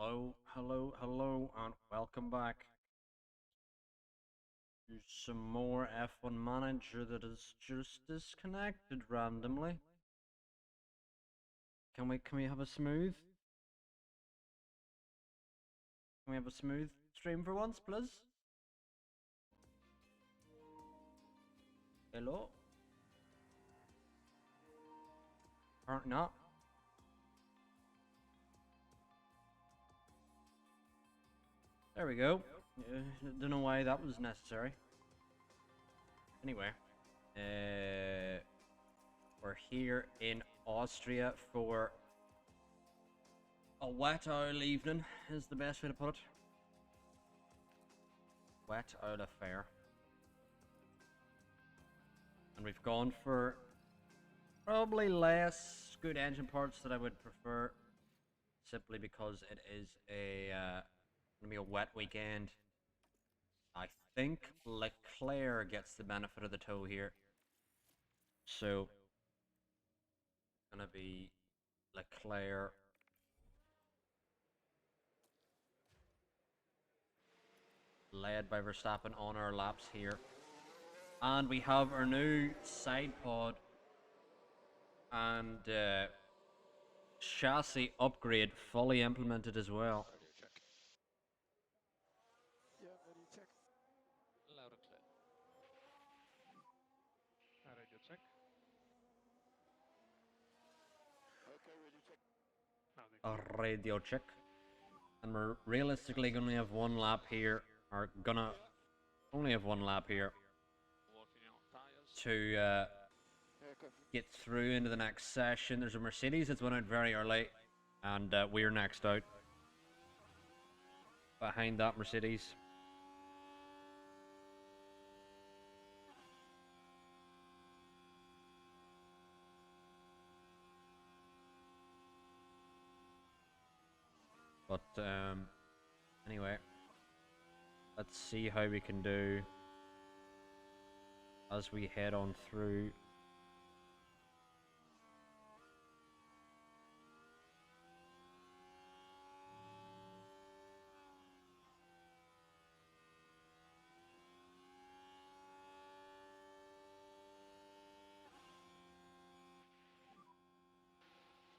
Hello, and welcome back to some more F1 Manager that is just disconnected randomly. Can we have a smooth? Can we have a smooth stream for once, please? Hello? Apparently not. There we go. Don't know why that was necessary. Anyway, we're here in Austria for a wet owl evening, is the best way to put it. Wet owl affair. And we've gone for probably less good engine parts that I would prefer, simply because it is gonna be a wet weekend. I think Leclerc gets the benefit of the tow here, so it's gonna be Leclerc. Led by Verstappen on our laps here. And we have our new side pod and chassis upgrade fully implemented as well. Radio check. Yeah, radio check. Loud and clear. Radio check. Okay, radio check. A radio check. And we're realistically going to have one lap here. Or gonna only have one lap here to get through into the next session. There's a Mercedes that's went out very early, and we're next out behind that Mercedes. But anyway, let's see how we can do as we head on through.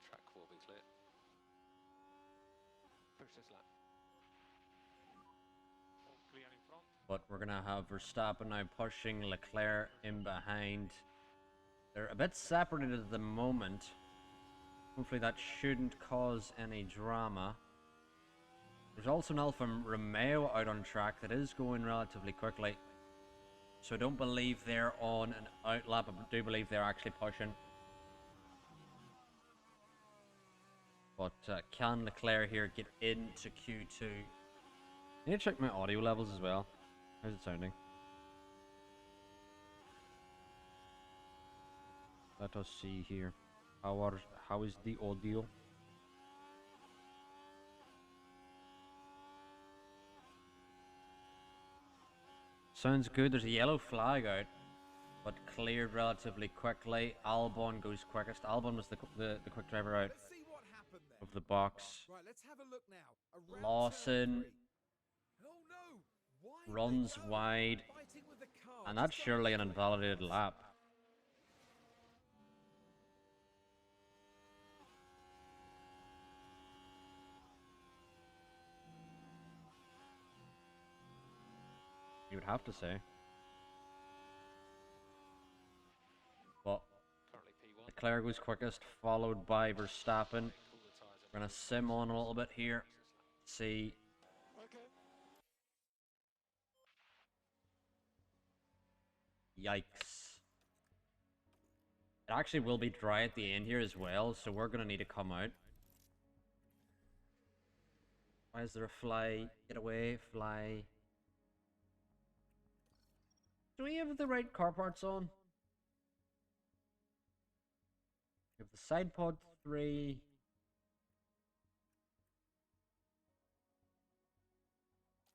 Track will be clear. Push this lap. All clear in front. But we're gonna have Verstappen now pushing Leclerc in behind. They're a bit separated at the moment. Hopefully that shouldn't cause any drama. There's also an Alfa Romeo out on track that is going relatively quickly. So I don't believe they're on an out lap, I do believe they're actually pushing. But can Leclerc here get into Q2? I need to check my audio levels as well. How's it sounding? Let us see here. How is the audio? Sounds good. There's a yellow flag out, but cleared relatively quickly. Albon goes quickest. Albon was the quick driver out of the box. Right, let's have a look now. Lawson runs wide, and that's surely an invalidated lap. You would have to say. But Leclerc goes quickest, followed by Verstappen. We're gonna sim on a little bit here. See. Yikes. It actually will be dry at the end here as well, so we're gonna need to come out. Why is there a fly? Get away, fly. Do we have the right car parts on? We have the side pod 3.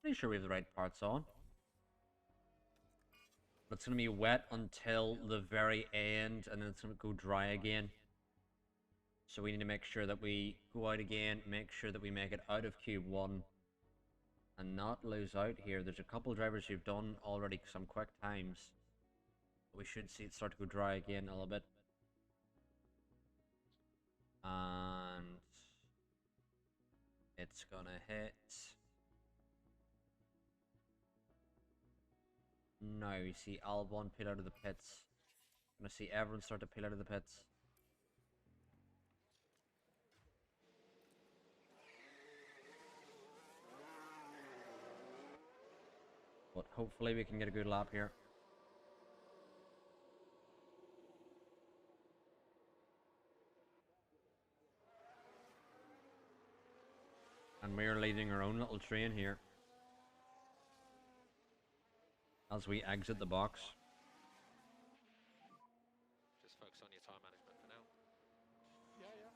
Pretty sure we have the right parts on. But it's going to be wet until the very end, and then it's going to go dry again. So we need to make sure that we go out again, make sure that we make it out of Cube 1 and not lose out here. There's a couple drivers who've done already some quick times. We should see it start to go dry again a little bit. And it's gonna hit. Now you see Albon peel out of the pits. Gonna see everyone start to peel out of the pits. But hopefully we can get a good lap here. And we are leading our own little train here as we exit the box. Just focus on your time management for now. Yeah, yeah.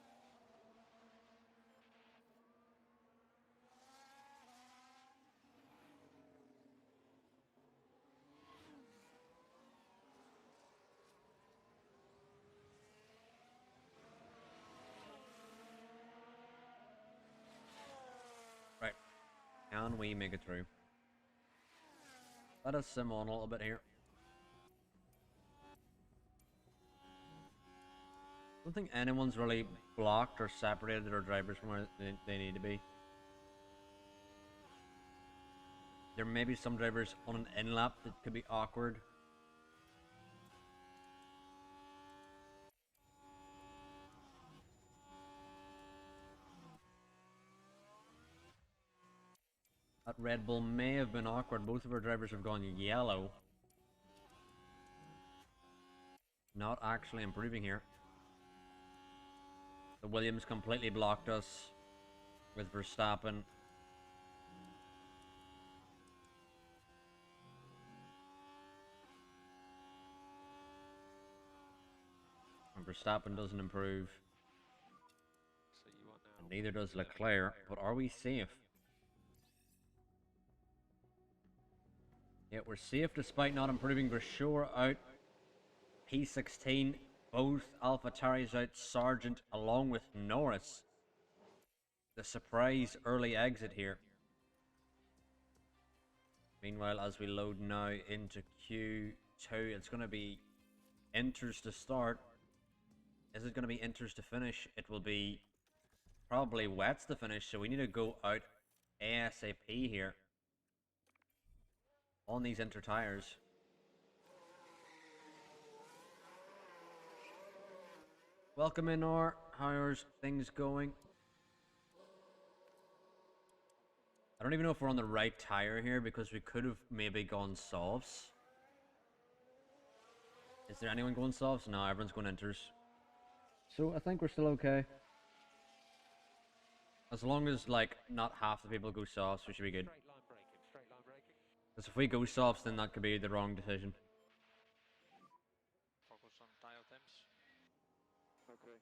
Right. Can we make it through? Let us sim on a little bit here. I don't think anyone's really blocked or separated their drivers from where they need to be. There may be some drivers on an in-lap that could be awkward. That Red Bull may have been awkward. Both of our drivers have gone yellow. Not actually improving here. The Williams completely blocked us with Verstappen. And Verstappen doesn't improve. So you want now. And neither does Leclerc. But are we safe? Yeah, we're safe despite not improving. Grosjean out. P16. Both AlphaTauris out. Sargent along with Norris. The surprise early exit here. Meanwhile, as we load now into Q2, it's going to be inters to start. Is it going to be inters to finish? It will be probably wets to finish, so we need to go out ASAP here on these inter tires. Welcome in, Or. How's things going? I don't even know if we're on the right tire here because we could have maybe gone softs. Is there anyone going softs? No, everyone's going inters. So I think we're still okay. As long as like not half the people go softs, we should be good. Straight line braking, straight line braking. Because if we go softs, then that could be the wrong decision. Focus on tire temps. Okay.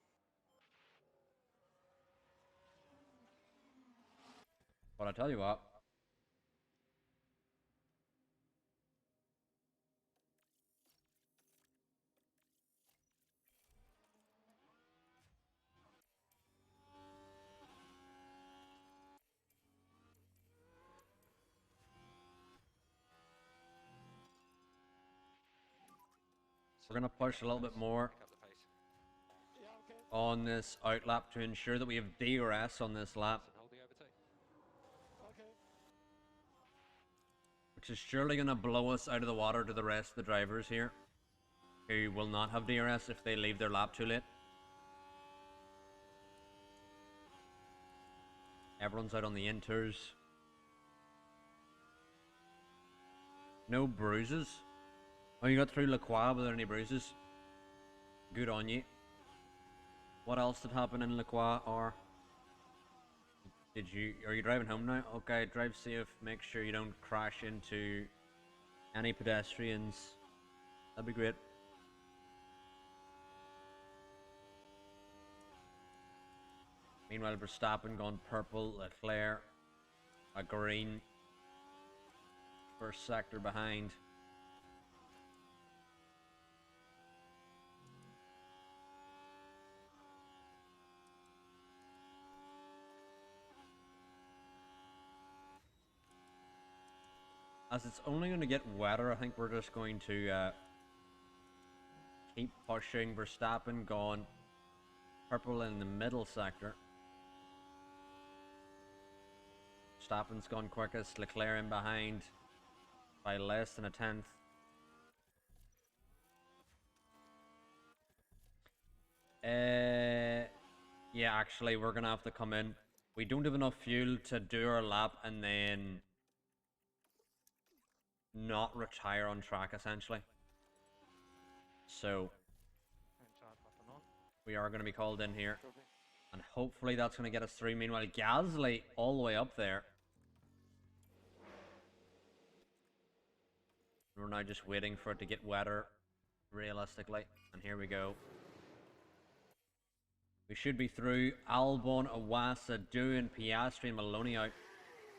But I tell you what. We're going to push a little bit more Pick up the pace. Yeah, okay. on this outlap to ensure that we have DRS on this lap. And hold the overtake. Okay. Which is surely going to blow us out of the water to the rest of the drivers here, who will not have DRS if they leave their lap too late. Everyone's out on the inters. No bruises. Oh, you got through Le Croix without any bruises. Good on you. What else did happen in Le Croix, or are you driving home now? Okay, drive safe. Make sure you don't crash into any pedestrians. That'd be great. Meanwhile, Verstappen gone purple, Leclerc a green. First sector behind. as it's only going to get wetter, I think we're just going to keep pushing. Verstappen gone. Purple in the middle sector. Verstappen's gone quickest. Leclerc in behind by less than a tenth. Yeah, actually, we're going to have to come in. We don't have enough fuel to do our lap and then not retire on track, essentially. So, we are going to be called in here. And hopefully that's going to get us through. Meanwhile, Gasly all the way up there. We're now just waiting for it to get wetter, realistically. And here we go. We should be through. Albon, Iwasa, Doohan, Piastri, and Maloney out.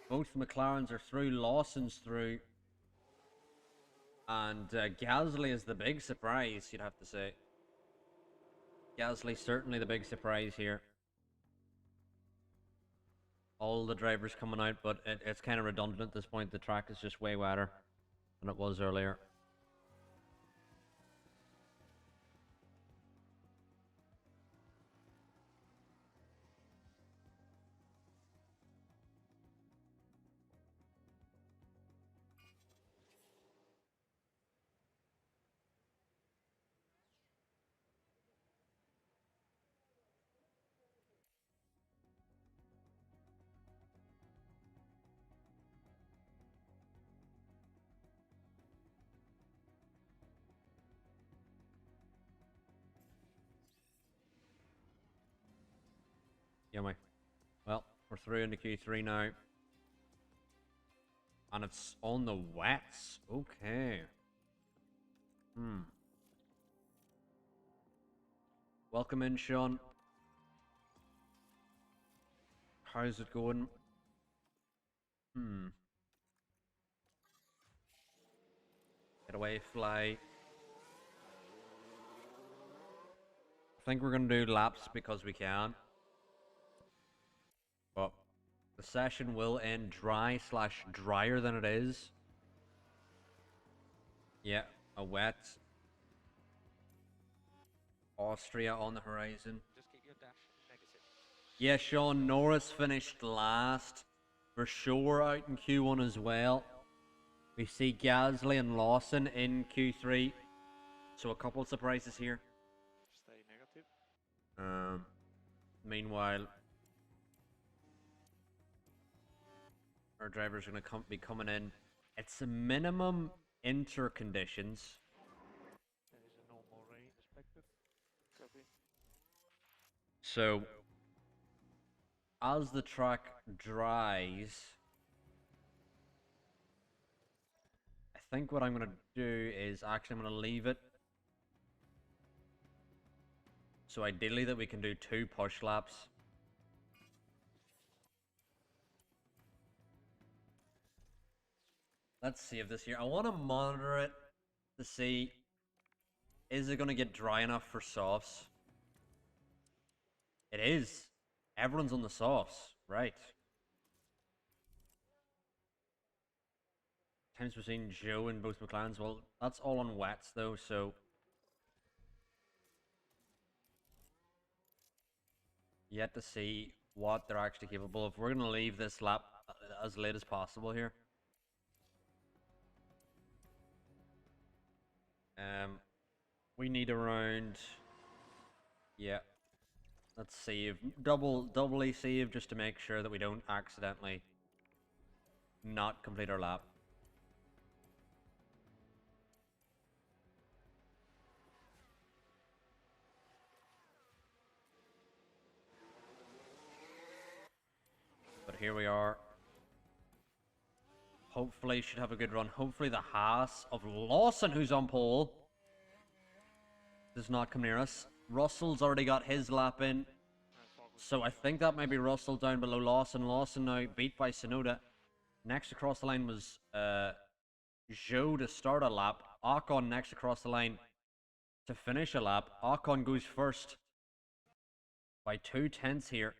Both McLarens are through. Lawson's through. And Gasly is the big surprise, you'd have to say. Gasly certainly the big surprise here. All the drivers coming out, but it's kind of redundant at this point. The track is just way wetter than it was earlier. Yeah, mate. Well, we're through into Q3 now. And it's on the wets. Okay. Welcome in, Sean. How's it going? Get away, fly. I think we're going to do laps because we can. But the session will end dry/drier than it is. Yeah, a wet. Austria on the horizon. Just keep your dash negative. Yeah, Sean Norris finished last. For sure out in Q1 as well. We see Gasly and Lawson in Q3. So a couple surprises here. Stay negative. Meanwhile, our drivers are going to be coming in. It's a minimum inter conditions. There is a normal rain expected. Copy. So, as the track dries, I think what I'm going to do is actually I'm going to leave it. So ideally that we can do 2 push laps. Let's save this here. I want to monitor it to see, is it going to get dry enough for softs? It is. Everyone's on the softs. Right. Times we've seen Joe in both McLarens. Well, that's all on wets though, so yet to see what they're actually capable of. We're going to leave this lap as late as possible here. We need around, yeah, let's save, doubly save just to make sure that we don't accidentally not complete our lap. But here we are. Hopefully should have a good run. Hopefully the Haas of Lawson, who's on pole, does not come near us. Russell's already got his lap in. So I think that might be Russell down below Lawson. Lawson now beat by Tsunoda. Next across the line was Zhou to start a lap. Ocon next across the line to finish a lap. Ocon goes first by 2/10 here.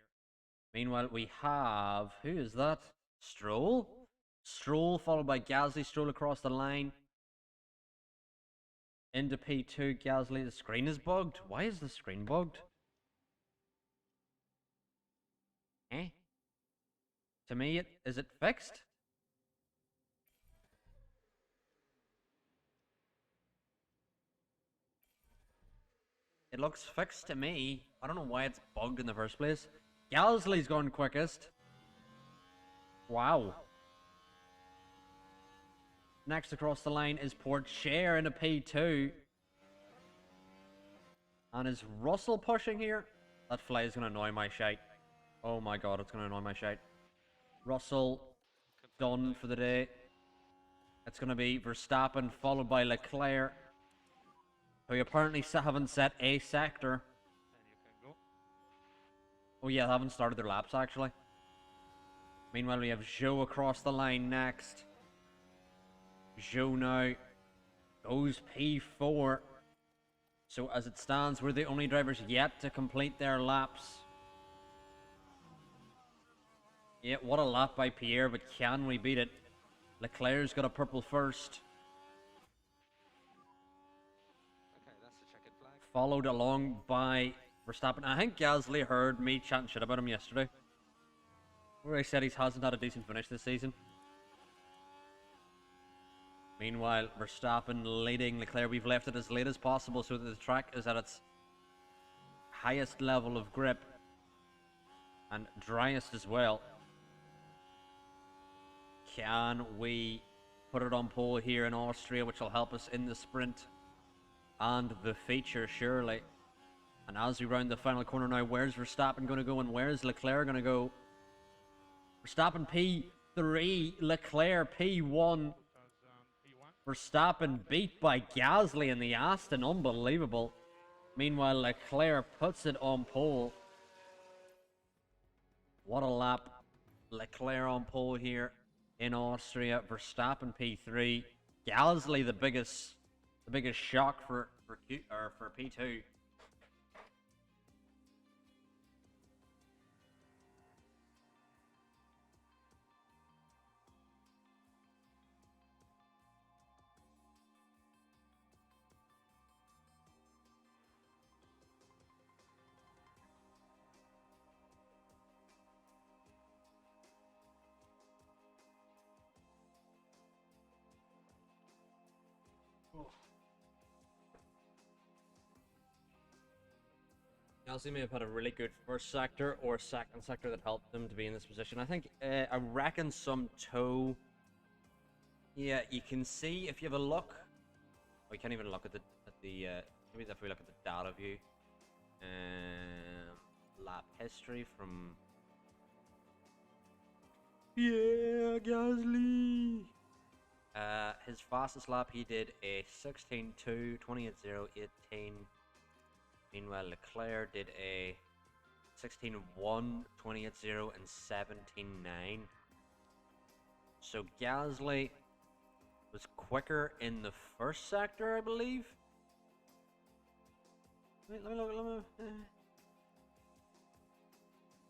Meanwhile, we have... Who is that? Stroll? Stroll followed by Gasly. Stroll across the line. Into P2, Gasly. The screen is bugged. Why is the screen bugged? Eh? To me, is it fixed? It looks fixed to me. I don't know why it's bugged in the first place. Gasly's gone quickest. Wow. Next across the line is Porcher in a P2. And is Russell pushing here? That fly is going to annoy my shite. Oh my god, it's going to annoy my shite. Russell done for the day. It's going to be Verstappen followed by Leclerc, who apparently haven't set a sector. Oh yeah, they haven't started their laps actually. Meanwhile, we have Zhou across the line next. Zhou now goes P4. So as it stands, we're the only drivers yet to complete their laps. Yeah, what a lap by Pierre, but can we beat it? Leclerc's got a purple first. Okay, that's the checkered flag. Followed along by Verstappen. I think Gasly heard me chatting shit about him yesterday, where I said he hasn't had a decent finish this season. Meanwhile, Verstappen leading Leclerc. We've left it as late as possible so that the track is at its highest level of grip and driest as well. Can we put it on pole here in Austria, which will help us in the sprint and the feature, surely? And as we round the final corner now, where's Verstappen going to go and where's Leclerc going to go? Verstappen P3, Leclerc P1. Verstappen beat by Gasly in the Aston, unbelievable. Meanwhile, Leclerc puts it on pole. What a lap. Leclerc on pole here in Austria. Verstappen P3. Gasly the biggest shock for P2. Gasly may have had a really good first sector or second sector that helped them to be in this position. I think, I reckon some toe. Yeah, you can see if you have a look. Oh, you can't even look at the maybe if we look at the data view. Lap history from. Yeah, Gasly. His fastest lap, he did a 16.2, 20.0, 18. Meanwhile, Leclerc did a 16.1, 20.0, and 17.9. So Gasly was quicker in the first sector, I believe. Wait, let me look. Is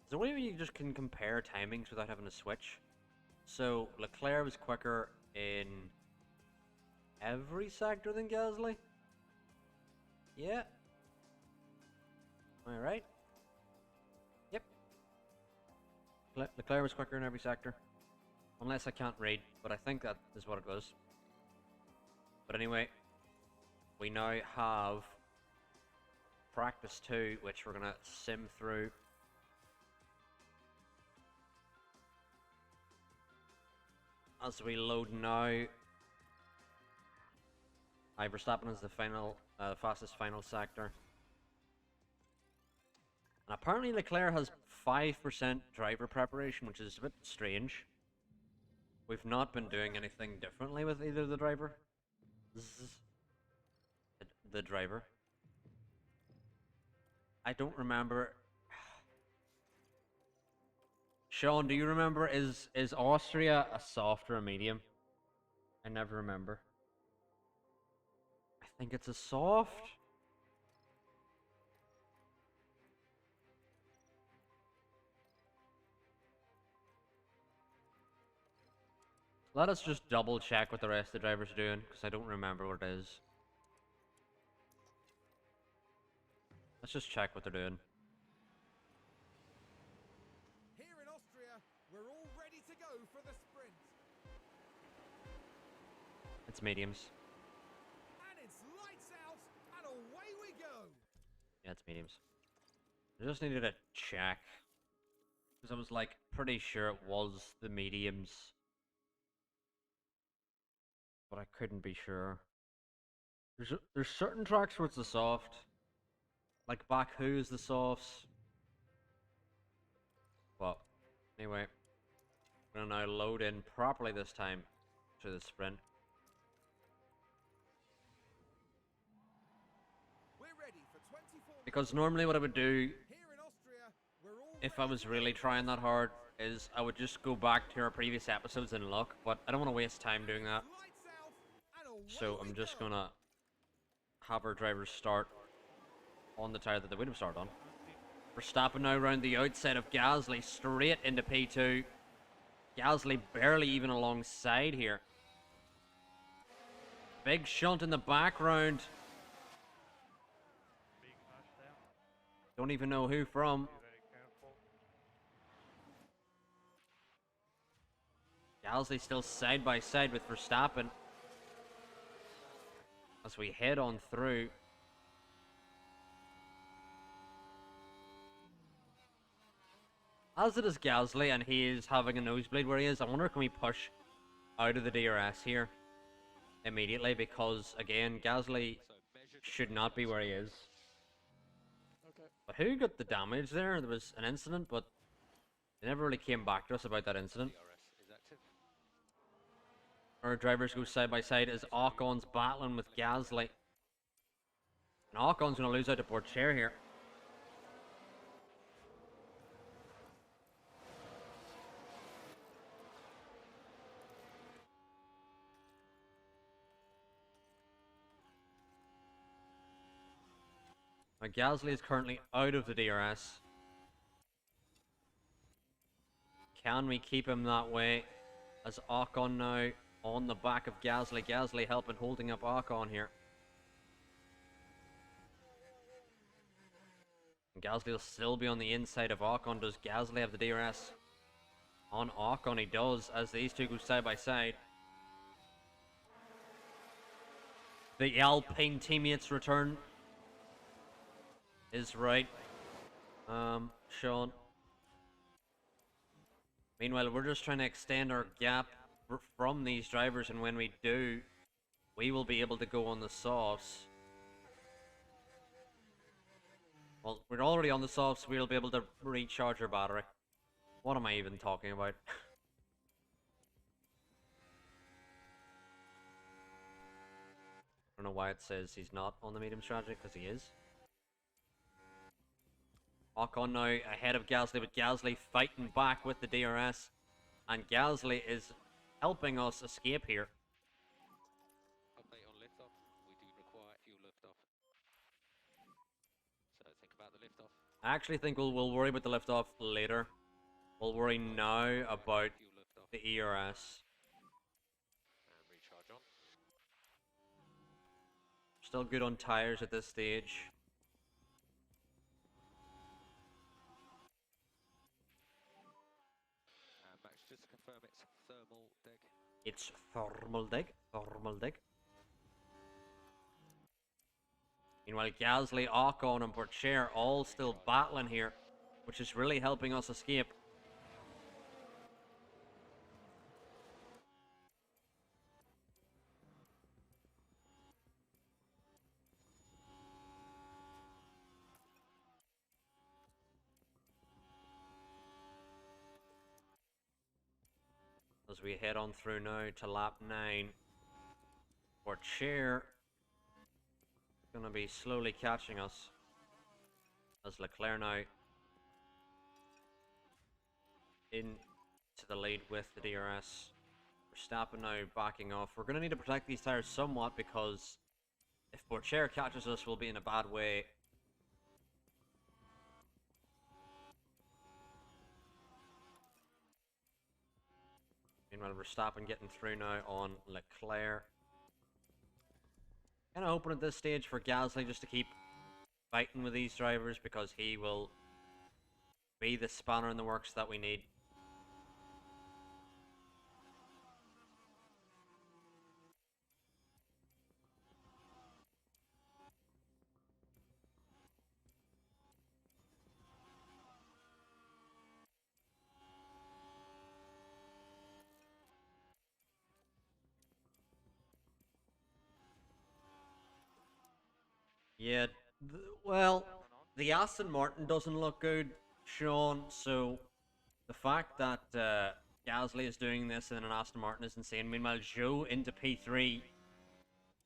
there a way where you just can compare timings without having to switch? So Leclerc was quicker in every sector than Gasly. Yeah. Am I right? Yep. Leclerc was quicker in every sector. Unless I can't read, but I think that is what it was. But anyway, we now have practice 2, which we're going to sim through. As we load now, Verstappen is the final, fastest final sector. And apparently Leclerc has 5% driver preparation, which is a bit strange. We've not been doing anything differently with either the driver. The driver. I don't remember. Sean, do you remember, is Austria a soft or a medium? I never remember. I think it's a soft. Let us just double check what the rest of the drivers are doing, because I don't remember what it is. Let's just check what they're doing. Here in Austria, we're all ready to go for the sprint. It's mediums. And it's lights out, and away we go. Yeah, it's mediums. I just needed to check. Because I was like pretty sure it was the mediums. But I couldn't be sure. There's certain tracks where it's the soft. Like Baku is the softs. But anyway, I'm gonna now load in properly this time to the sprint. We're ready for 24. Because normally what I would do Here in Austria, we're all if I ready was to really go. trying that hard is I would just go back to our previous episodes and look, but I don't want to waste time doing that. Lights out, and away So we I'm just go. gonna have our drivers start on the tire that they would have started on. Verstappen now round the outside of Gasly, straight into P2. Gasly barely even alongside here. Big shunt in the background. Don't even know who from. Gasly still side by side with Verstappen. As we head on through. As it is Gasly, and he is having a nosebleed where he is, I wonder can we push out of the DRS here immediately, because again, Gasly So measured should not be where he is. Okay. But who got the damage there? There was an incident, but they never really came back to us about that incident. DRS is active. Our drivers go side by side as Ocon's battling with Gasly. And Ocon's going to lose out to Portier here. Now Gasly is currently out of the DRS. Can we keep him that way? As Ocon now on the back of Gasly. Gasly helping holding up Ocon here. And Gasly will still be on the inside of Ocon. Does Gasly have the DRS? On Ocon he does, as these two go side by side. The Alpine teammates return. Is right. Sean. Meanwhile, we're just trying to extend our gap from these drivers, and when we do, we will be able to go on the softs. Well, we're already on the softs, we'll be able to recharge our battery. What am I even talking about? I don't know why it says he's not on the medium strategy, because he is. Ocon now ahead of Gasly, but Gasly fighting back with the DRS. And Gasly is helping us escape here. Update on liftoff. We do require fuel liftoff. So think about the liftoff. I actually think we'll worry about the liftoff later. We'll worry now about Fuel liftoff the ERS. and recharge on. Still good on tires at this stage. Max, just to confirm it's thermal dig. It's thermal dig. Thermal dig. Meanwhile, Gasly, Ocon, and Portier all still battling here, which is really helping us escape. As we head on through now to lap 9. Portier gonna be slowly catching us. As Leclerc now into the lead with the DRS. Verstappen now backing off. We're gonna need to protect these tires somewhat, because if Portier catches us, we'll be in a bad way. Meanwhile, Verstappen getting through now on Leclerc. Kind of hoping at this stage for Gasly just to keep fighting with these drivers because he will be the spanner in the works that we need. Yeah, well, the Aston Martin doesn't look good, Sean, so the fact that Gasly is doing this in an Aston Martin is insane. Meanwhile, Joe into P3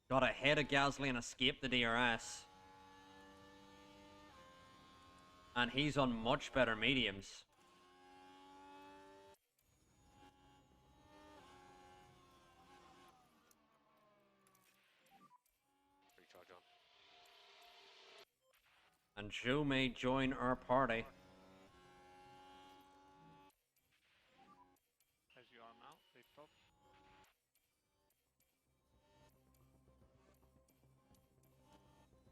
got ahead of Gasly and escaped the DRS. And he's on much better mediums. Recharge on. And Joe may join our party. As you are now, lift off.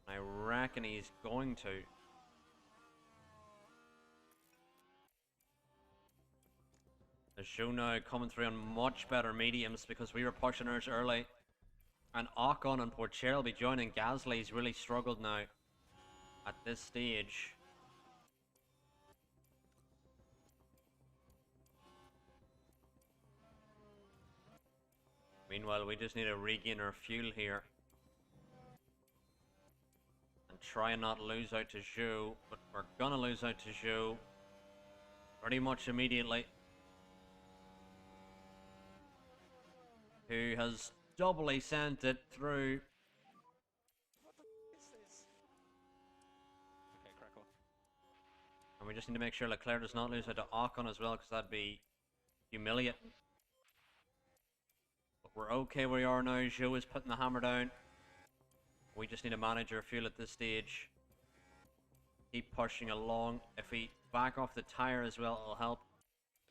I reckon he's going to. The show now coming through on much better mediums because we were pushing ours early. And Ocon and Porcher will be joining. Gasly's really struggled now at this stage. Meanwhile, we just need to regain our fuel here. And try and not lose out to Zhou. But we're gonna lose out to Zhou pretty much immediately. Who has doubly sent it through. Okay, crack on. And we just need to make sure Leclerc does not lose out to Ocon as well, because that'd be humiliating. But we're okay where we are now. Zhou is putting the hammer down. We just need to manage our fuel at this stage. Keep pushing along. If we back off the tyre as well, it'll help.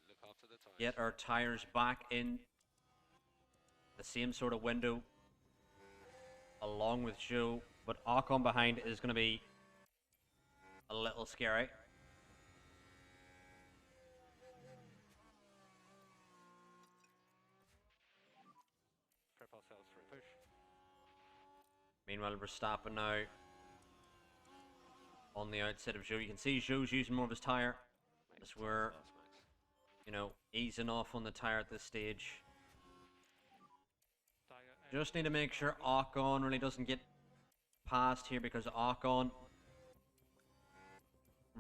Look after the tires. Get our tyres back in the same sort of window along with Zhou. But Ocon behind is going to be a little scary. Prep ourselves for a push. Meanwhile, Verstappen now on the outside of Zhou. You can see Zhou's using more of his tyre as we're, you know, easing off on the tyre at this stage. Just need to make sure Ocon really doesn't get past here, because Ocon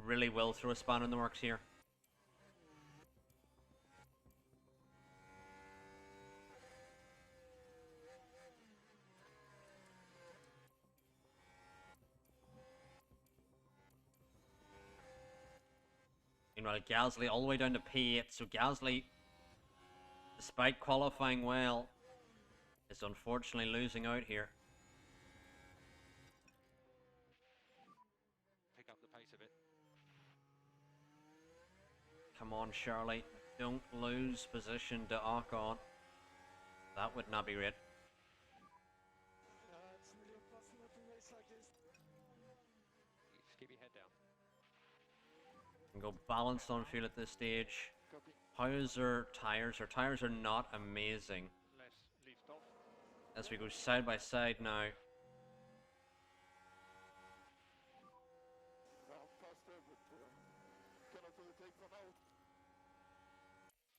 really will throw a spanner in the works here. Meanwhile, Gasly all the way down to P8, so Gasly, despite qualifying well, is unfortunately losing out here. Pick up the pace a bit. Come on, Charlie, don't lose position to Ocon. That would not be great. It's really impossible to race like this. Just keep your head down. And go balanced on fuel at this stage. Copy. How is our tyres? Our tyres are not amazing. Let's lift off. As we go side by side now. Well, faster, but cannot overtake from out.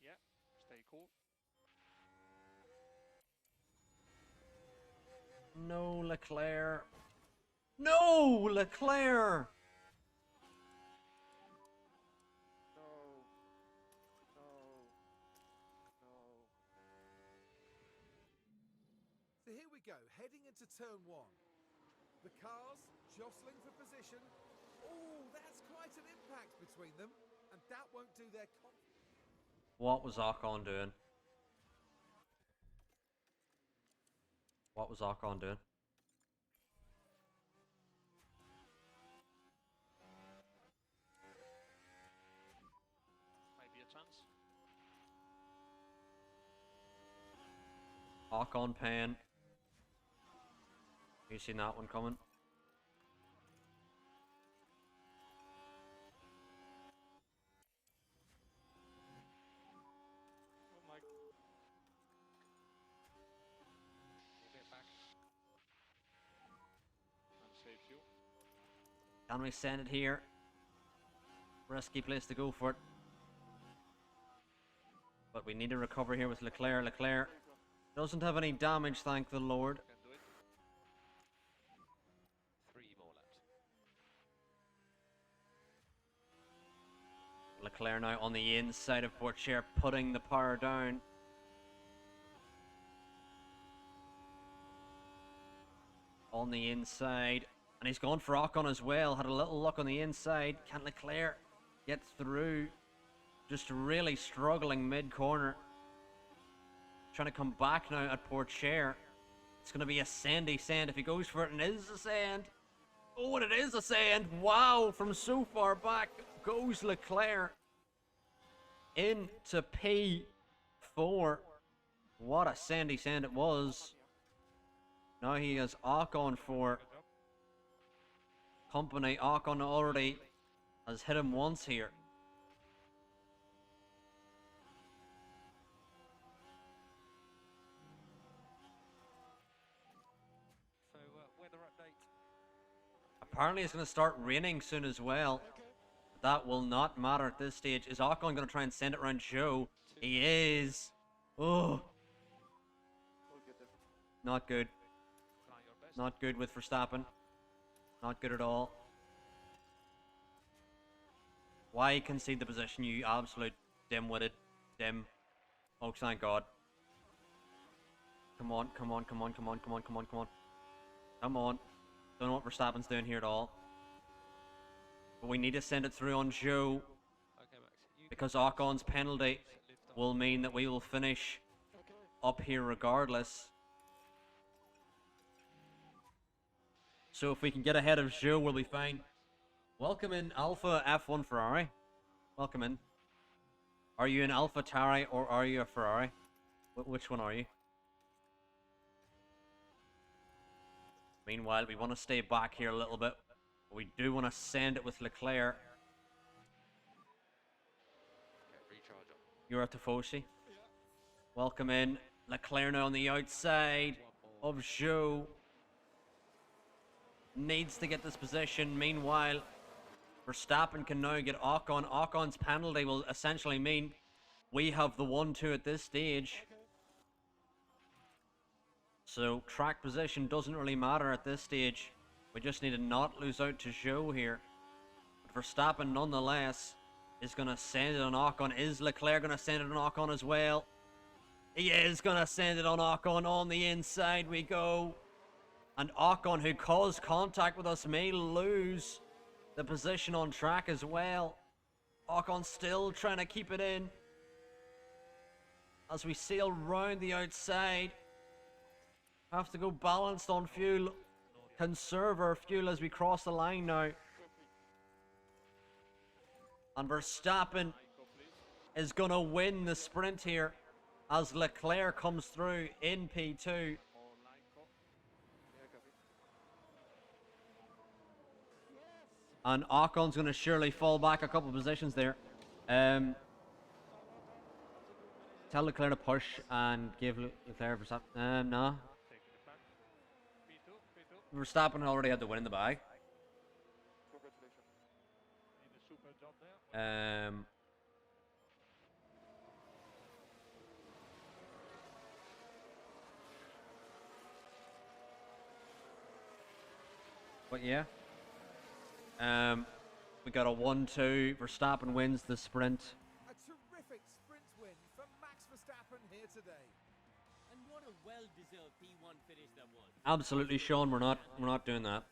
Yeah, stay cool. No, Leclerc. No, Leclerc! No. No. No. So here we go, heading into turn one. The cars jostling for position. Oh, that's quite an impact between them, and that won't do their What was Ocon doing? What was Ocon doing? Maybe a chance. Ocon pen. You seen that one coming? Oh my. Move it back. Unsafe you. Can we send it here? Risky place to go for it. But we need to recover here with Leclerc. Leclerc doesn't have any damage, thank the Lord. Can do it. 3 more laps. Leclerc now on the inside of Pourchaire, putting the power down. On the inside. And he's gone for Ocon as well. Had a little look on the inside. Can Leclerc get through? Just really struggling mid-corner. Trying to come back now at Pourchaire. It's going to be a sandy sand if he goes for it, and it is a sand. Oh, and it is a sand. Wow, from so far back goes Leclerc into P4. What a sandy sand it was. Now he has Ocon for company. Ocon already has hit him once here. So, weather update. Apparently it's going to start raining soon as well. That will not matter at this stage. Is Ocon going to try and send it around Joe? He is. Oh. Not good. Try your best. Not good with Verstappen. Not good at all. Why concede the position, you absolute dim-witted dim. Oh, thank God. Come on, come on, come on, come on, come on, come on, come on. Come on. Don't know what Verstappen's doing here at all. But we need to send it through on Joe, Okay, Max. You because Ocon's penalty lift off. will mean that we will finish up here regardless. So if we can get ahead of Joe, we'll be fine. Welcome in, Alpha F1 Ferrari. Welcome in. Are you an Alpha Tauri or are you a Ferrari? Which one are you? Meanwhile, we want to stay back here a little bit. We do want to send it with Leclerc. Okay, recharge up. You're at Tifosi. Welcome in. Leclerc now on the outside of Joe. Needs to get this position. Meanwhile, Verstappen can now get Ocon. Ocon's penalty will essentially mean we have the 1-2 at this stage. So track position doesn't really matter at this stage. We just need to not lose out to Joe here. But Verstappen nonetheless is going to send it on Ocon. Is Leclerc going to send it on Ocon as well? He is going to send it on Ocon. On the inside we go. And Ocon, who caused contact with us, may lose the position on track as well. Ocon still trying to keep it in as we sail round the outside. Have to go balanced on fuel. Conserve our fuel as we cross the line now. And Verstappen is going to win the sprint here as Leclerc comes through in P2. And Ocon's going to surely fall back a couple of positions there. Tell Leclerc to push and give Leclerc Verstappen. No. Taking it back. P2. Verstappen already had the win in the bag. Need a super job there. But yeah. We got a 1-2. Verstappen wins the sprint. A terrific sprint win for Max Verstappen here today. And what a well-deserved P1 finish that was. Absolutely, Sean. We're not doing that.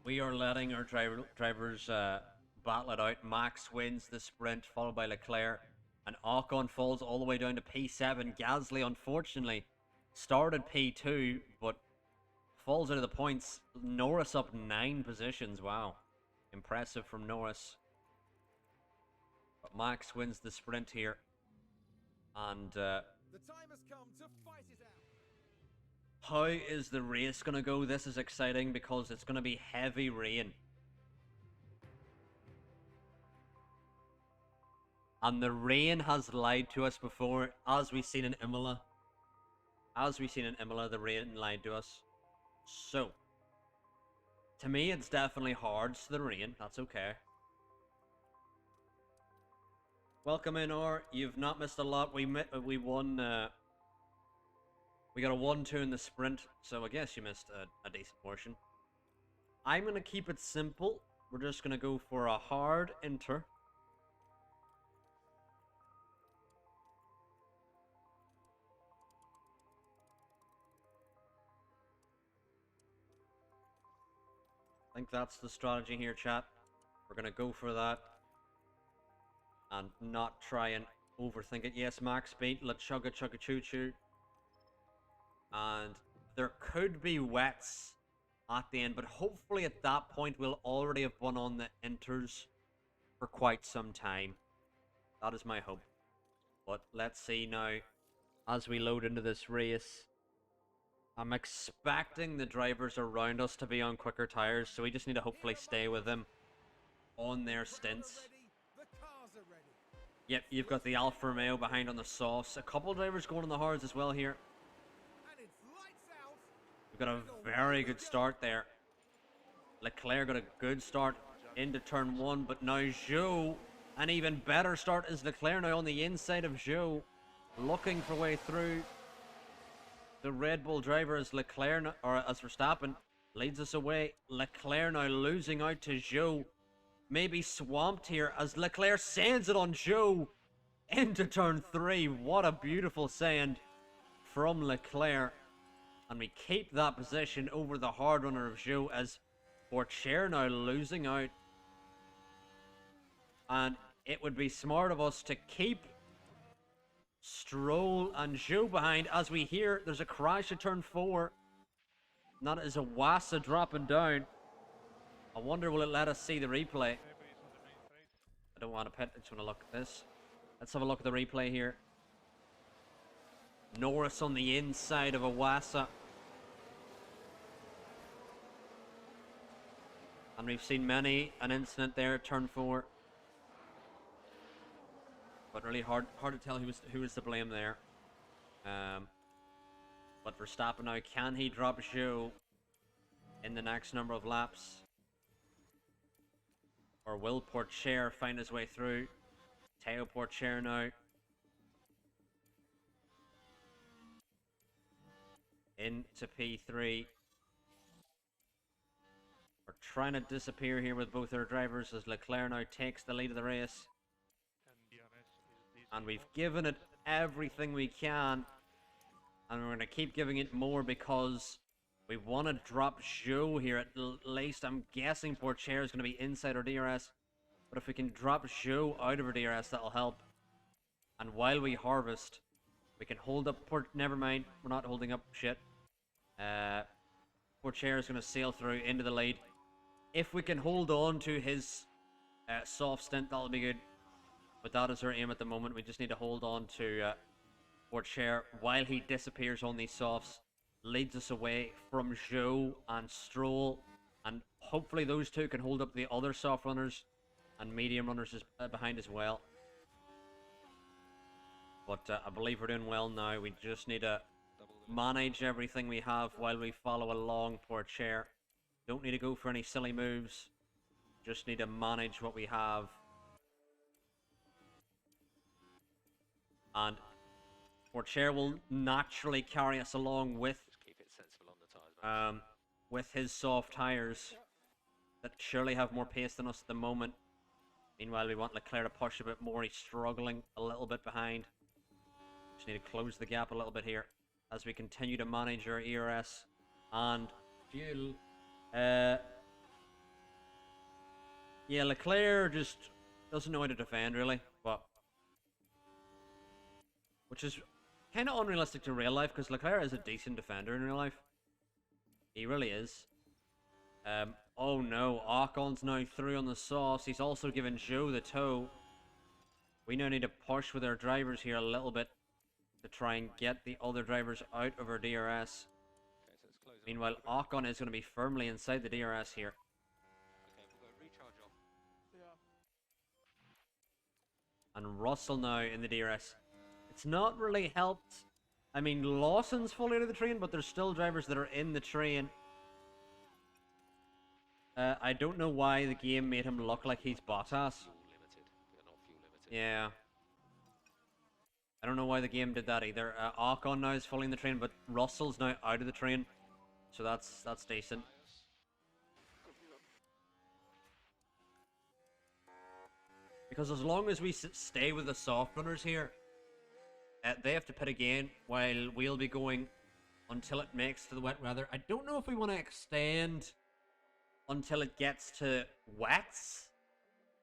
We are letting our drivers battle it out. Max wins the sprint, followed by Leclerc, and Ocon falls all the way down to P7. Gasly, unfortunately, started P2, but falls out of the points. Norris up 9 positions. Wow, impressive from Norris. But Max wins the sprint here, and The time has come to fight it out. How is the race gonna go? This is exciting because it's gonna be heavy rain. And the rain has lied to us before, as we've seen in Imola. As we've seen in Imola, the rain lied to us. So, to me, it's definitely hard to the rain. That's okay. Welcome in, or you've not missed a lot. We won. We got a 1-2 in the sprint, so I guess you missed a decent portion. I'm gonna keep it simple. We're just gonna go for a hard enter. I think that's the strategy here, chat. We're gonna go for that and not try and overthink it. Yes, max speed. Let's chugga chugga choo choo. And there could be wets at the end, but hopefully at that point we'll already have won on the enters for quite some time. That is my hope. But let's see now as we load into this race. I'm expecting the drivers around us to be on quicker tires, so we just need to hopefully stay with them on their stints. Yep, you've got the Alfa Romeo behind on the softs. A couple drivers going on the hards as well here. We've got a very good start there. Leclerc got a good start into turn 1, but now Zhou, an even better start is Leclerc now on the inside of Zhou, looking for way through. The Red Bull driver as Leclerc, or as Verstappen, leads us away. Leclerc now losing out to Zhou. Maybe swamped here as Leclerc sends it on Zhou into turn 3. What a beautiful send from Leclerc. And we keep that position over the hard runner of Zhou as Pourchaire now losing out. And it would be smart of us to keep Stroll and Zhou behind as we hear there's a crash at turn 4. And that is a Wassa dropping down. I wonder will it let us see the replay. I don't want to pit, I just want to look at this. Let's have a look at the replay here. Norris on the inside of a Wassa. And we've seen many an incident there at turn 4. But really hard to tell who was to blame there. But Verstappen now, can he drop Zhou in the next number of laps? Or will Pourchaire find his way through? Teo Pourchaire now. Into P3. We're trying to disappear here with both our drivers as Leclerc now takes the lead of the race. And we've given it everything we can. And we're going to keep giving it more because we want to drop Zhou here at least. I'm guessing Pourchaire is going to be inside our DRS. But if we can drop Zhou out of our DRS, that'll help. And while we harvest, we can hold up never mind, we're not holding up shit. Pourchaire is going to sail through into the lead. If we can hold on to his soft stint, that'll be good. But that is our aim at the moment. We just need to hold on to Pourchaire while he disappears on these softs. Leads us away from Zhou and Stroll. And hopefully those two can hold up the other soft runners and medium runners behind as well. But I believe we're doing well now. We just need to manage everything we have while we follow along Pourchaire. Don't need to go for any silly moves. Just need to manage what we have. And Pourchaire will naturally carry us along with Keep it sensible on the tires, with his soft tires that surely have more pace than us at the moment. Meanwhile, we want Leclerc to push a bit more. He's struggling a little bit behind. Just need to close the gap a little bit here as we continue to manage our ERS and fuel. Yeah, Leclerc just doesn't know how to defend really, but which is kind of unrealistic to real life because Leclerc is a decent defender in real life. He really is. Oh no, Ocon's now through on the sauce. He's also given Zhou the toe. We now need to push with our drivers here a little bit to try and get the other drivers out of our DRS. Meanwhile, Ocon is going to be firmly inside the DRS here. Okay, we'll go recharge off. Yeah. And Russell now in the DRS. It's not really helped. I mean, Lawson's fully out of the train, but there's still drivers that are in the train. I don't know why the game made him look like he's Bottas. Fuel limited. We are not fuel limited. Yeah. I don't know why the game did that either. Ocon now is fully in the train, but Russell's now out of the train. So that's decent. Because as long as we stay with the soft runners here, they have to pit again while we'll be going until it makes to the wet weather. I don't know if we want to extend until it gets to wets.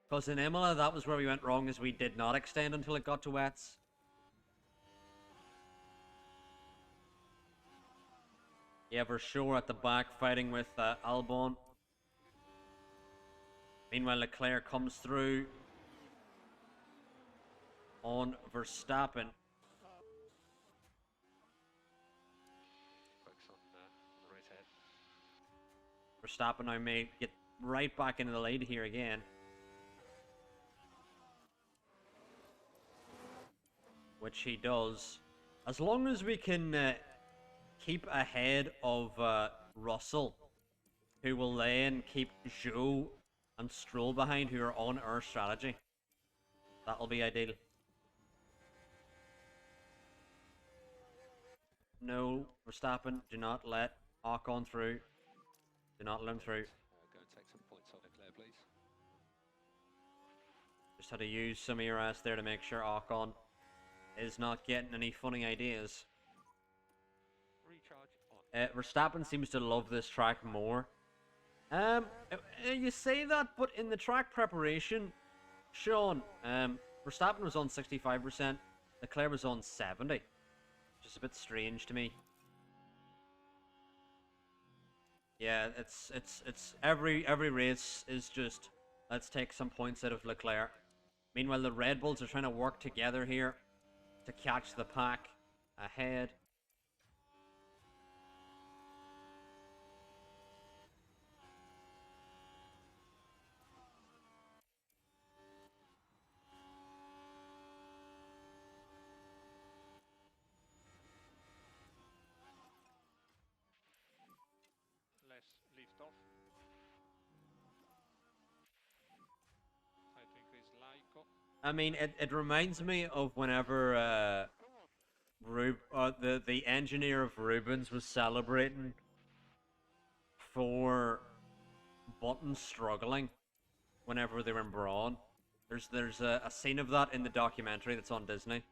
Because in Imola, that was where we went wrong, is we did not extend until it got to wets. Yeah, for sure at the back fighting with Albon. Meanwhile, Leclerc comes through on Verstappen. Focus on the race ahead. Verstappen now may get right back into the lead here again. Which he does. As long as we can keep ahead of Russell, who will then keep Zhou and Stroll behind, who are on our strategy. That'll be ideal. No, Verstappen, do not let Ocon through. Do not let him through. Go and take some points on Leclerc, please. Just had to use some ERS there to make sure Ocon is not getting any funny ideas. Recharge on. Verstappen seems to love this track more. You say that, but in the track preparation, Sean, Verstappen was on 65%, Leclerc was on 70%, which is a bit strange to me. Yeah, it's every race is just, let's take some points out of Leclerc. Meanwhile, the Red Bulls are trying to work together here to catch the pack ahead. Less lift off. Try to increase Lyco. I mean, it reminds me of whenever the engineer of Rubens was celebrating for Button struggling whenever they were in Brawn. There's a scene of that in the documentary that's on Disney.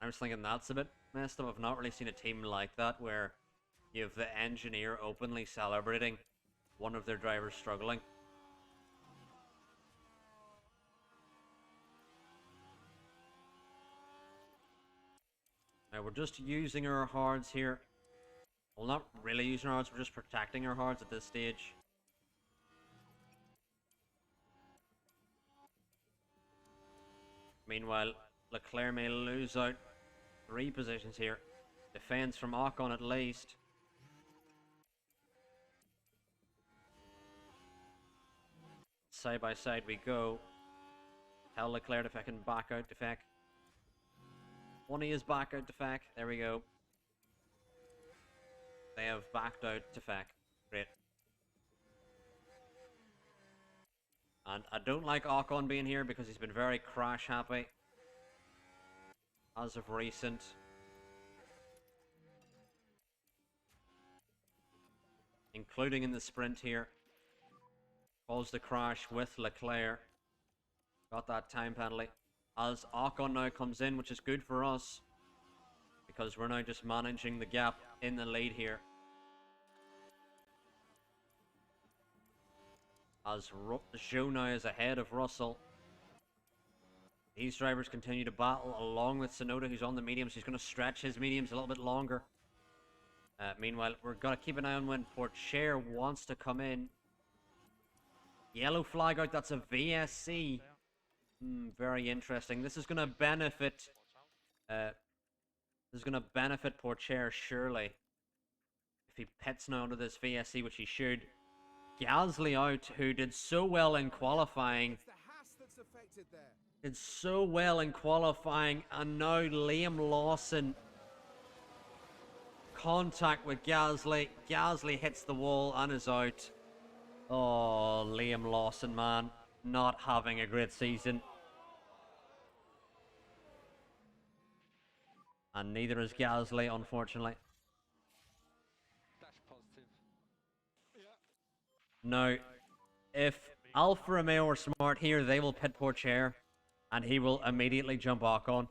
I was thinking that's a bit messed up. I've not really seen a team like that where you have the engineer openly celebrating one of their drivers struggling. Now we're just using our hards here. Well, not really using our hards, we're just protecting our hards at this stage. Meanwhile, Leclerc may lose out 3 positions here. Defense from Ocon at least. Side by side we go. Tell Leclerc if I can back out to FEC. One he is back out to FEC. There we go. They have backed out to FEC. Great. And I don't like Ocon being here because he's been very crash happy as of recent. Including in the sprint here. Caused a crash with Leclerc. Got that time penalty. As Ocon now comes in, which is good for us. Because we're now just managing the gap in the lead here. As Zhou now is ahead of Russell. These drivers continue to battle along with Tsunoda, who's on the mediums. He's going to stretch his mediums a little bit longer. Meanwhile, we're going to keep an eye on when Pourchaire wants to come in. Yellow flag out, that's a VSC. Very interesting. This is going to benefit... this is going to benefit Pourchaire, surely. if he pits now under this VSC, which he should. Gasly out, who did so well in qualifying. It's the Haas that's affected there. Did so well in qualifying, and now Liam Lawson contact with Gasly. Gasly hits the wall and is out. Oh, Liam Lawson, man, not having a great season. And neither is Gasly, unfortunately. Dash positive. Now, if Alfa Romeo are smart here, they will pit Pourchaire, and he will immediately jump Ocon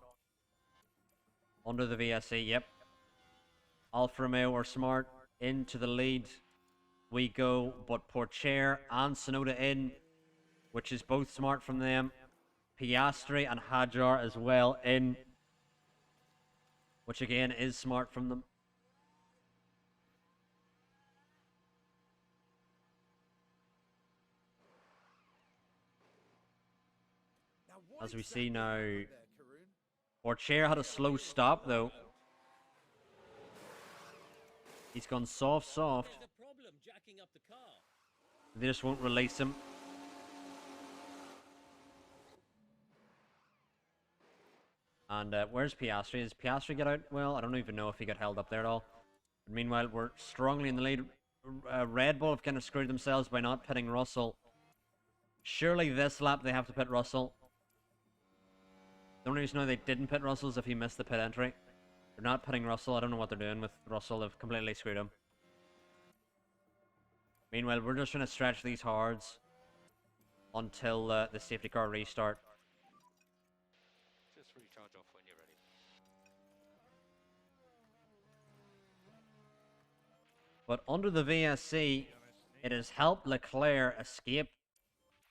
under the VSC. Yep. Alfa Romeo are smart. Into the lead we go, but Pourchaire and Tsunoda in, which is both smart from them. Piastri and Hadjar as well in, which again is smart from them. Now, what As we exactly see now, happened there, Karun? Pourchaire had a slow stop though. He's gone soft. There's a problem jacking up the car. They just won't release him. And where's Piastri? Does Piastri get out? Well, I don't even know if he got held up there at all. But meanwhile, we're strongly in the lead. Red Bull have kind of screwed themselves by not pitting Russell. Surely this lap they have to pit Russell. The only reason why they didn't pit Russell is if he missed the pit entry. They're not pitting Russell. I don't know what they're doing with Russell. They've completely screwed him. Meanwhile, we're just trying to stretch these hards until the safety car restart. Just recharge off when you're ready. But under the VSC, it has helped Leclerc escape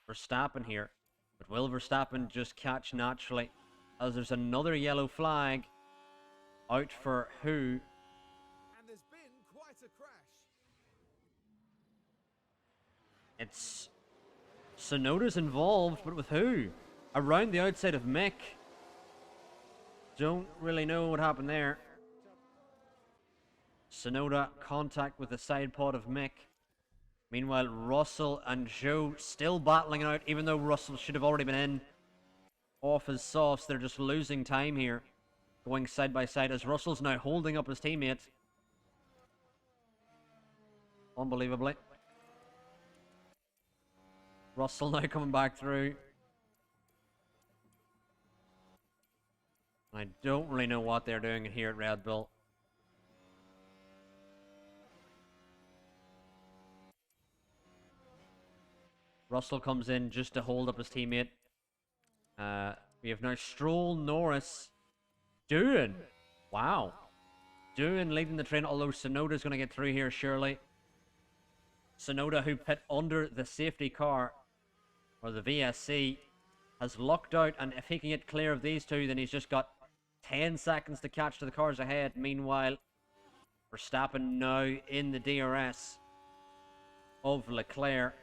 Verstappen here. But will Verstappen just catch naturally? As there's another yellow flag out for who? And there's been quite a crash. It's Tsunoda's involved, but with who? Around the outside of Mick. Don't really know what happened there. Tsunoda contact with the side pod of Mick. Meanwhile, Russell and Zhou still battling it out, even though Russell should have already been in off his softs. They're just losing time here, going side by side as Russell's now holding up his teammate. Unbelievably. Russell now coming back through. I don't really know what they're doing here at Red Bull. Russell comes in just to hold up his teammate. We have now Stroll, Norris, Doohan. Wow. Doohan leading the train, although Tsunoda's going to get through here, surely. Tsunoda, who pit under the safety car, or the VSC, has lucked out, and if he can get clear of these two, then he's just got 10 seconds to catch to the cars ahead. Meanwhile, Verstappen now in the DRS of Leclerc.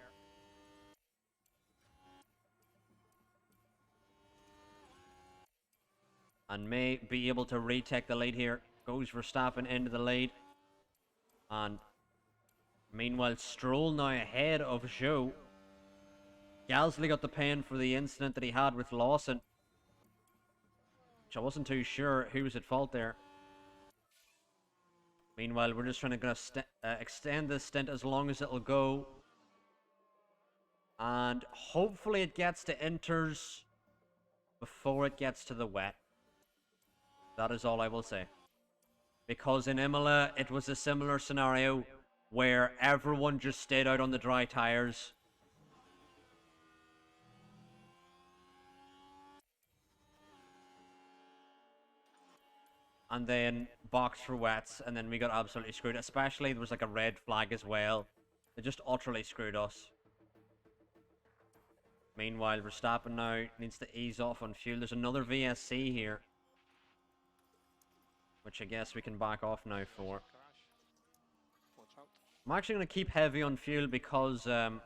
And may be able to retake the lead here. Goes Verstappen into the lead. And meanwhile, Stroll now ahead of Zhou. Gasly got the pen for the incident that he had with Lawson, which I wasn't too sure who was at fault there. Meanwhile, we're just trying to extend this stint as long as it'll go. And hopefully it gets to inters before it gets to the wet. That is all I will say. Because in Imola, it was a similar scenario where everyone just stayed out on the dry tires. And then boxed for wets, and then we got absolutely screwed. Especially, there was like a red flag as well. They just utterly screwed us. Meanwhile, Verstappen now needs to ease off on fuel. There's another VSC here, which I guess we can back off now for. Crash. Watch out. I'm actually going to keep heavy on fuel because Something's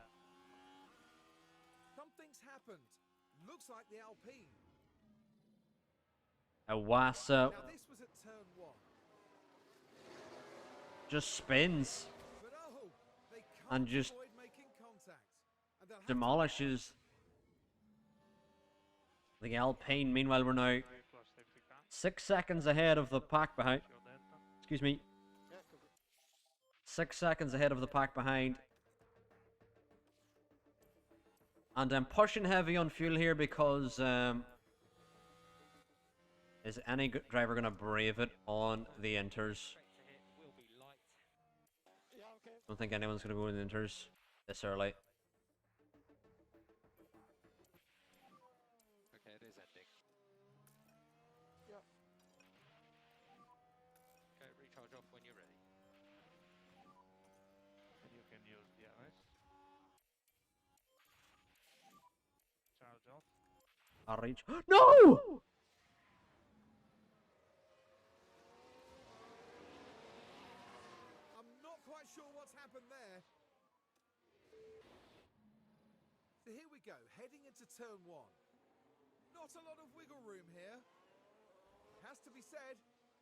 happened. Looks like the Alpine. Iwasa Now this was at turn 1. just spins But oh, they can't and just avoid making contact. And they'll have to demolishes the Alpine. Meanwhile, we're now Very close safety car. 6 seconds ahead of the pack behind. Your Delta. Excuse me. Yeah, go good. 6 seconds ahead of the pack behind. And I'm pushing heavy on fuel here because is any driver going to brave it on the inters? Straight to hit will be light. Yeah, okay. Don't think anyone's going to go in the inters this early. Okay, it is ending. Yeah. Okay, recharge off when you're ready. And you can use the RS. Charge off. I'll reach. No! I'm not quite sure what's happened there. So here we go, heading into turn one. Not a lot of wiggle room here. Has to be said,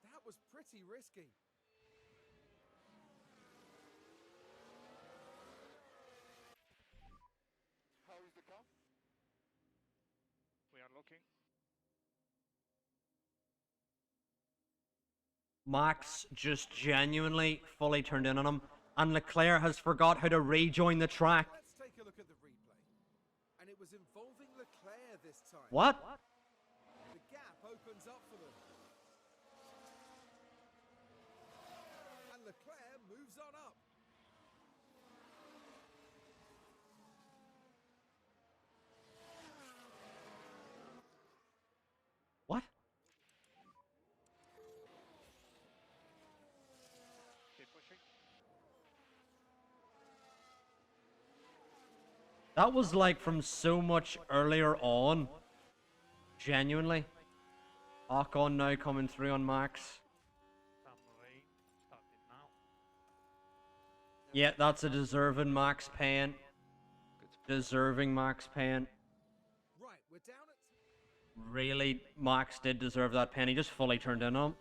that was pretty risky. How is the car? We are looking. Max just genuinely fully turned in on him. And Leclerc has forgot how to rejoin the track. Let's take a look at the replay. And it was involving Leclerc this time. What? The gap opens up for them. And Leclerc moves on up. What? Keep pushing. That was like from so much earlier on. Genuinely. Ocon now coming through on Max. Some rain. Starting now. Yeah, that's a deserving Max Payne. Deserving Max Payne. Right, we're down at... Really, Max did deserve that pen. He just fully turned in on him.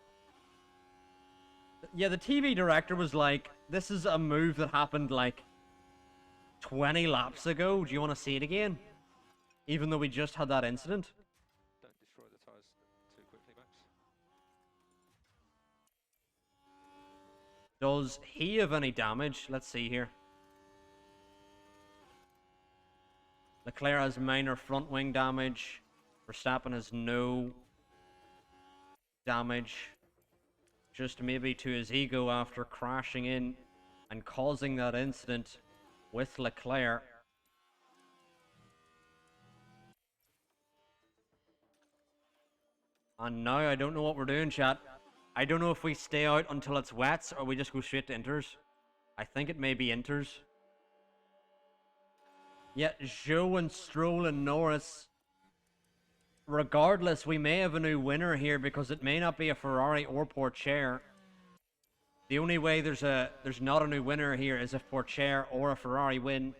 Yeah, the TV director was like, this is a move that happened like 20 laps ago. Do you want to see it again? Even though we just had that incident. Don't destroy the tyres too quickly, Max. Does he have any damage? Let's see here. Leclerc has minor front wing damage. Verstappen has no damage. Just maybe to his ego after crashing in and causing that incident with Leclerc. And now I don't know what we're doing, chat. I don't know if we stay out until it's wets or we just go straight to inters. I think it may be inters. Yet Zhou and Stroll and Norris. Regardless, we may have a new winner here because it may not be a Ferrari or Porsche. The only way there's not a new winner here is if Porsche or a Ferrari win.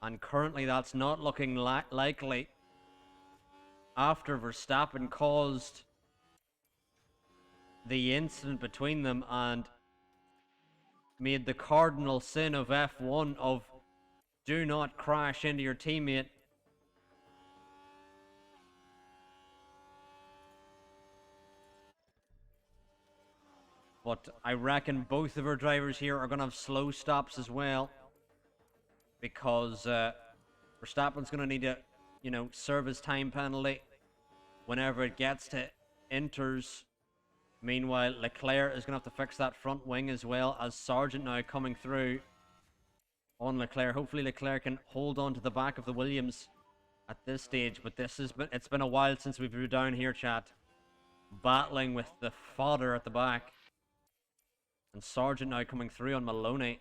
And currently that's not looking likely. After Verstappen caused the incident between them and made the cardinal sin of F1 of do not crash into your teammate. But I reckon both of our drivers here are going to have slow stops as well. Because Verstappen's going to need to, you know, serve his time penalty whenever it gets to inters. Meanwhile, Leclerc is going to have to fix that front wing as well, as Sargent now coming through on Leclerc. Hopefully Leclerc can hold on to the back of the Williams at this stage. But it's been a while since we've been down here, chat. Battling with the fodder at the back. And Sargent now coming through on Maloney.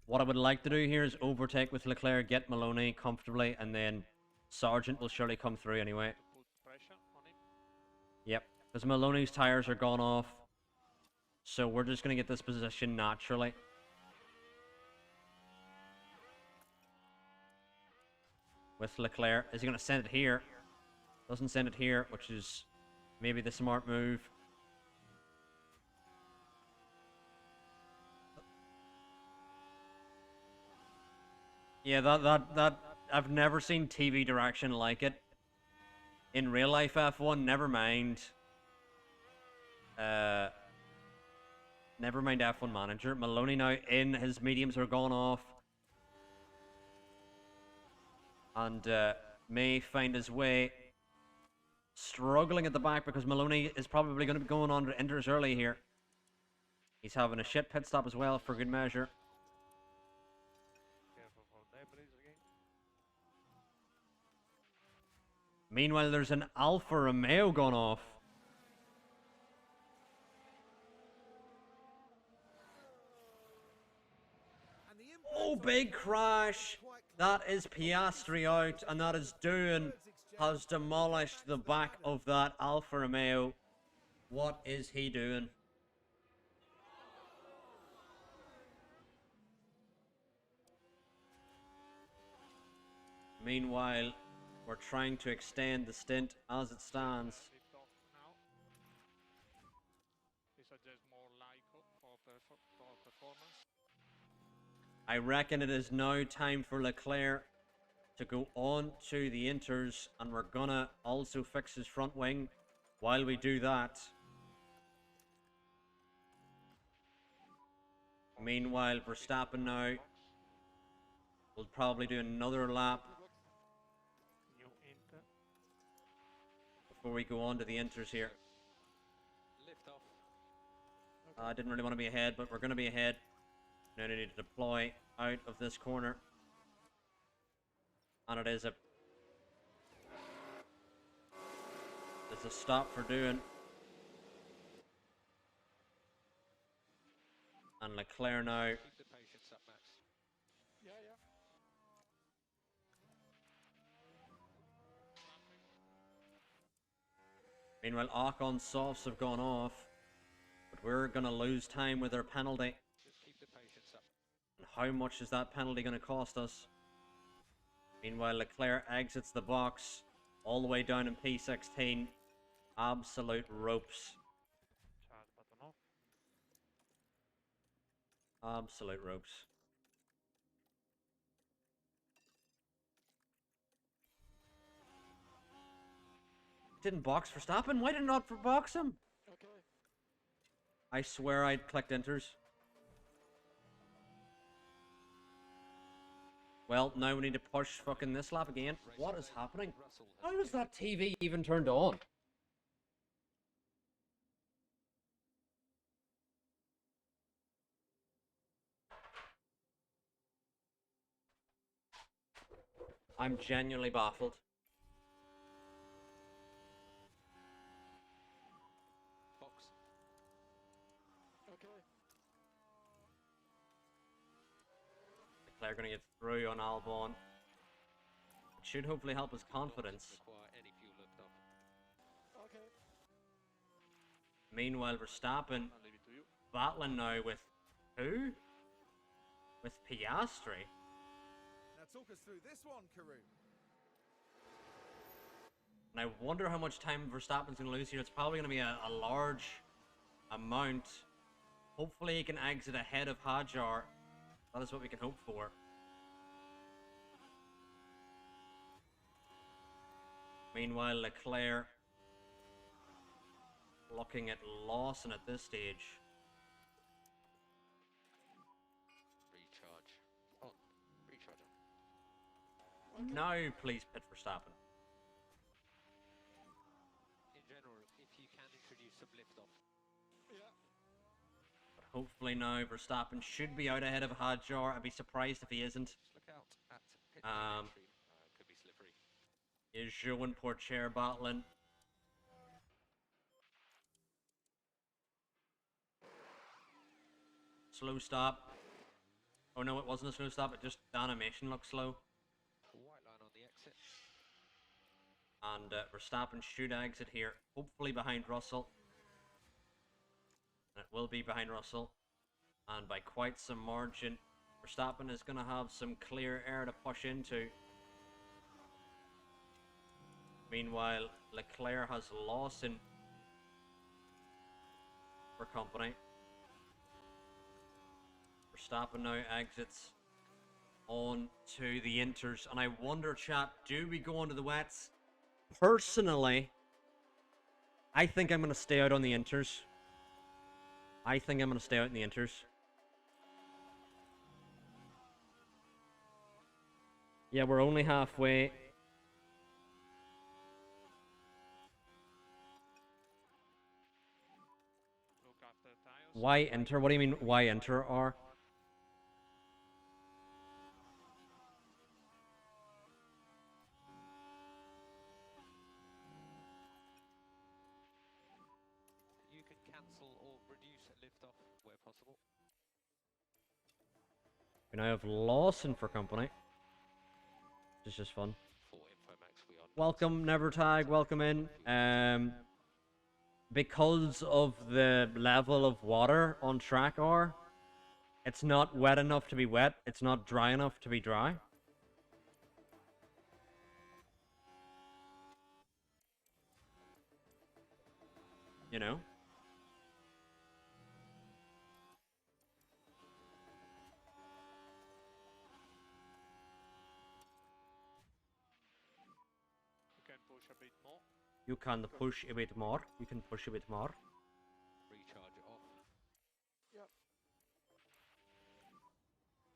What I would like to do here is overtake with Leclerc, get Maloney comfortably, and then Sargent will surely come through anyway. Put pressure on him. Yep, because Maloney's tires are gone off. So we're just going to get this position naturally. with Leclerc. Is he going to send it here? Doesn't send it here, which is maybe the smart move. Yeah, that I've never seen TV direction like it. In real life F1, never mind. Never mind F1 Manager. Maloney now in, his mediums are gone off. And may find his way struggling at the back because Maloney is probably going to be going on to inters early here. He's having a shit pit stop as well for good measure. Careful for debris again. Meanwhile, there's an Alfa Romeo gone off. And the impact Oh, on big the crash. quite clear. That is Piastri out, and that is Doohan has demolished the back of that Alfa Romeo. What is he doing? Meanwhile, we're trying to extend the stint as it stands. Lift off now. He suggests more LICO for performance. I reckon it is now time for Leclerc to go on to the inters, and we're gonna also fix his front wing while we do that. Meanwhile, Verstappen now will probably do another lap New Inter. before we go on to the inters here. Lift off. I didn't really want to be ahead, but we're going to be ahead. Now I need to deploy out of this corner. And it's a stop for Doohan. And Leclerc now. Keep the patience up, Max. Yeah. Meanwhile, Ocon softs have gone off. But we're going to lose time with our penalty. Just keep the patience up. And how much is that penalty going to cost us? Meanwhile, Leclerc exits the box all the way down in P16. Absolute ropes. Charge button off. Absolute ropes. Didn't box Verstappen? Why did not box him? Okay. I swear I clicked enters. Well, now we need to push fucking this lap again. What is happening? Russell has How is that TV even turned on? I'm genuinely baffled. box. Okay. Leclerc going to get through on Albon. It should hopefully help his confidence. Require any fuel lift off. Okay. Meanwhile, Verstappen I'll leave it to you. battling now with who? With Piastri. Now talk us through this one, Karun. And I wonder how much time Verstappen's going to lose here. It's probably going to be a large amount. Hopefully he can exit ahead of Hajar. That is what we can hope for. Meanwhile, Leclerc looking at Lawson at this stage. Recharge. On. Recharge on. Now, please pit Verstappen. In general, if you can introduce some lift off. Yeah. But hopefully now Verstappen should be out ahead of Hajar. I'd be surprised if he isn't. Just look out at pit Um, entry. Could be slippery. Is Zhou and Pourchaire battling? Slow stop. Oh no, it wasn't a slow stop. It just, the animation looked slow. White line on the exit. And Verstappen should exit here, hopefully behind Russell. And it will be behind Russell. And by quite some margin. Verstappen is going to have some clear air to push into. Meanwhile, Leclerc has Lawson for company. Verstappen now exits on to the inters, and I wonder, chat, do we go onto the wets? Personally, I think I'm going to stay out on the inters. I think I'm going to stay out in the inters. Yeah, we're only halfway. Look after tires. Why enter? What do you mean, why enter, R? You can cancel or reduce liftoff where possible. We now have Lawson for company. This is just fun. For Infomax, we are Welcome, Nevertag, welcome in. Because of the level of water on track R, it's not wet enough to be wet, it's not dry enough to be dry. You know? You can push a bit more. You can push a bit more. You can push a bit more. recharge it off. Yep.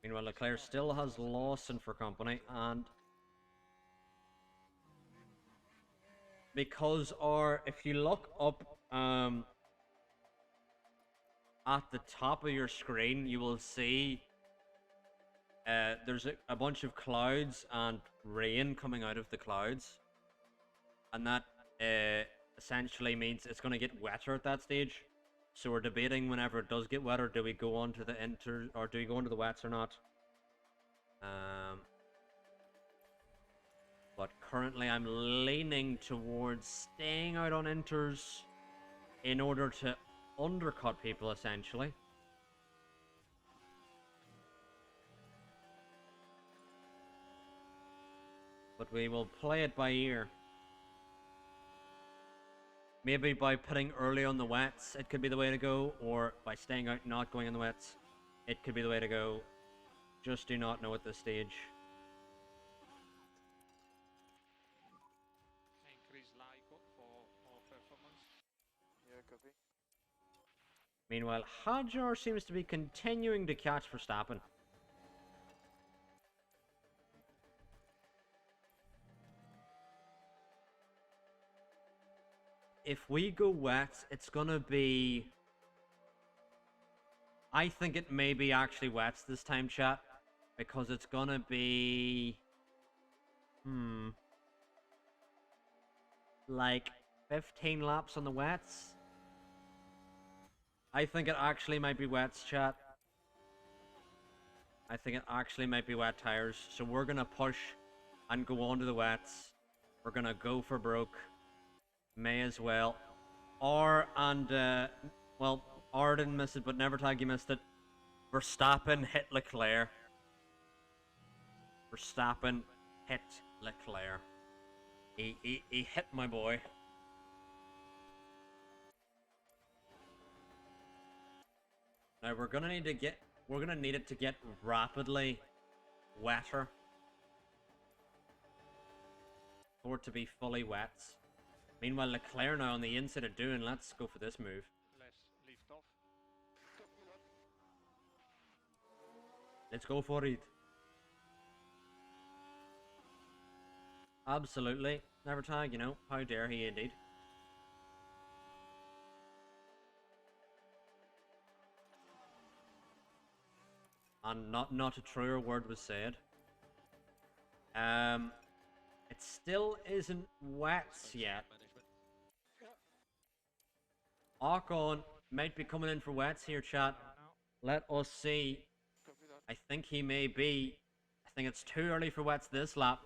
Meanwhile, Leclerc still has Lawson for company, and because if you look up at the top of your screen, you will see there's a bunch of clouds and rain coming out of the clouds, and that essentially means it's going to get wetter at that stage. So we're debating whenever it does get wetter, do we go on to the or do we go into the wets or not? But currently I'm leaning towards staying out on inters in order to undercut people, essentially. But we will play it by ear. Maybe by putting early on the wets, it could be the way to go, or by staying out, not going on the wets, it could be the way to go. Just do not know at this stage. Increase LICO for more performance. Yeah, copy. Meanwhile, Hadjar seems to be continuing to catch Verstappen. If we go wet, it's gonna be... I think it may be actually wets this time, chat. Because it's gonna be... Like 15 laps on the wets. I think it actually might be wets, chat. I think it actually might be wet tires. So we're gonna push and go on to the wets. We're gonna go for broke. May as well. R didn't miss it, but Nevertag, you missed it. Verstappen hit Leclerc. Verstappen hit Leclerc. He hit my boy. Now we're gonna need it to get rapidly wetter for it to be fully wet. Meanwhile, Leclerc now on the inside of doing. Let's go for this move. Less lift off. Let's go for it. Absolutely. Nevertag, you know, how dare he indeed. And not a truer word was said. It still isn't wet yet. Ocon might be coming in for wets here, chat. Let us see. I think he may be. I think it's too early for wets this lap.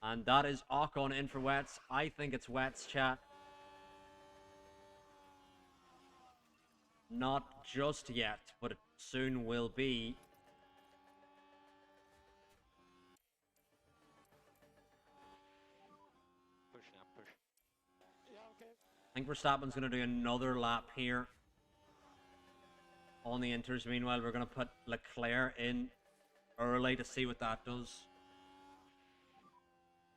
And that is Ocon in for wets. I think it's wets, chat. Not just yet, but it soon will be. Push push now, push. Yeah, okay. I think Verstappen's going to do another lap here on the inters. Meanwhile, we're going to put Leclerc in early to see what that does.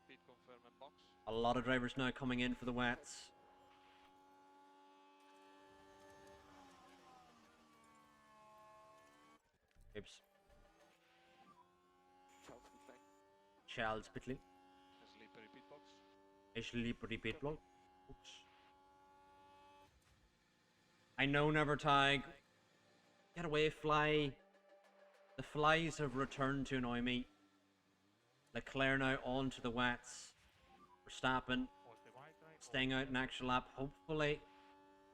Pit confirmed box. A lot of drivers now coming in for the wets. Oops. Charles Pitley. Slippery pit box. Slippery pit block. Oops. I know never tag. Get away, fly. The flies have returned to annoy me. Leclerc now on to the wets. Verstappen Was the white line? staying out in extra lap. Hopefully,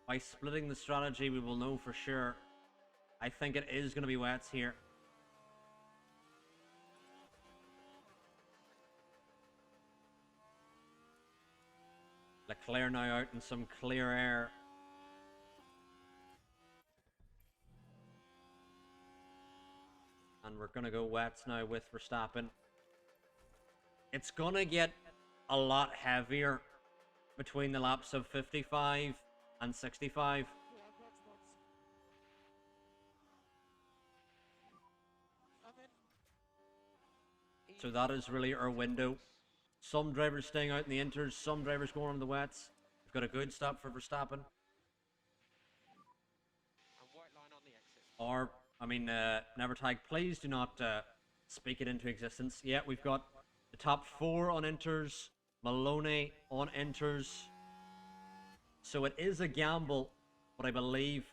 by splitting the strategy, we will know for sure. I think it is going to be wets here. Leclerc now out in some clear air. And we're going to go wets now with Verstappen. It's going to get a lot heavier between the laps of 55 and 65. So that is really our window. Some drivers staying out in the inters, some drivers going on the wets. We've got a good stop for Verstappen. And white line on the exit. Or, I mean, never tag, please do not speak it into existence. Yeah, we've got the top 4 on inters, Maloney on inters. So it is a gamble, but I believe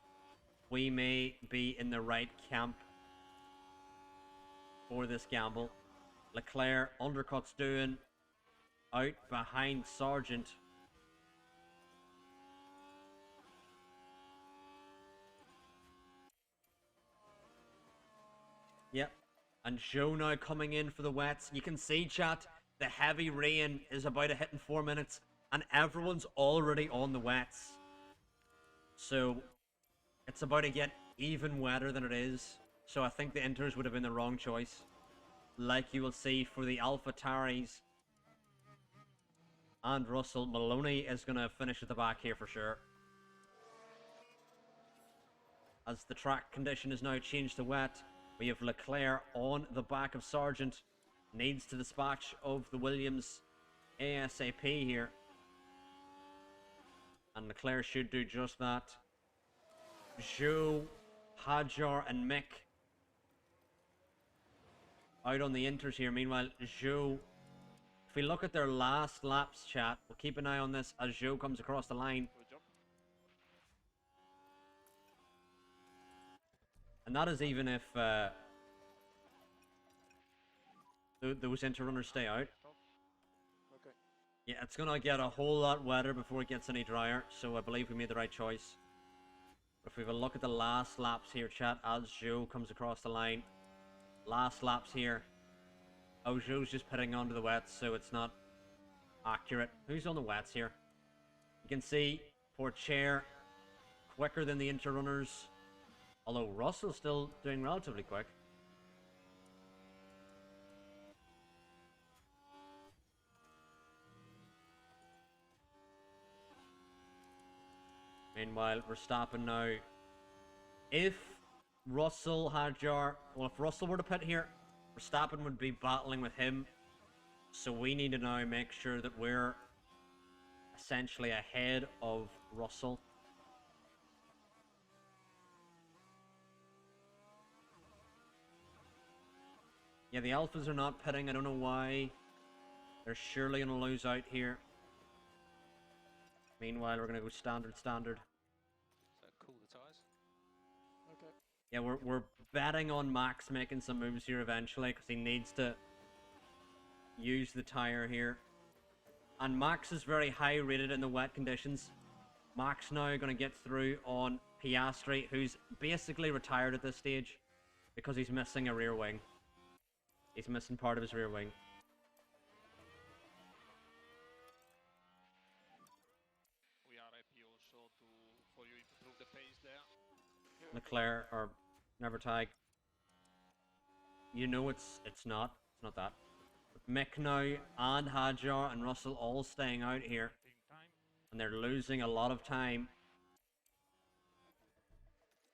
we may be in the right camp for this gamble. Leclerc, undercuts doing, out behind Sargent. Yep. And Joe now coming in for the wets. You can see, chat, the heavy rain is about to hit in 4 minutes, and everyone's already on the wets. So it's about to get even wetter than it is. So I think the inters would have been the wrong choice. Like you will see for the AlphaTauris and Russell. Maloney is going to finish at the back here for sure. As the track condition is now changed to wet, we have Leclerc on the back of Sargent. Needs to dispatch of the Williams ASAP here. And Leclerc should do just that. Joe, Hadjar and Mick out on the inters here. Meanwhile, Joe, if we look at their last laps, chat, we'll keep an eye on this as Joe comes across the line. Good job. And that is even if those interrunners stay out. Okay. Yeah, it's going to get a whole lot wetter before it gets any drier, so I believe we made the right choice. But if we have a look at the last laps here, chat, as Joe comes across the line. Last laps here. Oh, Joe's just putting onto the wets, so it's not accurate. Who's on the wets here? You can see Pourchaire quicker than the interrunners. Although Russell's still doing relatively quick. Meanwhile, Verstappen now. If Russell Hadjar, well, if Russell were to pit here, Verstappen would be battling with him. So we need to now make sure that we're essentially ahead of Russell. Yeah, the Alphas are not pitting. I don't know why. They're surely going to lose out here. Meanwhile, we're going to go standard. So cool the tyres. Okay. Yeah, we're betting on Max making some moves here eventually because he needs to use the tire here. And Max is very high rated in the wet conditions. Max now going to get through on Piastri, who's basically retired at this stage because he's missing a rear wing. He's missing part of his rear wing. We are happy also for you improve the pace there. Leclerc or never tag. You know it's not that. Mick now and Hadjar and Russell all staying out here. And they're losing a lot of time.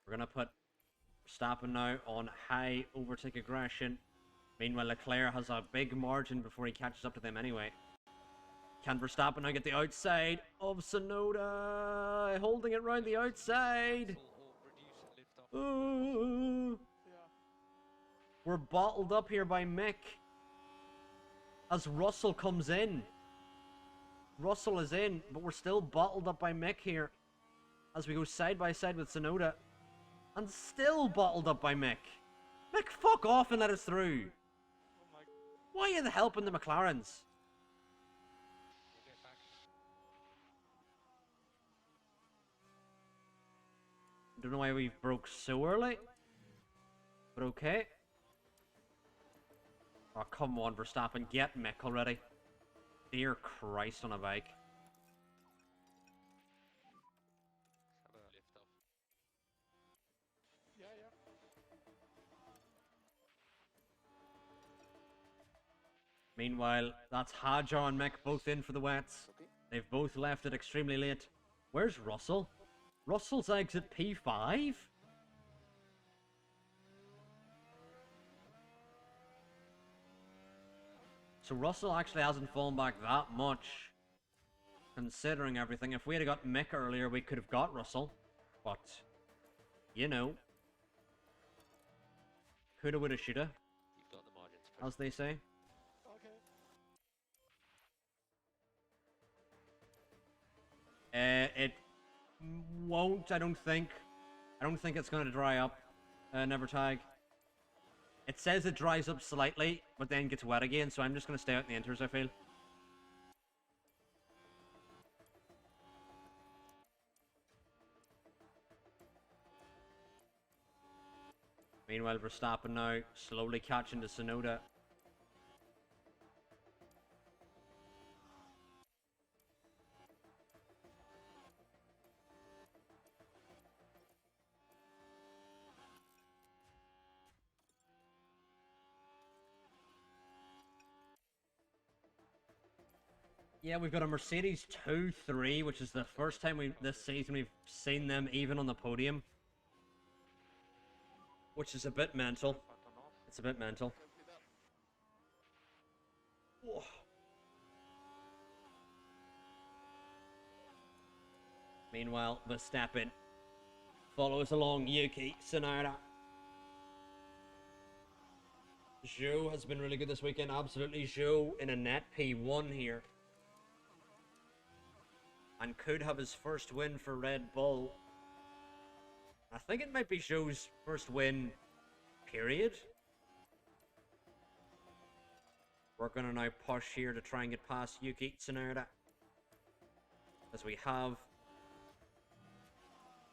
We're going to put Verstappen now on high overtake aggression. Meanwhile, Leclerc has a big margin before he catches up to them anyway. Can Verstappen now get the outside of Tsunoda? Holding it round the outside. Ooh. We're bottled up here by Mick. As Russell comes in. Russell is in, but we're still bottled up by Mick here. As we go side by side with Tsunoda. And still bottled up by Mick. Mick, fuck off and let us through. Why are you helping the McLarens? Don't know why we broke so early. But okay. Oh, come on, Verstappen. Get Mick already. Dear Christ on a bike. Meanwhile, that's Hadjar and Mick both in for the wets. They've both left it extremely late. Where's Russell? Russell's exit P5? So Russell actually hasn't fallen back that much. Considering everything. If we had got Mick earlier, we could have got Russell. But, you know. Coulda, woulda, shoulda. As they say. It won't, I don't think. I don't think it's going to dry up. Never tag. It says it dries up slightly, but then gets wet again, so I'm just going to stay out in the inters, I feel. Meanwhile, Verstappen now slowly catching to Tsunoda. Yeah, we've got a Mercedes 2-3, which is the first time this season we've seen them even on the podium. Which is a bit mental. It's a bit mental. Whoa. Meanwhile, Verstappen follows along Yuki Tsunoda. Zhou has been really good this weekend. Absolutely, Zhou in a net P1 here. And could have his first win for Red Bull. I think it might be Zhou's first win, period. We're going to now push here to try and get past Yuki Tsunoda. As we have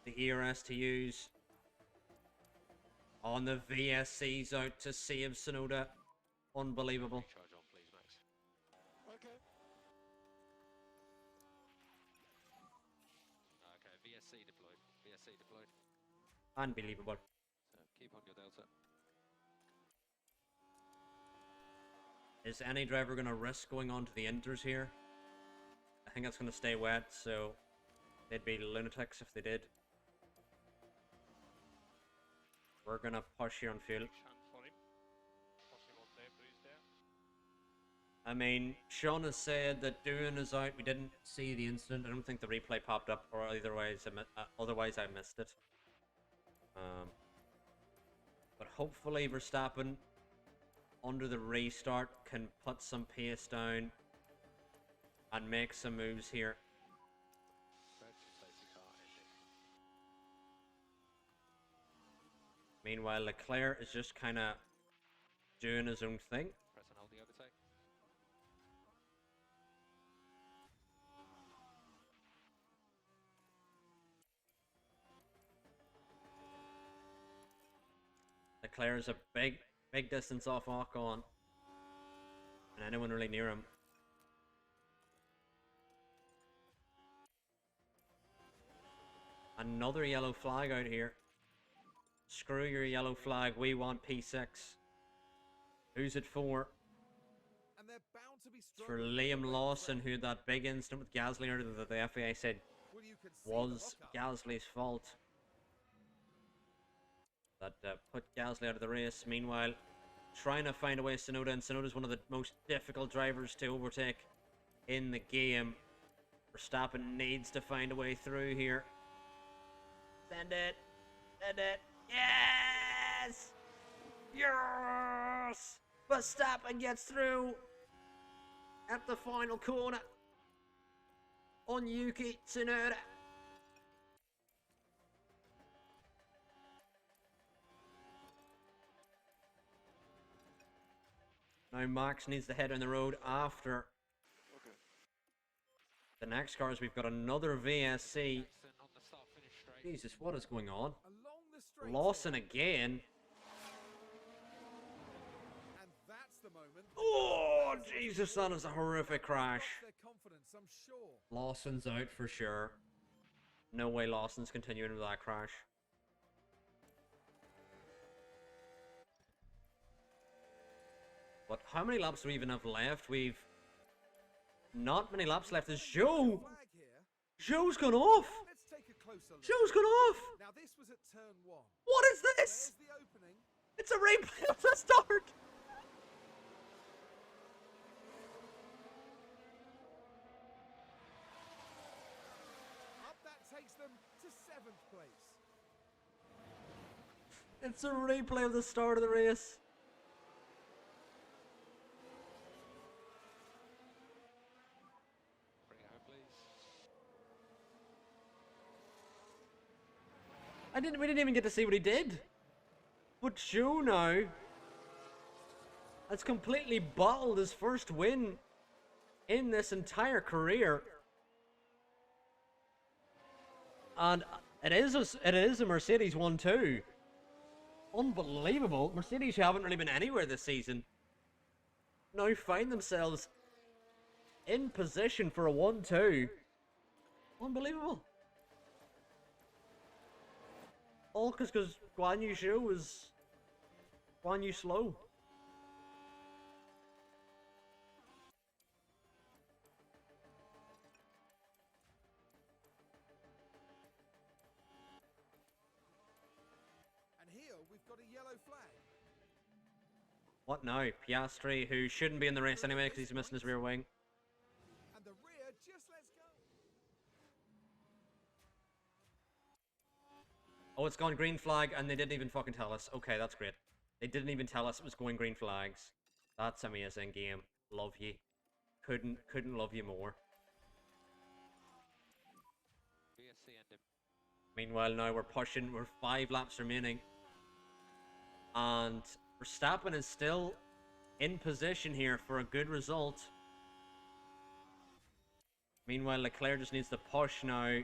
the ERS to use. On the VSC's out to save Tsunoda. Unbelievable. Charge on, please, Max. Okay. Okay, VSC deployed. VSC deployed. Unbelievable. So keep on your delta. Is any driver going to risk going on to the inters here? I think that's going to stay wet, so they'd be lunatics if they did. We're going to push here on fuel. Chance for him. Possible debris there. I mean, Sean has said that Doohan is out. We didn't see the incident. I don't think the replay popped up, or otherwise I missed it. But hopefully Verstappen, under the restart, can put some pace down and make some moves here. Safety car ending. Meanwhile, Leclerc is just kind of doing his own thing. Press and hold the overtake. Leclerc is a big distance off Ocon. And anyone really near him. Another yellow flag out here. Screw your yellow flag, we want P6. Who's it for? And they're It's for Liam Lawson, who had that big incident with Gasly earlier that the FAA said Well, you can see the was lockup. Gasly's fault. That put Gasly out of the race. Meanwhile, trying to find a way Tsunoda, and Tsunoda's one of the most difficult drivers to overtake in the game. Verstappen needs to find a way through here. Send it. Send it. Yes! Yes! Verstappen gets through at the final corner on Yuki Tsunoda. Now Max needs to head on the road after the next cars. We've got another VSC. Jackson on the start finish straight. Jesus, what is going on? Along the straight Lawson here. again. And that's the moment. Oh, Jesus, that is a horrific crash. Their confidence, I'm sure. Lawson's out for sure. No way Lawson's continuing with that crash. But how many laps do we even have left? We've not many laps left. Is Joe? Flag here. Joe's gone off. Let's take a closer look. Joe's gone off. Now this was at turn 1. What is There's this? the opening. It's a replay of the start. Up that takes them to 7th place. It's a replay of the start of the race. Bring it home, please. We didn't even get to see what he did. But Joe now has completely bottled his first win in this entire career. And it is a Mercedes 1-2. Unbelievable. Mercedes, who haven't really been anywhere this season, now find themselves in position for a 1-2. Unbelievable. All because Guan Yu Zhou was Guan Yu slow. And here we've got a yellow flag. What now? Piastri, who shouldn't be in the race anyway because he's missing his rear wing. And the rear just lets go. Oh, it's gone green flag, and they didn't even fucking tell us. Okay, that's great. They didn't even tell us it was going green flags. That's amazing game. Love you. Couldn't love you more. VSC ending. Meanwhile, now we're pushing. We're 5 laps remaining, and Verstappen is still in position here for a good result. Meanwhile, Leclerc just needs to push now.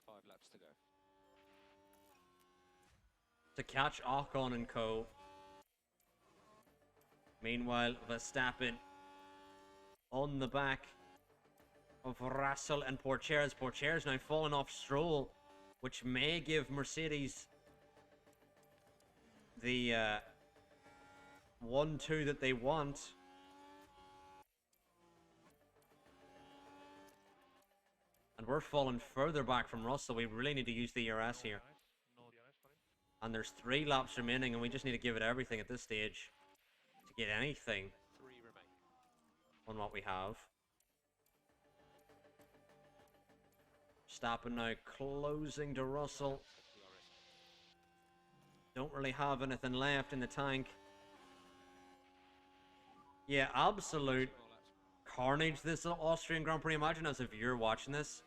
5 laps to go. To catch Ocon and co. Meanwhile, Verstappen on the back of Russell and Porcheres. Porcheres now falling off Stroll, which may give Mercedes the 1-2 that they want. And we're falling further back from Russell. We really need to use the ERS here. No DRS for him. And there's 3 laps remaining, and we just need to give it everything at this stage to get anything 3 remain. on what we have. Verstappen now closing to Russell. Don't really have anything left in the tank. Yeah, absolute carnage this Austrian Grand Prix. Imagine as if you're watching this,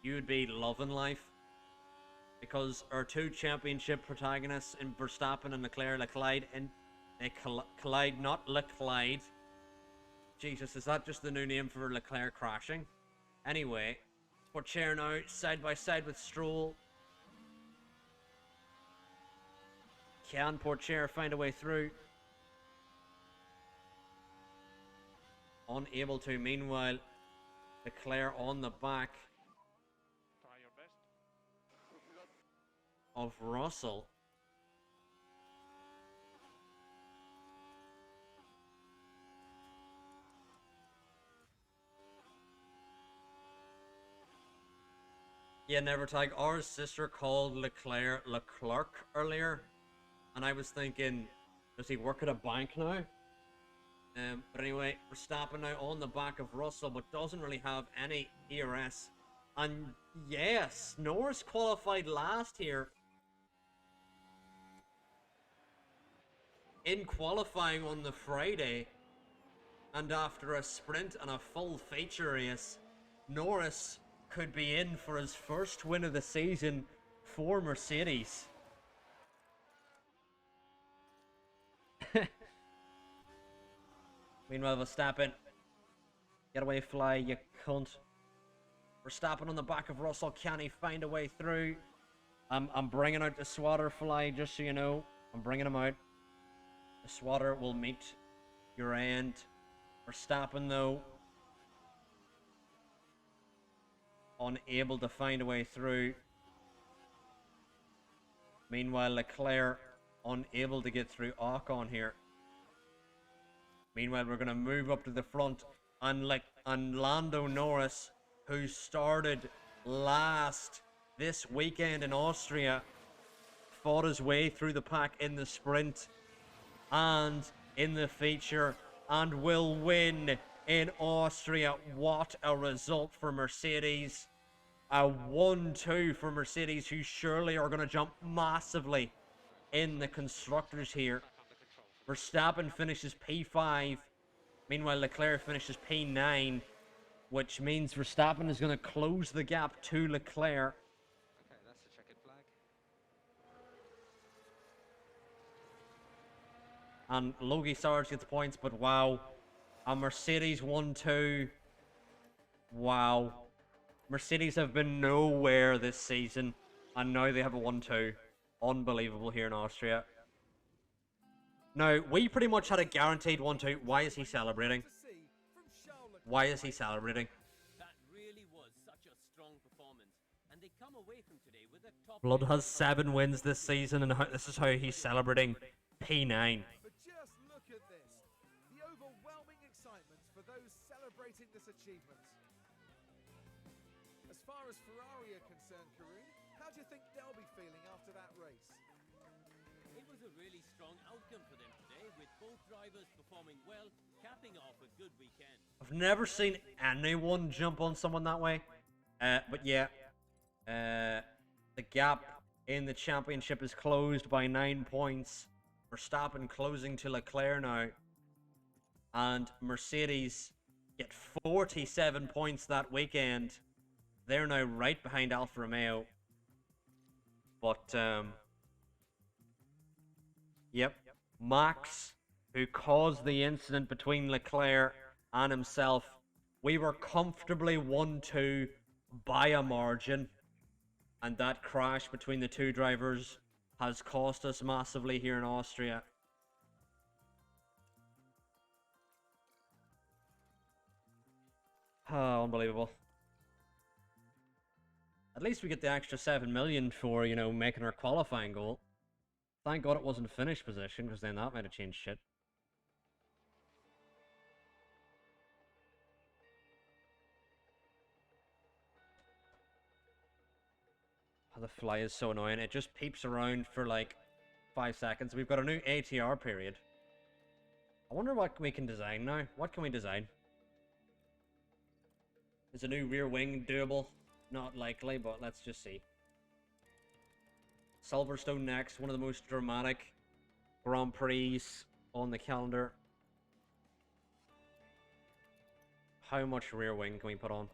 you would be loving life. Because our 2 championship protagonists in Verstappen and Leclerc collide, and they collide, not Leclerc. Jesus, is that just the new name for Leclerc crashing? Anyway, Porcher now side by side with Stroll. Can Porcher find a way through? Unable to. Meanwhile, Leclerc on the back Try your best. of Russell. Yeah, never tag. Our sister called Leclerc earlier, and I was thinking, does he work at a bank now? But anyway, Verstappen now on the back of Russell, but doesn't really have any ERS. And yes, Norris qualified last here. In qualifying on the Friday, and after a sprint and a full feature race, Norris could be in for his first win of the season for Mercedes. Meanwhile, Verstappen, get away, fly, you cunt. Verstappen on the back of Russell. Can he find a way through? I'm bringing out the swatter fly, just so you know. I'm bringing him out. The swatter will meet your end. Verstappen, though, unable to find a way through. Meanwhile, Leclerc unable to get through Ocon here. Meanwhile, we're going to move up to the front, and Lando Norris, who started last this weekend in Austria, fought his way through the pack in the sprint and in the feature, and will win in Austria. What a result for Mercedes. A 1-2 for Mercedes, who surely are going to jump massively in the constructors here. Verstappen finishes P5. Meanwhile, Leclerc finishes P9, which means Verstappen is going to close the gap to Leclerc. Okay, that's the checkered flag. And Logie Sarge gets points, but wow. A Mercedes 1-2. Wow. Mercedes have been nowhere this season, and now they have a 1-2. Unbelievable here in Austria. Now, we pretty much had a guaranteed 1-2. Why is he celebrating? Why is he celebrating? That really was such a strong performance, and they come away from today with a top. Blood has 7 wins this season, and this is how he's celebrating P9. But just look at this. The overwhelming excitement for those celebrating this achievement. As far as Ferrari are concerned, Karun, how do you think they'll be feeling after that race? It was a really strong outcome for them today, with both drivers performing well, capping off a good weekend. I've never seen anyone jump on someone that way. But yeah, the gap in the championship is closed by 9 points. Verstappen closing to Leclerc now. And Mercedes get 47 points that weekend. They're now right behind Alfa Romeo. But, yep, Max, who caused the incident between Leclerc and himself, we were comfortably 1-2 by a margin, and that crash between the two drivers has cost us massively here in Austria. Oh, unbelievable. At least we get the extra 7 million for, you know, making our qualifying goal. Thank God it wasn't finish position, because then that might have changed shit. Oh, the fly is so annoying. It just peeps around for like 5 seconds. We've got a new ATR period. I wonder what we can design now. What can we design? Is a new rear wing doable? Not likely, but let's just see. Silverstone next, one of the most dramatic Grand Prix on the calendar. How much rear wing can we put on?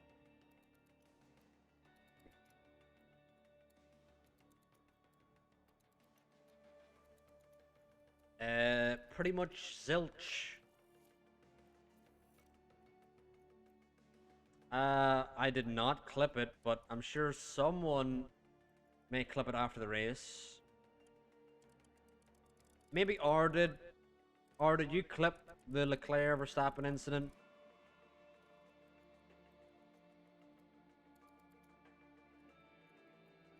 Pretty much zilch. I did not clip it, but I'm sure someone may clip it after the race. Maybe R did. R, did you clip the Leclerc Verstappen incident?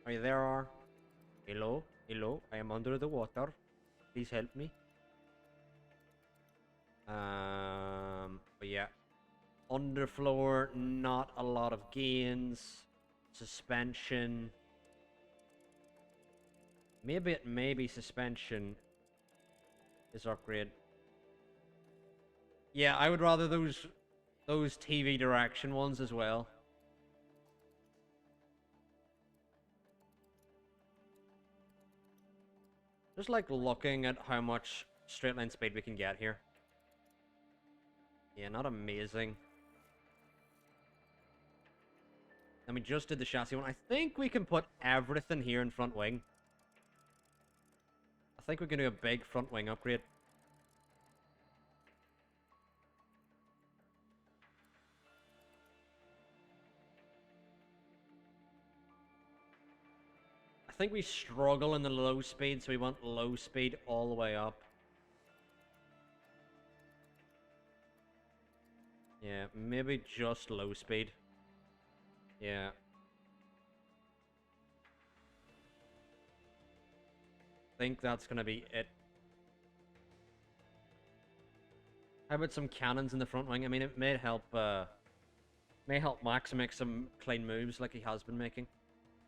Are you there, R? Hello? Hello? I am under the water. Please help me. But yeah. Underfloor, not a lot of gains. suspension. Maybe suspension is upgrade. Yeah, I would rather those TV direction ones as well. Just like looking at how much straight line speed we can get here. Yeah, not amazing. And we just did the chassis one. I think we can put everything here in front wing. I think we can do a big front wing upgrade. I think we struggle in the low speed, so we want low speed all the way up. Yeah, maybe just low speed. Yeah. I think that's gonna be it. How about some cannons in the front wing? I mean, it may help Max make some clean moves like he has been making.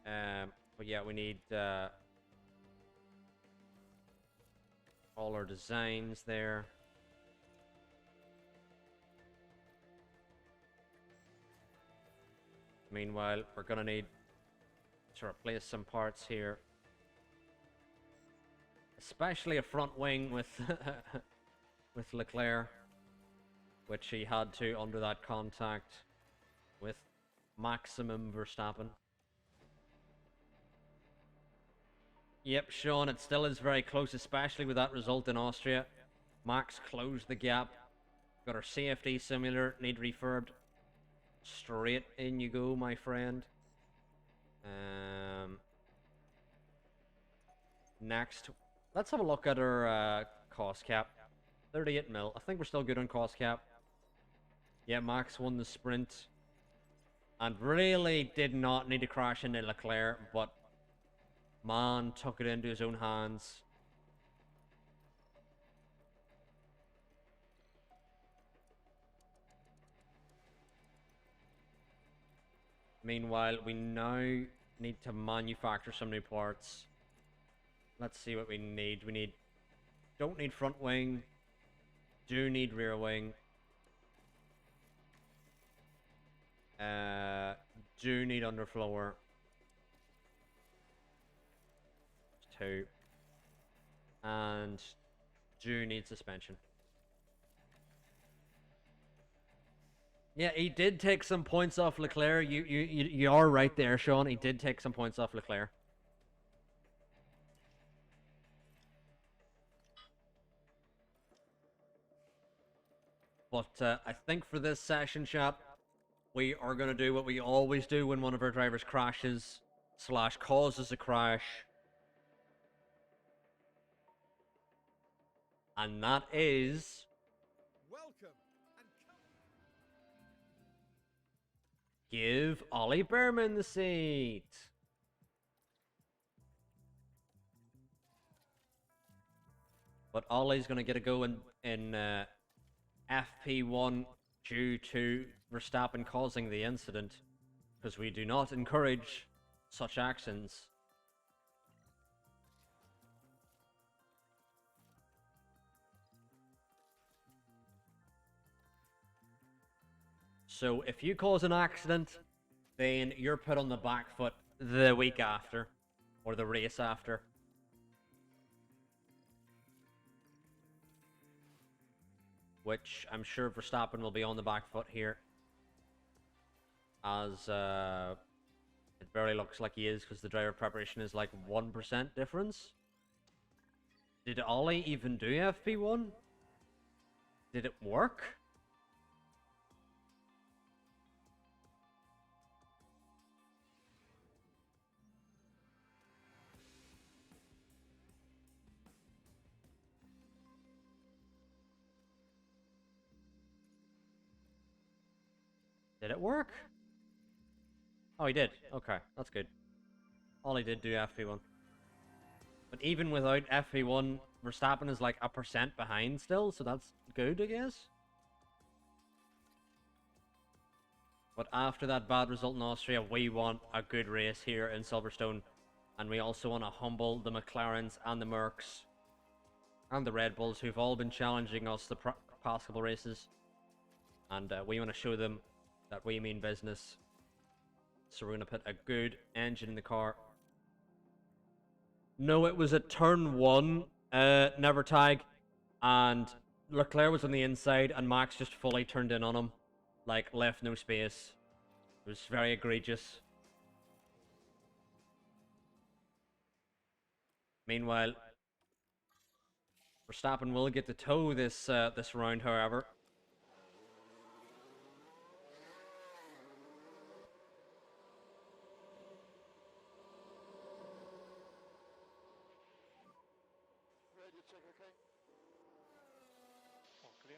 But yeah, we need all our designs there. Meanwhile, we're gonna need to replace some parts here. Especially a front wing with with Leclerc, which he had to under that contact with maximum Verstappen. Yep, Sean, it still is very close, especially with that result in Austria. Max closed the gap. Got our CFD simulator, need refurbed. Straight in you go, my friend. Next, let's have a look at our cost cap. 38 mil. I think we're still good on cost cap. Yeah, Max won the sprint. And really did not need to crash into Leclerc, but man took it into his own hands. Meanwhile, we now need to manufacture some new parts. Let's see what we need. Don't need front wing. Do need rear wing. Do need underfloor. 2. And do need suspension. Yeah, he did take some points off Leclerc. You are right there, Sean. He did take some points off Leclerc. But I think for this session, chap, we are going to do what we always do when one of our drivers crashes / causes a crash. And that is... Welcome and come. Give Ollie Behrman the seat. But Ollie's going to get a go in FP1 due to Verstappen causing the incident, because we do not encourage such actions. So if you cause an accident, then you're put on the back foot the week after, or the race after. Which I'm sure Verstappen will be on the back foot here, as it barely looks like he is, because the driver preparation is like 1% difference. Did Ollie even do FP1? Did it work? Did it work? Oh, he did. Okay, that's good. Ollie did do FP1. But even without FP1, Verstappen is like 1% behind still, so that's good, I guess. But after that bad result in Austria, we want a good race here in Silverstone. And we also want to humble the McLarens and the Mercs and the Red Bulls, who've all been challenging us the past couple races. And we want to show them that we mean business. So we're going to put a good engine in the car. No, it was at turn 1, never tag, and Leclerc was on the inside, and Max just fully turned in on him. Like, left no space. It was very egregious. Meanwhile, Verstappen will get to tow this this round, however. Radio check, okay? All clear.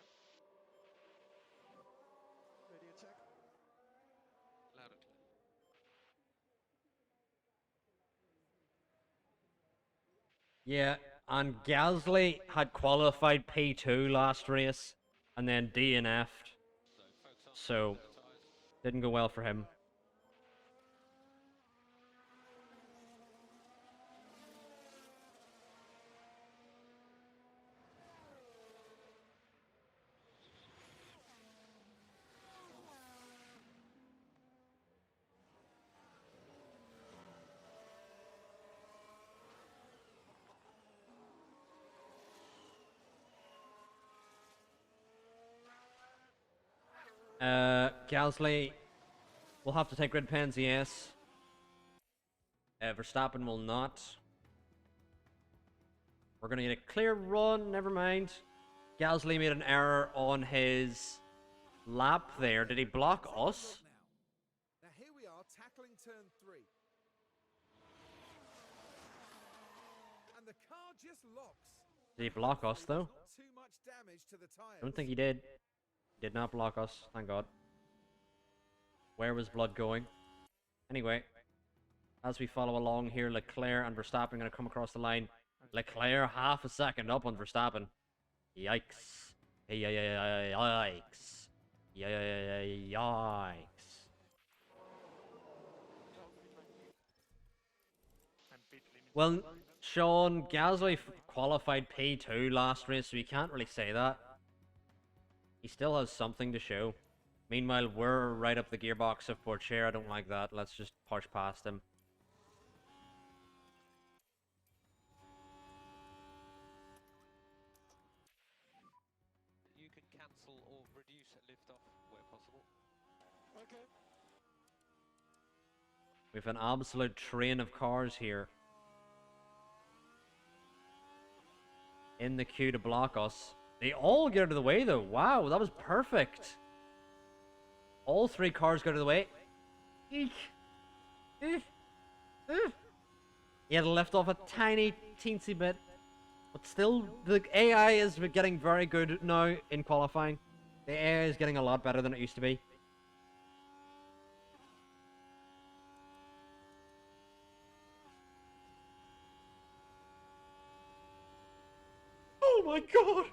Radio check. Loud and clear. Yeah, and Gasly had qualified P2 last race, and then DNF'd, So focus on so tyres. didn't go well for him. Gasly will have to take grid pens, yes. Verstappen will not. We're going to get a clear run, never mind. Gasly made an error on his lap there. Did he block us? Now here we are tackling turn 3. And the car just locks. Did he block us, though? Not too much damage to the tires. I don't think he did. He did not block us, thank God. Where was blood going? Anyway, as we follow along here, Leclerc and Verstappen are going to come across the line. Leclerc half a second up on Verstappen. Yikes. Yikes. Yikes. And pit limit. Well, Sean, Gasly qualified P2 last race, so you can't really say that. He still has something to show. Meanwhile, we're right up the gearbox of Porcher. I don't like that. Let's just push past him. You can cancel or reduce liftoff where possible. Okay. We have an absolute train of cars here in the queue to block us. They all get out of the way, though. Wow, that was perfect. All 3 cars go out of the way. Eek. He had to lift off a tiny, teensy bit. But still, the AI is getting very good now in qualifying. The AI is getting a lot better than it used to be. Oh my God!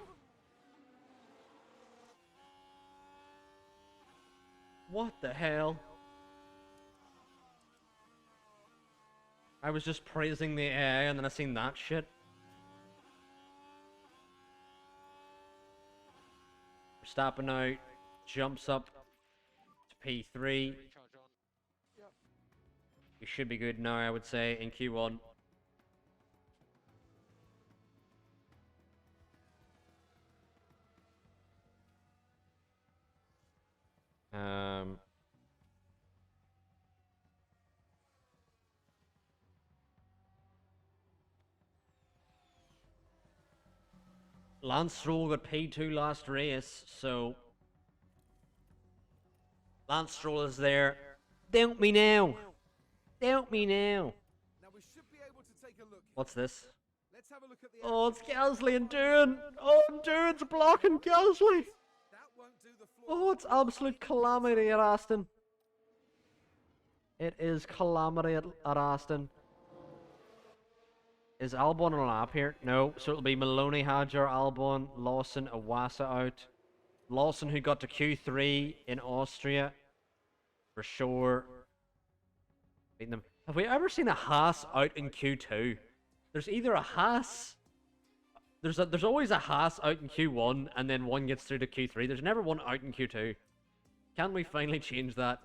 What the hell? I was just praising the AI and then I seen that shit. Verstappen now jumps up to P3. Recharge on. We should be good now, I would say, in Q1. Lance Stroll got P2 last race, so Lance Stroll is there. Doubt me now. Doubt me now. Now we should be able to take a look here. What's this? Let's have a look at the Oh, it's action. Gasly and Dune. Oh, Dune's blocking Gasly. That won't do the floor. Oh, it's absolute calamity at Aston. It is calamity at Aston. Is Albon on a lap here? No. So it'll be Maloney, Hadjar, Albon, Lawson, Iwasa out. Lawson, who got to Q3 in Austria. for sure. Beating them. Have we ever seen a Haas out in Q2? There's either a Haas. There's always a Haas out in Q1, and then one gets through to Q3. There's never one out in Q2. Can we finally change that?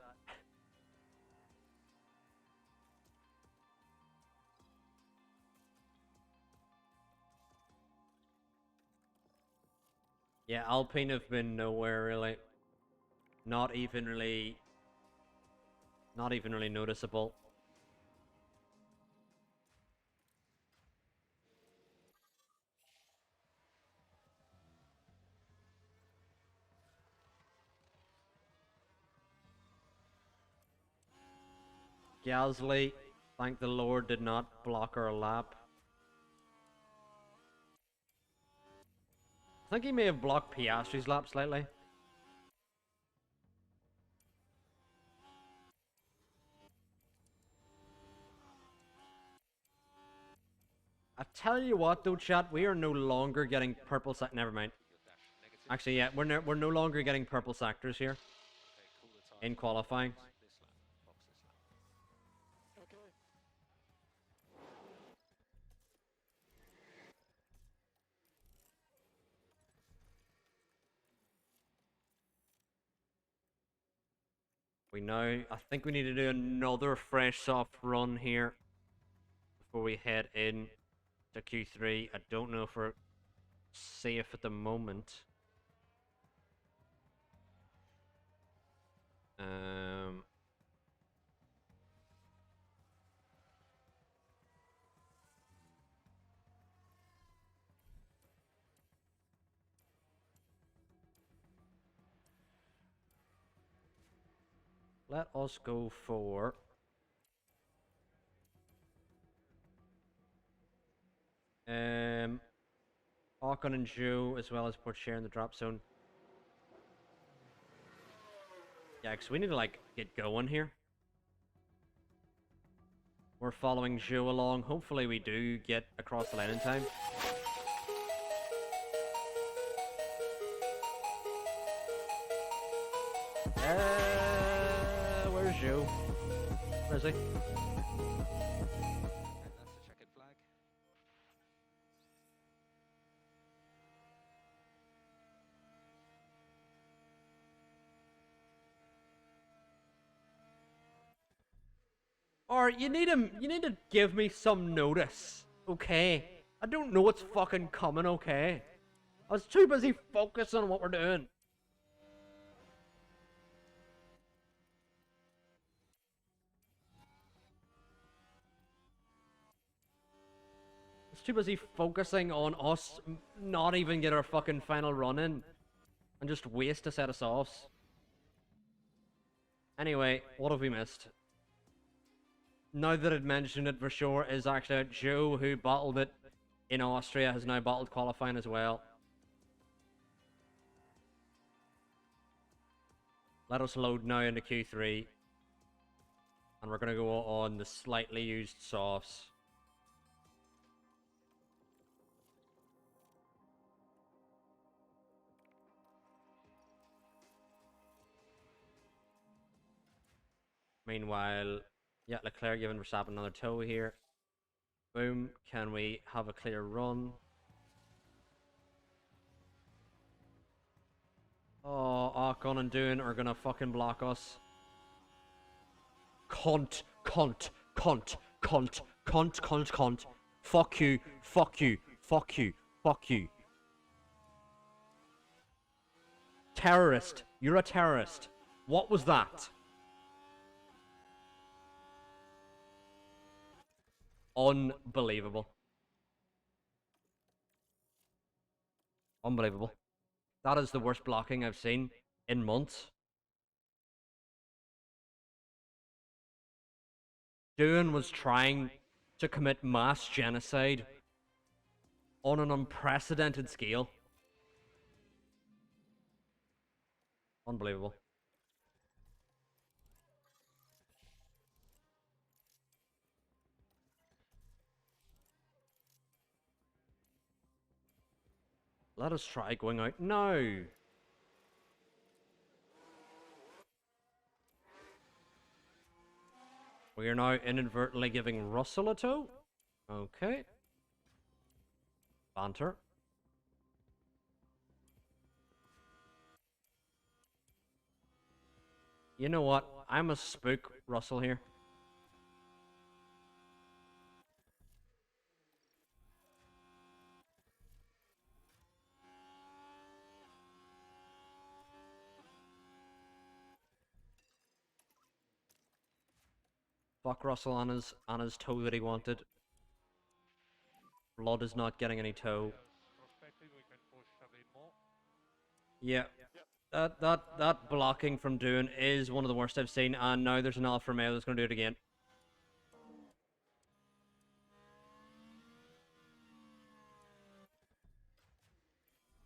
Yeah, Alpine have been nowhere really. Not even really noticeable. Gasly, thank the Lord, did not block our lap. I think he may have blocked Piastri's lap slightly. I tell you what, though, chat, we are no longer getting purple sectors. Never mind. Actually, yeah, we're no longer getting purple sectors here in qualifying. I think we need to do another fresh soft run here before we head in to Q3. I don't know if we're safe at the moment. Let us go for Ocon and Joe, as well as put share in the drop zone. Yeah, because we need to like get going here. We're following Joe along. Hopefully we do get across the line in time. Where's Joe? Where is he? That's the checkered flag. Or you need to give me some notice, okay? I don't know what's fucking coming, okay? I was too busy focusing on what we're doing. I was too busy focusing on us not even get our fucking final run in and just waste a set of softs. Anyway, what have we missed? Now that I'd mentioned it for sure, is actually Joe, who bottled it in Austria, has now bottled qualifying as well. Let us load now into Q3. And we're going to go on the slightly used softs. Meanwhile, yeah, Leclerc giving Verstappen another toe here. Boom. Can we have a clear run? Oh, Ocon and Dune are gonna fucking block us. Cunt, cunt, cunt, cunt, cunt, cunt, cunt. Fuck you, fuck you, fuck you, fuck you. Terrorist. You're a terrorist. What was that? Unbelievable. Unbelievable. That is the worst blocking I've seen in months. Dune was trying to commit mass genocide on an unprecedented scale. Unbelievable. Let us try going out now. We are now inadvertently giving Russell a tow. Okay. Banter. You know what? I'm a spook Russell here. Fuck Russell on his toe that he wanted. Blood is not getting any toe. Prospecting, we can push a bit more. Yeah. That blocking from doing is one of the worst I've seen, and now there's an Alfa Romeo that's gonna do it again.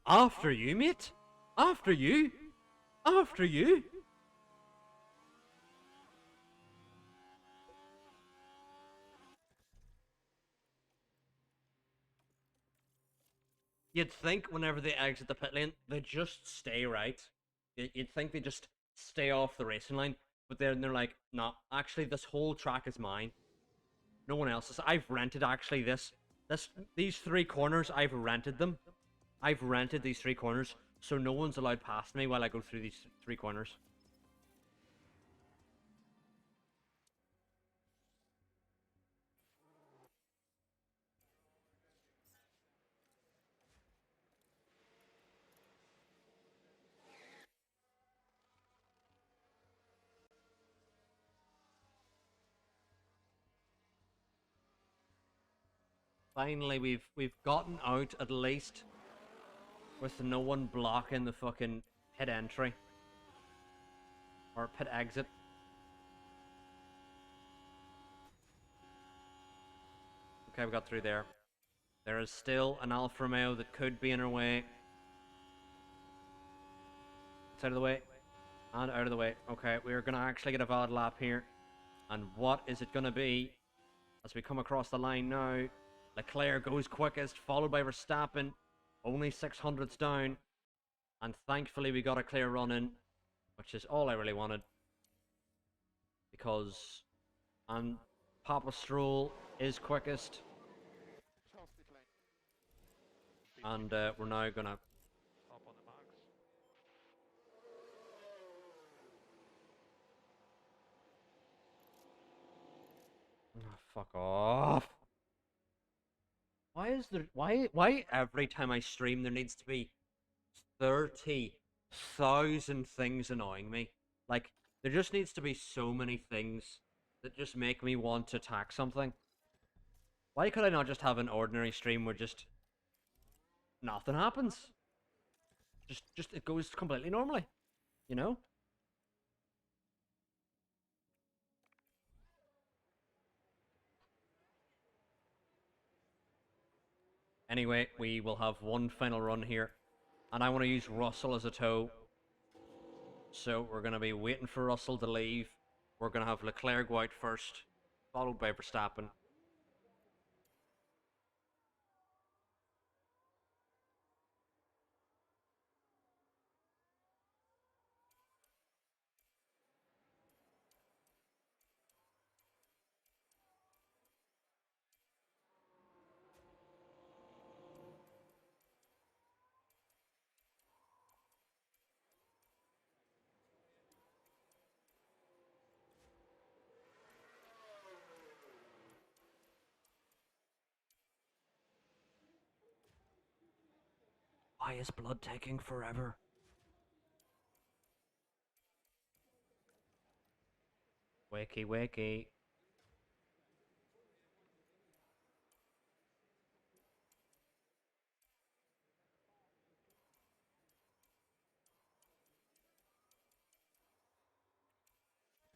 After you, mate? After you? After you? You'd think whenever they exit the pit lane, they just stay right. You'd think they just stay off the racing line, but then they're like, nah, actually this whole track is mine. No one else's. I've rented actually these 3 corners, I've rented them. I've rented these 3 corners, so no one's allowed past me while I go through these 3 corners. Finally, we've gotten out at least with no one blocking the fucking pit entry or pit exit. Okay, we got through there. There is still an Alfa Romeo that could be in our way. It's out of the way. And out of the way. Okay, we are going to actually get a valid lap here. And what is it going to be? As we come across the line now, Leclerc goes quickest, followed by Verstappen. Only 600s down. And thankfully we got a clear run in, which is all I really wanted. Because Papa Stroll is quickest. And we're now going to... Up on the max. Oh, fuck off. Why is there... Why every time I stream there needs to be 30,000 things annoying me? Like, there just needs to be so many things that just make me want to attack something. Why could I not just have an ordinary stream where just nothing happens? Just it goes completely normally, you know? Anyway, we will have one final run here, and I want to use Russell as a tow. So we're going to be waiting for Russell to leave. We're going to have Leclerc go out first, followed by Verstappen. Why is blood taking forever? Wakey, wakey.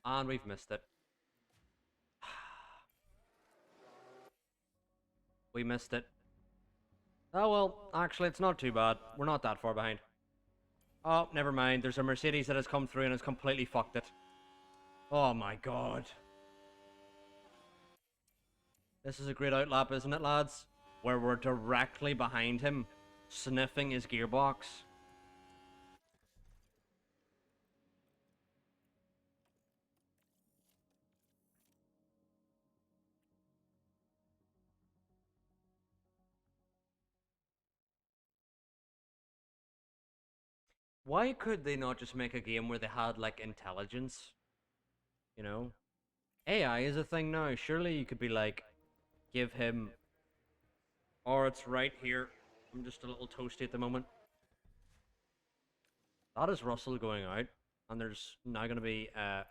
And we've missed it. We missed it. Oh well, actually it's not too bad. We're not that far behind. Oh, never mind. There's a Mercedes that has come through and has completely fucked it. Oh my god. This is a great outlap, isn't it, lads? Where we're directly behind him, sniffing his gearbox. Why could they not just make a game where they had, like, intelligence? You know? AI is a thing now. Surely you could be like, give him... Or it's right here. I'm just a little toasty at the moment. That is Russell going out. And there's now going to be an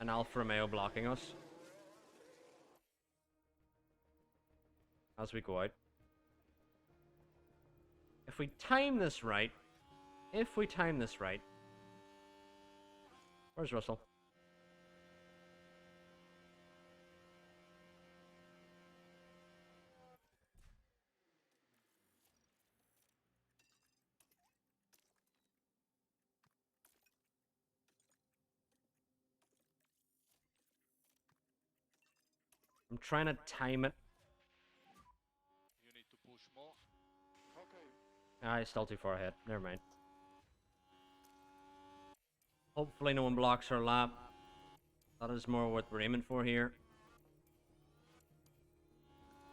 Alfa Romeo blocking us. As we go out. If we time this right... Where's Russell? I'm trying to time it. You need to push more. Ah, he's still too far ahead. Never mind. Hopefully no one blocks our lap. That is more what we're aiming for here.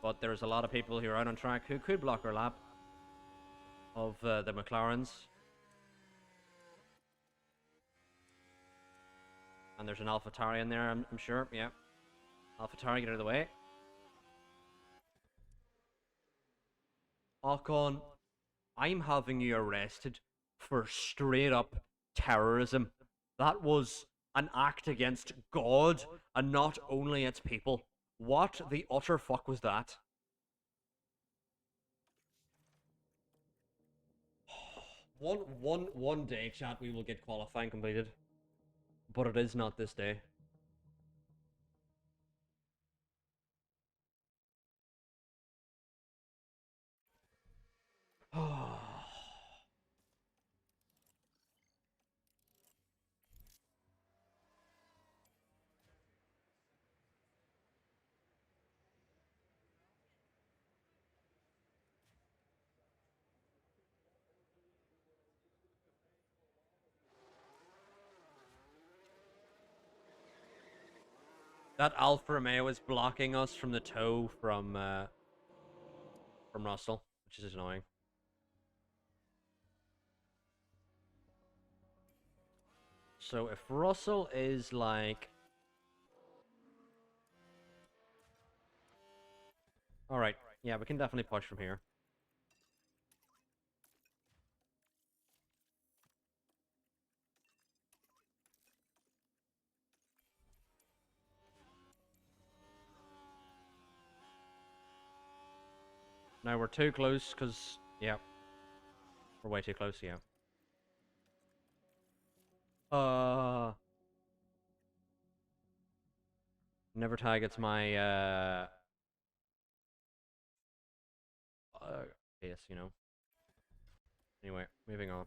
But there's a lot of people who are out on track who could block our lap of the McLarens. And there's an AlphaTauri in there, I'm sure. Yeah. AlphaTauri, get out of the way. Ocon, I'm having you arrested for straight up terrorism. That was an act against God and not only its people. What the utter fuck was that? One day, chat, we will get qualifying completed. But it is not this day. That Alfa Romeo is blocking us from the toe from Russell, which is annoying. So if Russell is like... Alright, yeah, we can definitely push from here. Now we're too close, because... Yeah. We're way too close, yeah. Never targets my, pace, you know. Anyway, moving on.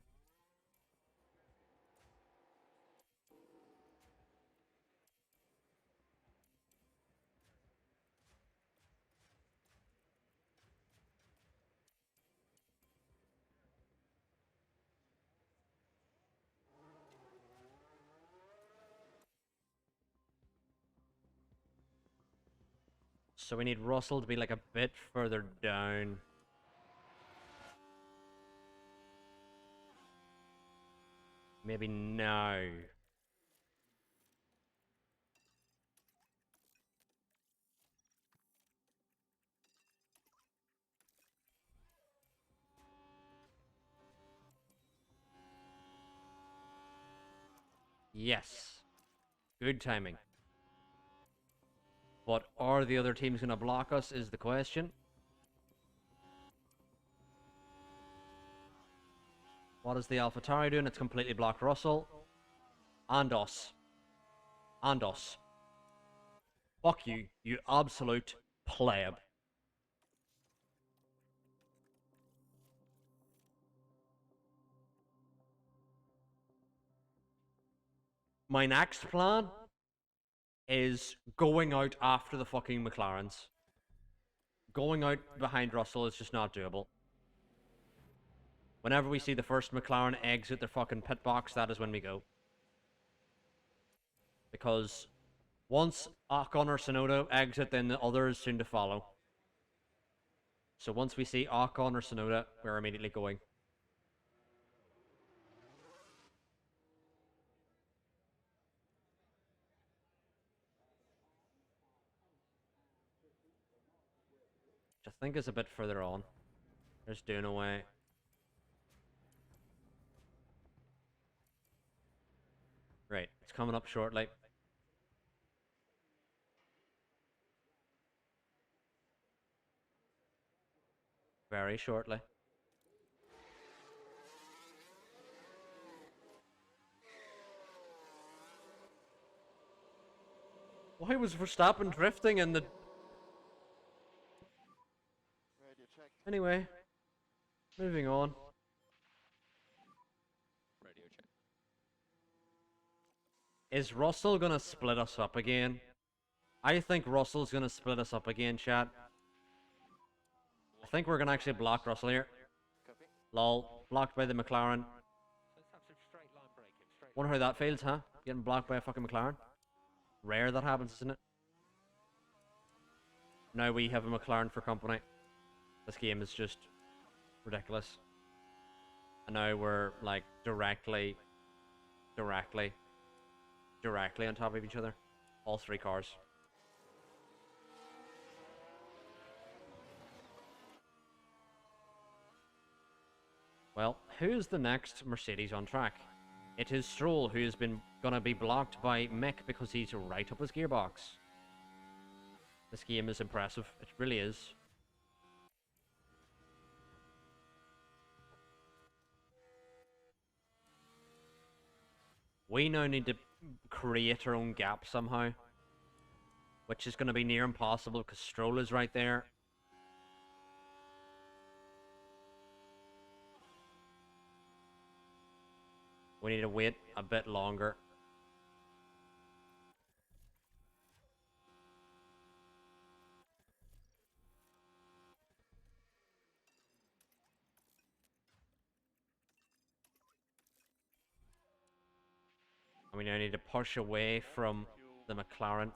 So we need Russell to be like a bit further down. Maybe now. Yes. Good timing. But are the other teams going to block us is the question. What is the AlphaTauri doing? It's completely blocked Russell. And us. And us. Fuck you, you absolute pleb. My next plan is going out after the fucking McLarens. Going out behind Russell is just not doable. Whenever we see the first McLaren exit their fucking pit box, that is when we go. Because once Ocon or Tsunoda exit, then the others soon to follow. So once we see Ocon or Tsunoda, we're immediately going. which I think is a bit further on. There's Dune away. Right, it's coming up shortly. Very shortly. Why was Verstappen drifting in the... Anyway, moving on. Radio check. Is Russell gonna split us up again? I think Russell's gonna split us up again, chat. I think we're gonna actually block Russell here. Copy. Lol, blocked by the McLaren. So let's have some straight line braking. Straight Wonder how that feels, huh? Getting blocked by a fucking McLaren. Rare that happens, isn't it? Now we have a McLaren for company. This game is just ridiculous. And now we're like directly on top of each other. All three cars. Well, who's the next Mercedes on track? It is Stroll, who has been gonna be blocked by Mick because he's right up his gearbox. This game is impressive. It really is. We now need to create our own gap somehow, which is going to be near impossible because Stroll is right there. We need to wait a bit longer. And we now need to push away from the McLaren,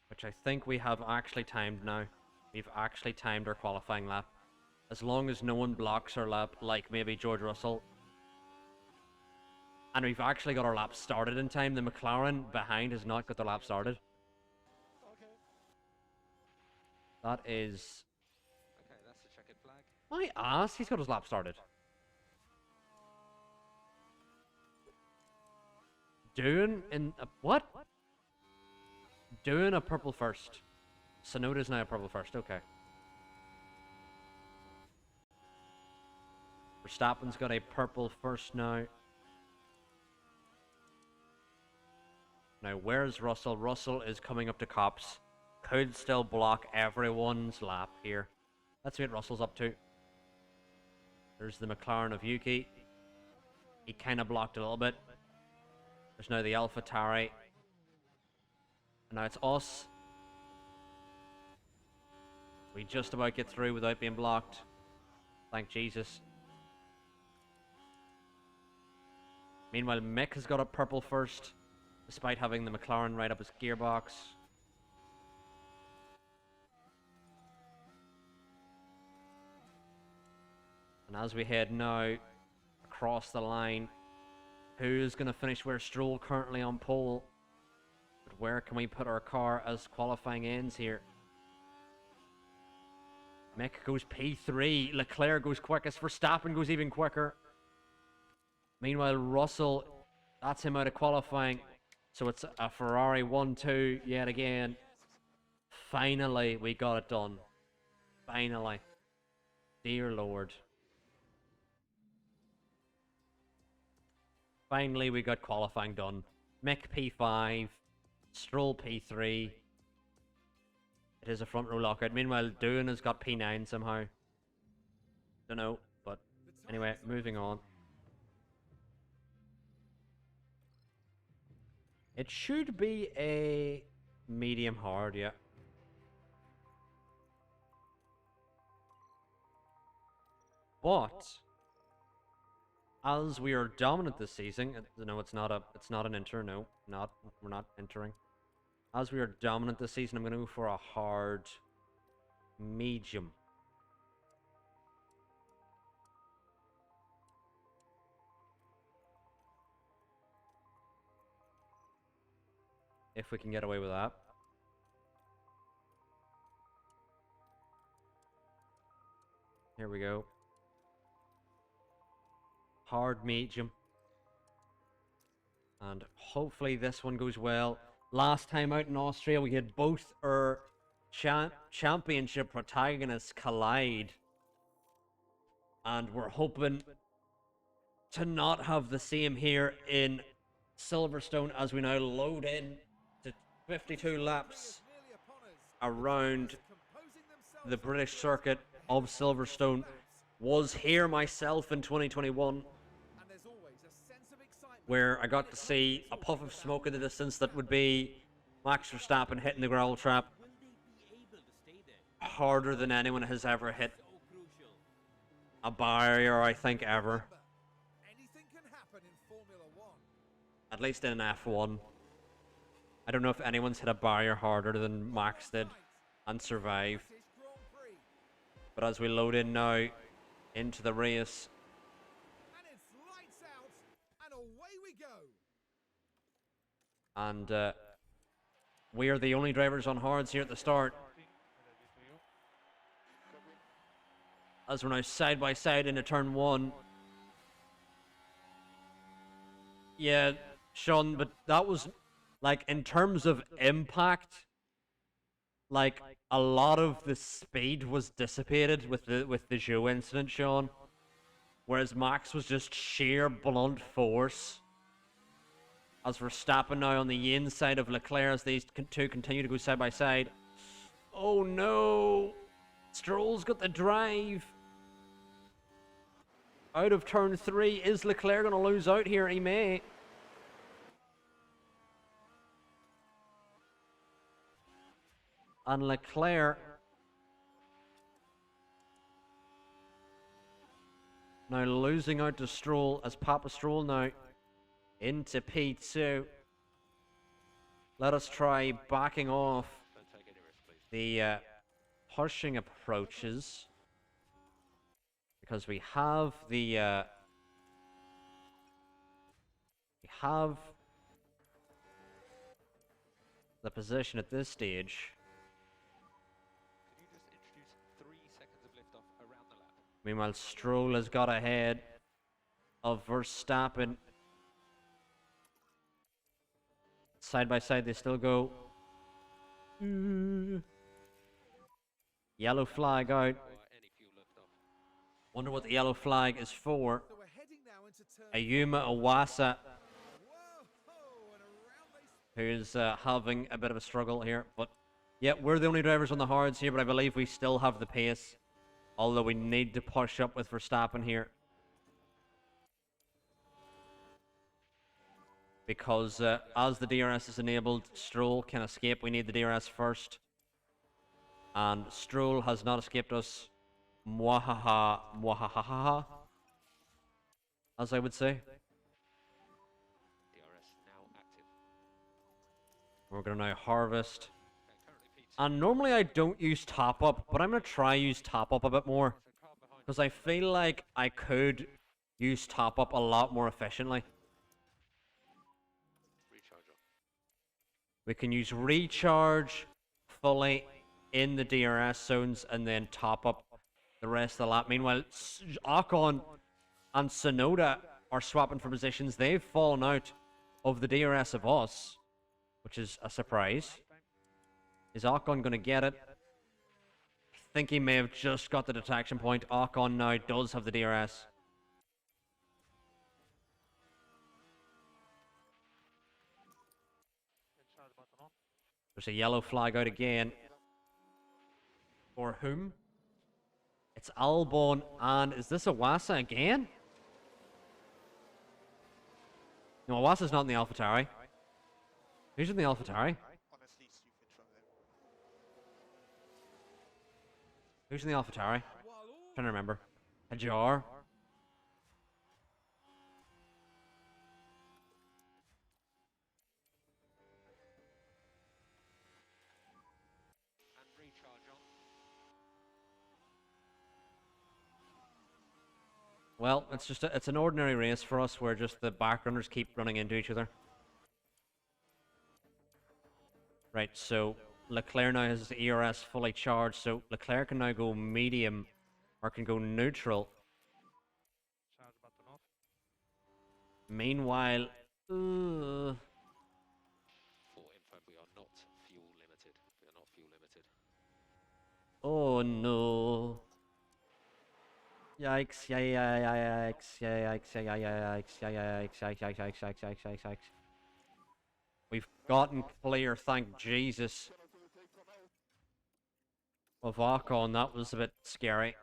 which I think we have actually timed now. We've actually timed our qualifying lap. As long as no one blocks our lap, like maybe George Russell. And we've actually got our lap started in time. The McLaren behind has not got their lap started. Okay. That is... Okay, that's the checkered flag. my ass, he's got his lap started. Doing in a... what? Doing a purple first. Sonoda's now a purple first, okay. Verstappen's got a purple first now. Now, where's Russell? Russell is coming up to cops. Could still block everyone's lap here. Let's see what Russell's up to. There's the McLaren of Yuki. He kind of blocked a little bit. There's now the AlphaTauri. And now it's us. We just about get through without being blocked. Thank Jesus. Meanwhile, Mick has got a purple first, despite having the McLaren right up his gearbox. And as we head now across the line, who's going to finish where Stroll currently on pole? But where can we put our car as qualifying ends here? Mick goes P3, Leclerc goes quickest, Verstappen goes even quicker. Meanwhile, Russell, that's him out of qualifying. So it's a Ferrari 1-2 yet again. Finally, we got it done. Finally. Dear Lord. Finally, we got qualifying done. Mick P5, Stroll P3. It is a front row lockout. Meanwhile, Doohan has got P9 somehow. Don't know, but anyway, moving on. It should be a medium hard, yeah. But as we are dominant this season, no, it's not an enter. No, we're not entering. As we are dominant this season, I'm going to go for a hard medium. If we can get away with that. Here we go. Hard medium. And hopefully this one goes well. Last time out in Austria, we had both our championship protagonists collide. And we're hoping to not have the same here in Silverstone as we now load in to 52 laps around the British circuit of Silverstone. Was here myself in 2021, where I got to see a puff of smoke in the distance that would be Max Verstappen hitting the gravel trap harder than anyone has ever hit a barrier, I think, ever. At least in an F1. I don't know if anyone's hit a barrier harder than Max did and survived. But as we load in now into the race, and we are the only drivers on hards here at the start, as we're now side by side into turn 1. Yeah, Sean, but that was, like, in terms of impact, like, a lot of the speed was dissipated with the Zhou incident, Sean. Whereas Max was just sheer blunt force. As Verstappen now on the inside of Leclerc as these two continue to go side by side. Oh no! Stroll's got the drive. Out of turn 3. Is Leclerc going to lose out here? He may. And Leclerc now losing out to Stroll as Papa Stroll now into P2. Let us try backing off the pushing approaches, because we have the position at this stage. Could you just introduce 3 seconds of liftoff around the lap? Meanwhile, Stroll has got ahead of Verstappen. Side by side, they still go. Yellow flag out. Any fuel liftoff. Wonder what the yellow flag is for. Ayuma Iwasa, who's having a bit of a struggle here. But yeah, we're the only drivers on the hards here, but I believe we still have the pace. Although we need to push up with Verstappen here. Because as the DRS is enabled, Stroll can escape. We need the DRS first. And Stroll has not escaped us. Mwahaha, mwahahaha, as I would say. DRS now active. We're going to now harvest. Currently P2. And normally I don't use top up, but I'm going to try use top up a bit more. Car behind Because I feel like I could use top up a lot more efficiently. recharge on. We can use recharge fully in the DRS zones and then top up the rest of the lap. Meanwhile, Ocon and Tsunoda are swapping for positions. They've fallen out of the DRS of us, which is a surprise. Is Ocon going to get it? I think he may have just got the detection point. Ocon now does have the DRS. There's a yellow flag out again. For whom? It's Albon, and is this Iwasa again? No, Iwasa's not in the AlphaTauri. Who's in the AlphaTauri? Honestly, stupid from them. Who's in the AlphaTauri? Trying to remember. Hajar. And recharge on. Well, it's an ordinary race for us where just the backrunners keep running into each other. Right, so Leclerc now has his ERS fully charged, so Leclerc can now go medium or can go neutral. Charge button off. Meanwhile, For info, we are not fuel limited. We are not fuel limited. oh no. Yikes, yikes, yikes, yikes, yikes, yikes, yikes, yikes, yikes, yikes, yikes, yikes, yikes. We've gotten clear, thank Jesus. Of Archon, that was a bit scary.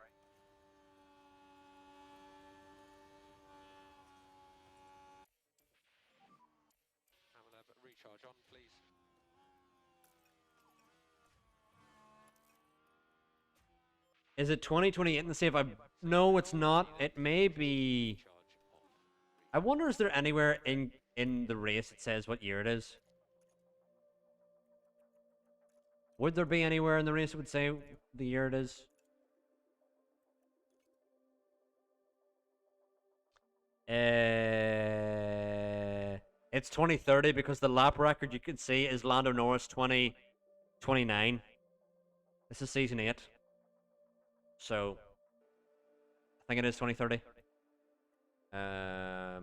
Recharge on, please. Is it 2028 in the save? No, it's not. It may be. I wonder, is there anywhere in the race it says what year it is? Would there be anywhere in the race that would say the year it is? It's 2030 because the lap record you can see is Lando Norris 2029. This is season 8. So, I think it is 2030. But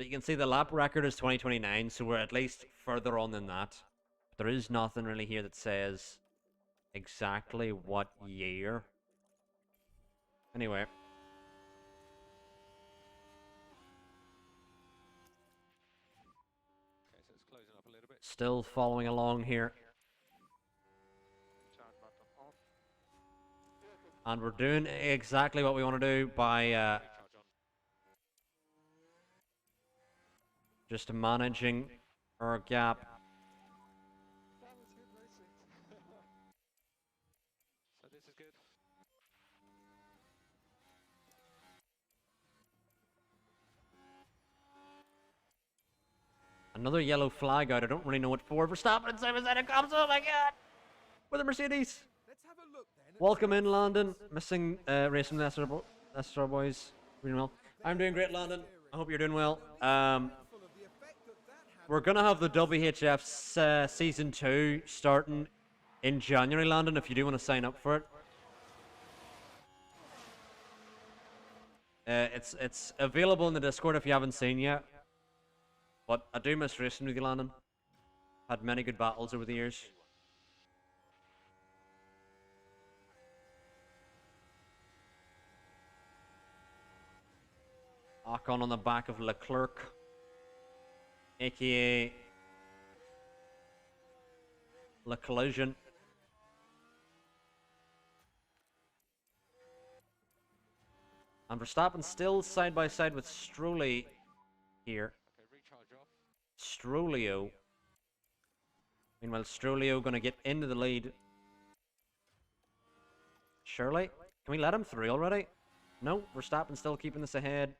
you can see the lap record is 2029, so we're at least further on than that. But there is nothing really here that says exactly what year. Anyway. Okay, so it's closing up a little bit. Still following along here. Charge button off. And we're doing exactly what we want to do by Recharge on. just managing our gap. That was good racing. So this is good. Another yellow flag out. I don't really know what for. Verstappen and Simon Sinek comes. Oh my god! With a Mercedes. Let's have a look then. Welcome in, Landon. Missing racing Nestor boys. Doing well. I'm doing great, Landon. I hope you're doing well. We're gonna have the WHF season 2 starting in January, Landon. If you do want to sign up for it, it's available in the Discord if you haven't seen yet. But I do miss racing with you, Landon. Had many good battles over the years. Ocon on the back of Leclerc, aka Le Collision. And Verstappen still side by side with Strolly here. Okay, recharge off. Strollio. Meanwhile, Strollio gonna get into the lead. Surely? Can we let him through already? No, Verstappen still keeping this ahead.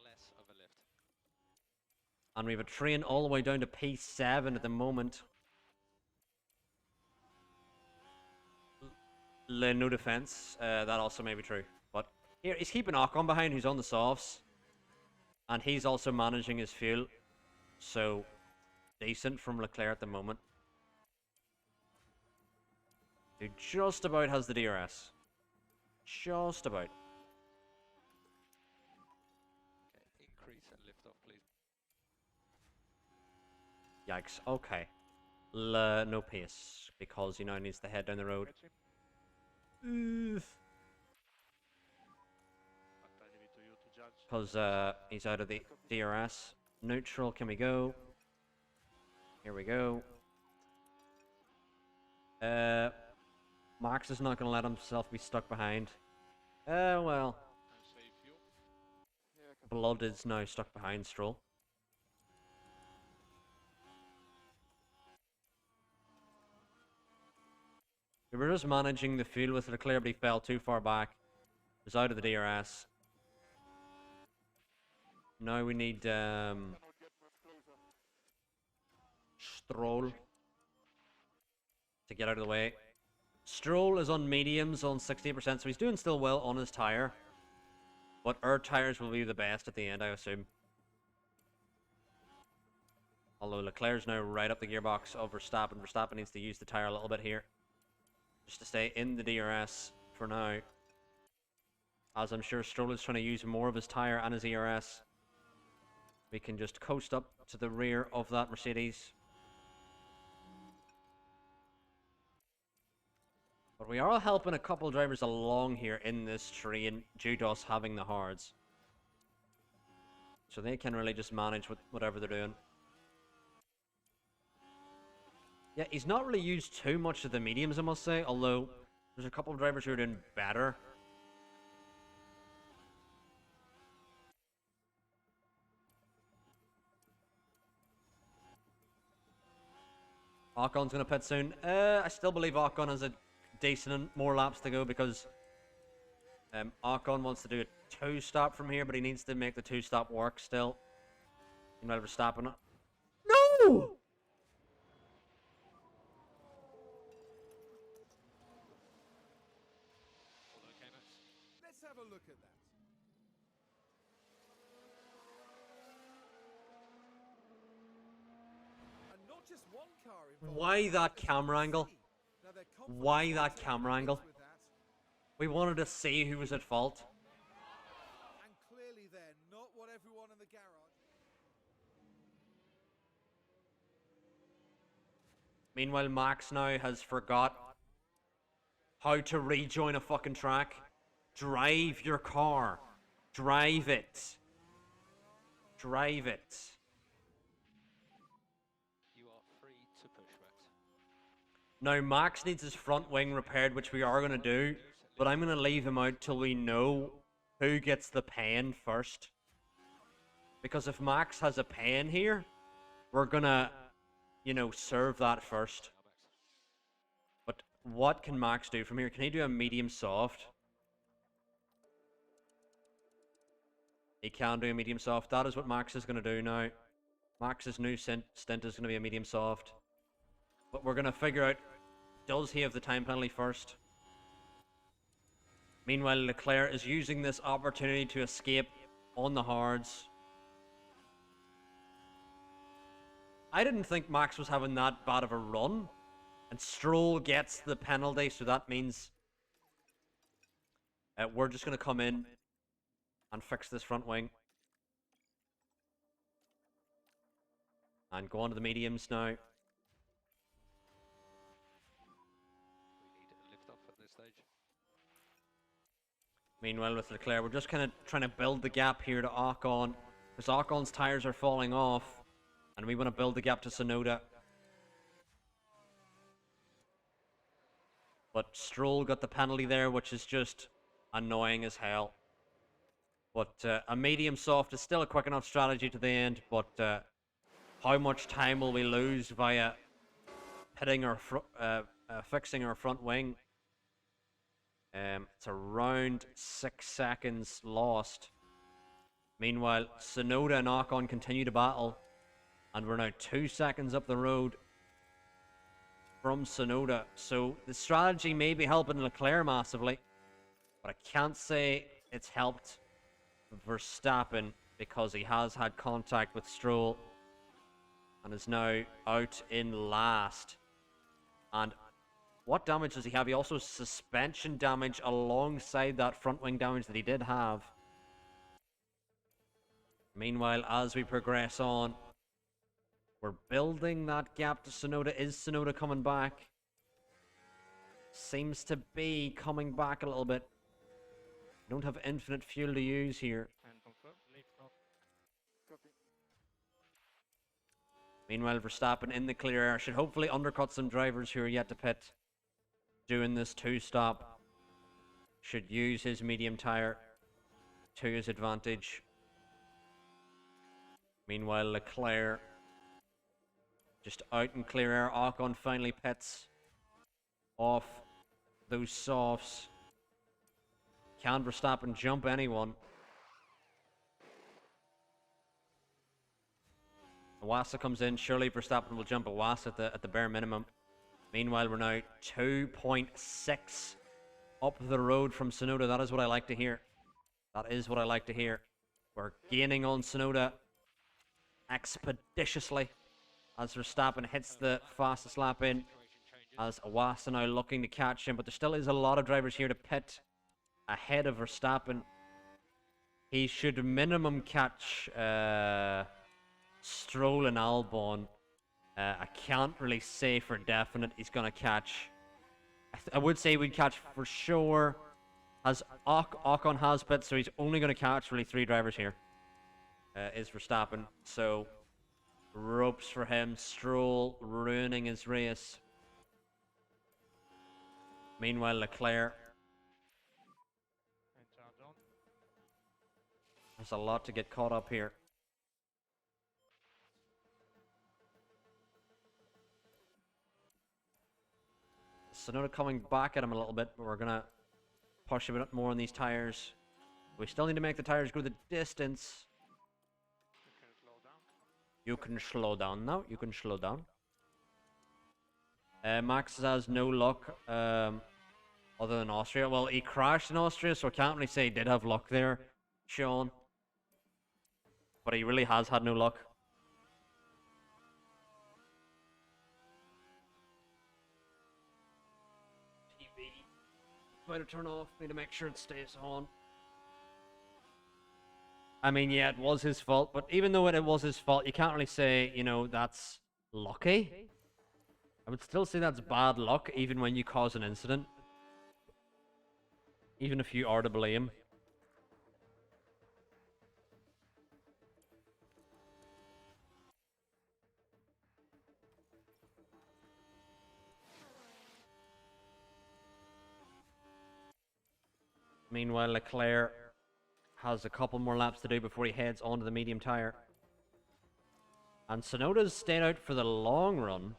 Less of a lift. And we have a train all the way down to P7 at the moment. No defense. That also may be true. But here, he's keeping Ocon behind, who's on the softs. And he's also managing his fuel. So, decent from Leclerc at the moment. Who just about has the DRS. Just about. Okay, increase and lift off, please. Yikes. Okay. No pace. Because he now needs to head down the road. Catch him. But I leave it to you to judge. Because he's out of the DRS. Neutral, can we go? Here we go. Max is not going to let himself be stuck behind. Well. And save fuel. Blood is now stuck behind Stroll. We were just managing the field with Leclerc, but he fell too far back. He was out of the DRS. Now we need Stroll to get out of the way. Stroll is on mediums on 60%, so he's doing still well on his tyre. But our tyres will be the best at the end, I assume. Although Leclerc's now right up the gearbox of Verstappen. Verstappen needs to use the tyre a little bit here. Just to stay in the DRS for now. As I'm sure Stroll is trying to use more of his tyre and his ERS. We can just coast up to the rear of that Mercedes. But we are helping a couple drivers along here in this train due to us having the hards. So they can really just manage with whatever they're doing. Yeah, he's not really used too much of the mediums, I must say, although there's a couple of drivers who are doing better. Ocon's going to pit soon. I still believe Ocon has a decent more laps to go because Ocon wants to do a 2-stop from here, but he needs to make the 2-stop work still. Meanwhile, Verstappen. No! Let's have a look at that. And not just one car involved. Why that camera angle? Now, they're Why that confident camera angle? with that. We wanted to see who was at fault. And clearly they're not what everyone in the garage. Meanwhile, Max now has forgot how to rejoin a fucking track. Drive your car. Drive it. Drive it. You are free to push, Max. Now, Max needs his front wing repaired, which we are going to do. But I'm going to leave him out till we know who gets the pen first. Because if Max has a pen here, we're going to, you know, serve that first. But what can Max do from here? Can he do a medium soft? He can do a medium soft. That is what Max is going to do now. Max's new stint is going to be a medium soft. But we're going to figure out, does he have the time penalty first? Meanwhile, Leclerc is using this opportunity to escape on the hards. I didn't think Max was having that bad of a run. And Stroll gets the penalty, so that means we're just going to come in and fix this front wing. And go on to the mediums now. We need a lift off at this stage. Meanwhile, with Leclerc, we're just kind of trying to build the gap here to Ocon. Because Ocon's tyres are falling off. And we want to build the gap to Tsunoda. But Stroll got the penalty there, which is just annoying as hell. But a medium soft is still a quick enough strategy to the end. But how much time will we lose via hitting our fixing our front wing? It's around 6 seconds lost. Meanwhile, Tsunoda and Ocon continue to battle. And we're now 2 seconds up the road from Tsunoda. So the strategy may be helping Leclerc massively. But I can't say it's helped Verstappen because he has had contact with Stroll. And is now out in last. And what damage does he have? He also has suspension damage alongside that front wing damage that he did have. Meanwhile, as we progress on, we're building that gap to Tsunoda. Is Tsunoda coming back? Seems to be coming back a little bit. Don't have infinite fuel to use here. And confirm, lift off. Copy. Meanwhile, Verstappen in the clear air should hopefully undercut some drivers who are yet to pit. Doing this 2-stop. Should use his medium tyre to his advantage. Meanwhile, Leclerc just out in clear air. Ocon finally pits off those softs. Can Verstappen jump anyone? Wassa comes in. Surely Verstappen will jump a Wassa at the bare minimum. Meanwhile, we're now 2.6 up the road from Tsunoda. That is what I like to hear. That is what I like to hear. We're gaining on Tsunoda expeditiously as Verstappen hits the fastest lap in. as Awasa now looking to catch him, but there still is a lot of drivers here to pit ahead of Verstappen. He should minimum catch Stroll and Albon. I can't really say for definite he's going to catch. I would say we'd catch for sure. As Ocon has pit, so he's only going to catch really 3 drivers here. Is Verstappen. So, ropes for him. Stroll ruining his race. Meanwhile, Leclerc. There's a lot to get caught up here. Tsunoda coming back at him a little bit, but we're going to push a bit more on these tires. We still need to make the tires go the distance. You can slow down now. You can slow down. Max has no luck other than Austria. Well, he crashed in Austria, so I can't really say he did have luck there, Sean. But he really has had no luck. TV. Better turn off. Need to make sure it stays on. I mean, yeah, it was his fault, but even though it was his fault, you can't really say, you know, that's lucky. I would still say that's bad luck, even when you cause an incident. Even if you are to blame. Meanwhile, Leclerc has a couple more laps to do before he heads onto the medium tire. And Tsunoda's stayed out for the long run.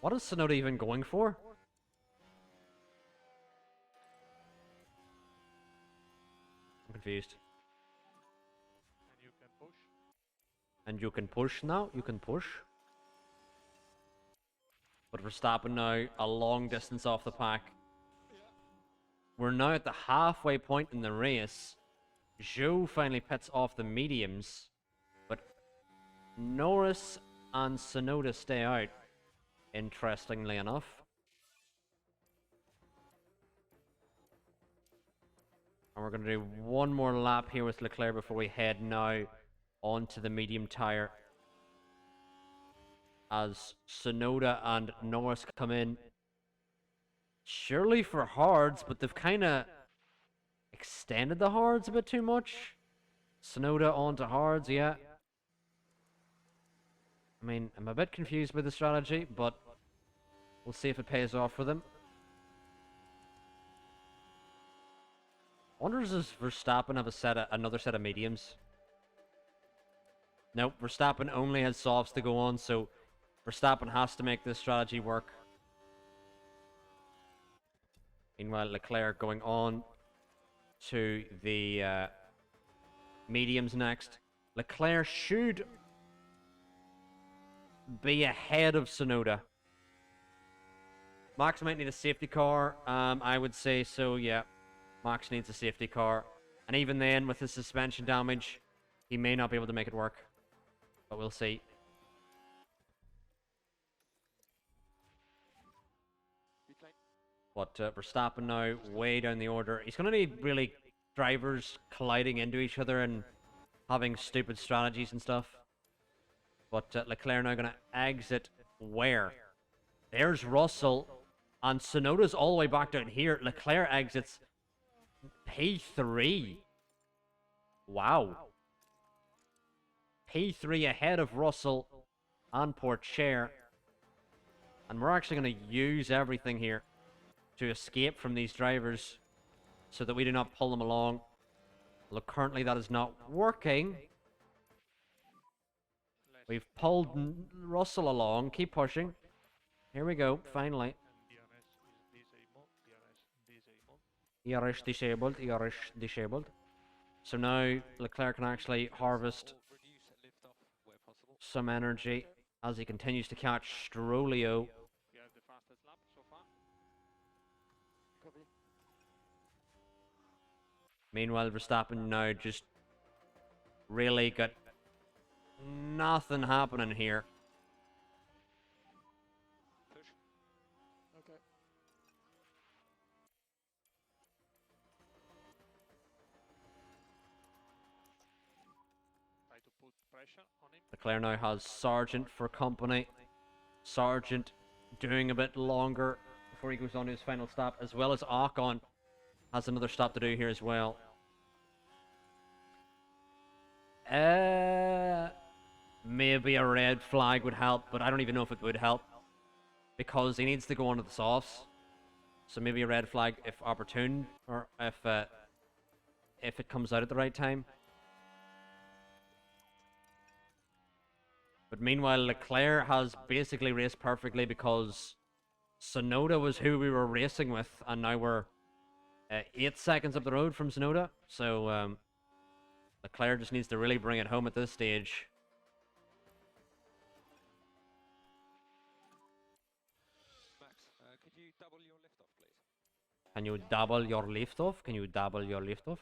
What is Tsunoda even going for? I'm confused. And you can push. And you can push now? You can push? But Verstappen now a long distance off the pack. We're now at the halfway point in the race. Zhou finally pits off the mediums. But Norris and Tsunoda stay out, interestingly enough. And we're going to do one more lap here with Leclerc before we head now onto the medium tire. As Tsunoda and Norris come in. Surely for hards, but they've kind of extended the hards a bit too much. Tsunoda onto hards, yeah. I mean, I'm a bit confused by the strategy, but we'll see if it pays off for them. I wonder, does Verstappen have another set of mediums? Nope, Verstappen only has softs to go on, so Verstappen has to make this strategy work. Meanwhile, Leclerc going on to the mediums next. Leclerc should be ahead of Tsunoda. Max might need a safety car. I would say so, yeah. Max needs a safety car. And even then, with his suspension damage, he may not be able to make it work. But we'll see. But Verstappen now way down the order. He's going to need really drivers colliding into each other and having stupid strategies and stuff. But Leclerc now going to exit where? There's Russell. And Tsunoda's all the way back down here. Leclerc exits P3. Wow. P3 ahead of Russell and Pourchaire. And we're actually going to use everything here to escape from these drivers so that we do not pull them along. Look, currently that is not working. We've pulled Russell along. Keep pushing. Here we go, finally. ERS disabled, ERS disabled. So now Leclerc can actually harvest some energy as he continues to catch Strollio. Meanwhile, Verstappen now just really got nothing happening here. Push. Okay. Try to put pressure on him. Leclerc now has Sargent for company. Sargent doing a bit longer before he goes on to his final stop, as well as Ocon has another stop to do here as well. Maybe a red flag would help, but I don't even know if it would help because he needs to go onto the softs. So maybe a red flag if opportune, or if it comes out at the right time. But meanwhile, Leclerc has basically raced perfectly because Tsunoda was who we were racing with, and now we're 8 seconds up the road from Tsunoda. So Leclerc just needs to really bring it home at this stage. Max, could you double your lift off, please? Can you double your lift off? Can you double your lift off?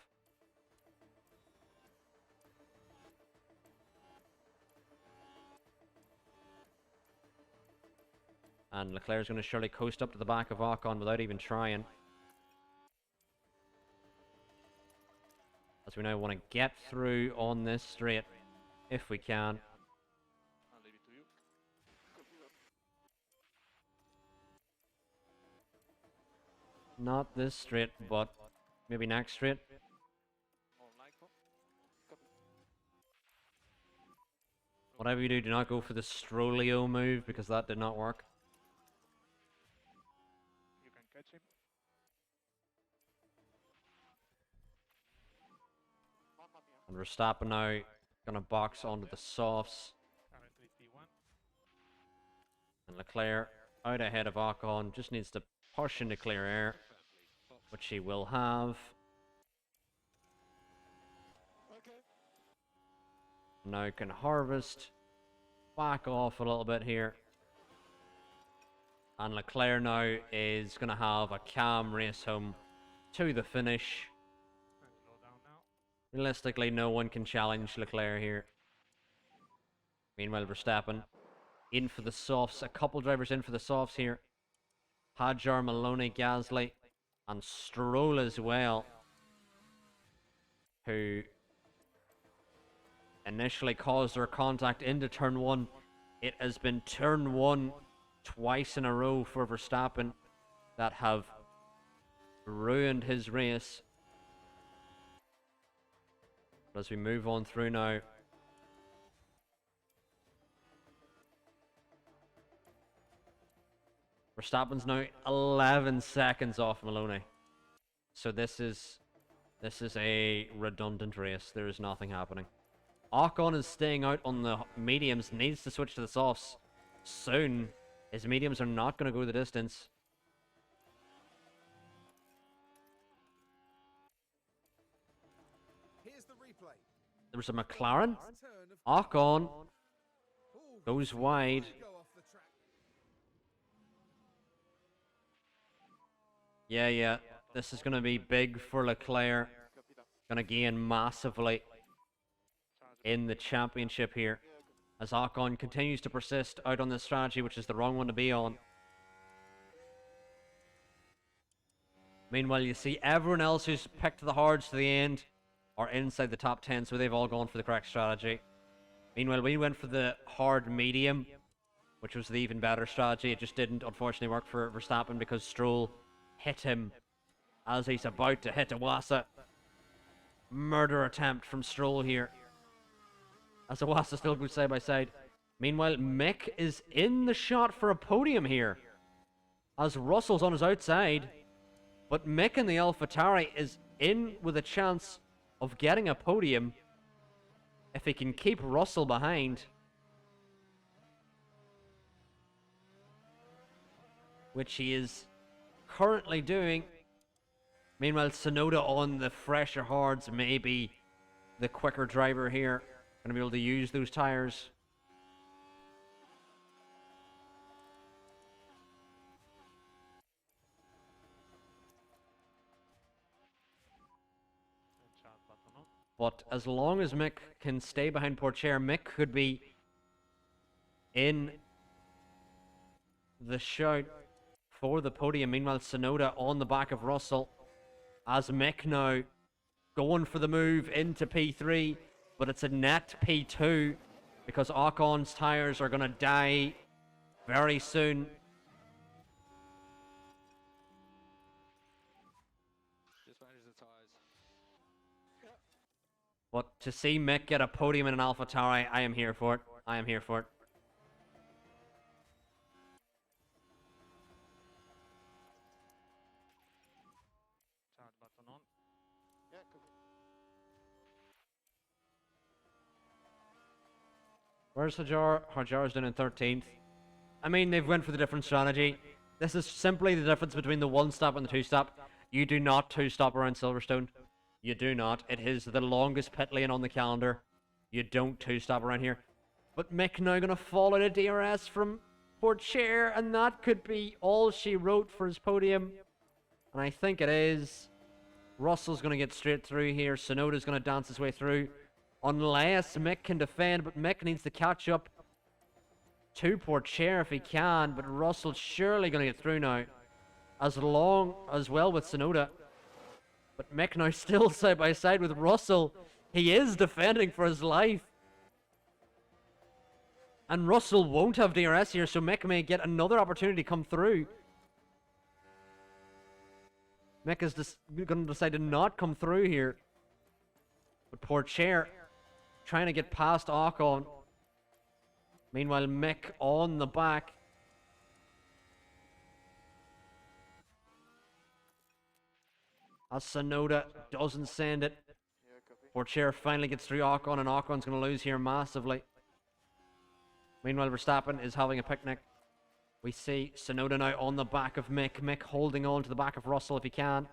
And Leclerc's going to surely coast up to the back of Ocon without even trying. As we now want to get through on this straight, if we can. I'll leave it to you. Copy that. Not this straight, but maybe next straight. All Nico. Copy. Whatever you do not go for the Strollio move because that did not work. You can catch him. And Verstappen now going to box onto the softs. Currently P1. And Leclerc out ahead of Ocon. Just needs to push into clear air, which he will have. Okay. Now can harvest. Back off a little bit here. And Leclerc now is going to have a calm race home to the finish. And slow down now. Realistically, no one can challenge Leclerc here. Meanwhile, Verstappen in for the softs. A couple drivers in for the softs here. Hadjar, Maloney, Gasly, and Stroll as well, who initially caused their contact into turn 1. It has been turn 1 twice in a row for Verstappen that have ruined his race. But as we move on through now, Verstappen's now 11 seconds off Maloney. So this is a redundant race. There is nothing happening. Ocon is staying out on the mediums, needs to switch to the softs soon. His mediums are not going to go the distance. Here's the replay. There's a McLaren. Turn of Ocon Ooh, goes wide. go off the track. Yeah. This is going to be big for Leclerc. Copy that. Going to gain massively in the championship here, as Ocon continues to persist out on this strategy, which is the wrong one to be on. Meanwhile, you see everyone else who's picked the hards to the end are inside the top 10, so they've all gone for the correct strategy. Meanwhile, we went for the hard medium, which was the even better strategy. It just didn't, unfortunately, work for Verstappen because Stroll hit him as he's about to hit Iwasa. Murder attempt from Stroll here, as Iwasa still goes side by side. Meanwhile, Mick is in the shot for a podium here, as Russell's on his outside. But Mick in the AlphaTauri is in with a chance of getting a podium if he can keep Russell behind, which he is currently doing. Meanwhile, Tsunoda on the fresher hards may be the quicker driver here. Going to be able to use those tires. But as long as Mick can stay behind Porcher, Mick could be in the shout for the podium. Meanwhile, Sonoda on the back of Russell as Mick now going for the move into P3, but it's a net P2 because Ocon's tires are going to die very soon. Just manage the tyres. But to see Mick get a podium in an AlphaTauri, I am here for it. I am here for it. Start button on. Where's Hajar? Hajar's down in 13th. I mean, they've went for the different strategy. This is simply the difference between the one-stop and the two-stop. You do not two-stop around Silverstone. You do not. It is the longest pit lane on the calendar. You don't two-stop around here. But Mick now going to fall out of DRS from Porcher, and that could be all she wrote for his podium. And I think it is. Russell's going to get straight through here. Sonoda's going to dance his way through. Unless Mick can defend, but Mick needs to catch up to Porcher if he can. But Russell's surely going to get through now. As well with Sonoda. But Mick now still side by side with Russell. He is defending for his life. And Russell won't have DRS here, so Mick may get another opportunity to come through. Mick is going to decide to not come through here. But Porcher trying to get past Ocon. Meanwhile, Mick on the back. As Sonoda doesn't send it. Porcher finally gets through Ocon, and Ocon's going to lose here massively. Meanwhile, Verstappen is having a picnic. We see Sonoda now on the back of Mick. Mick holding on to the back of Russell if he can.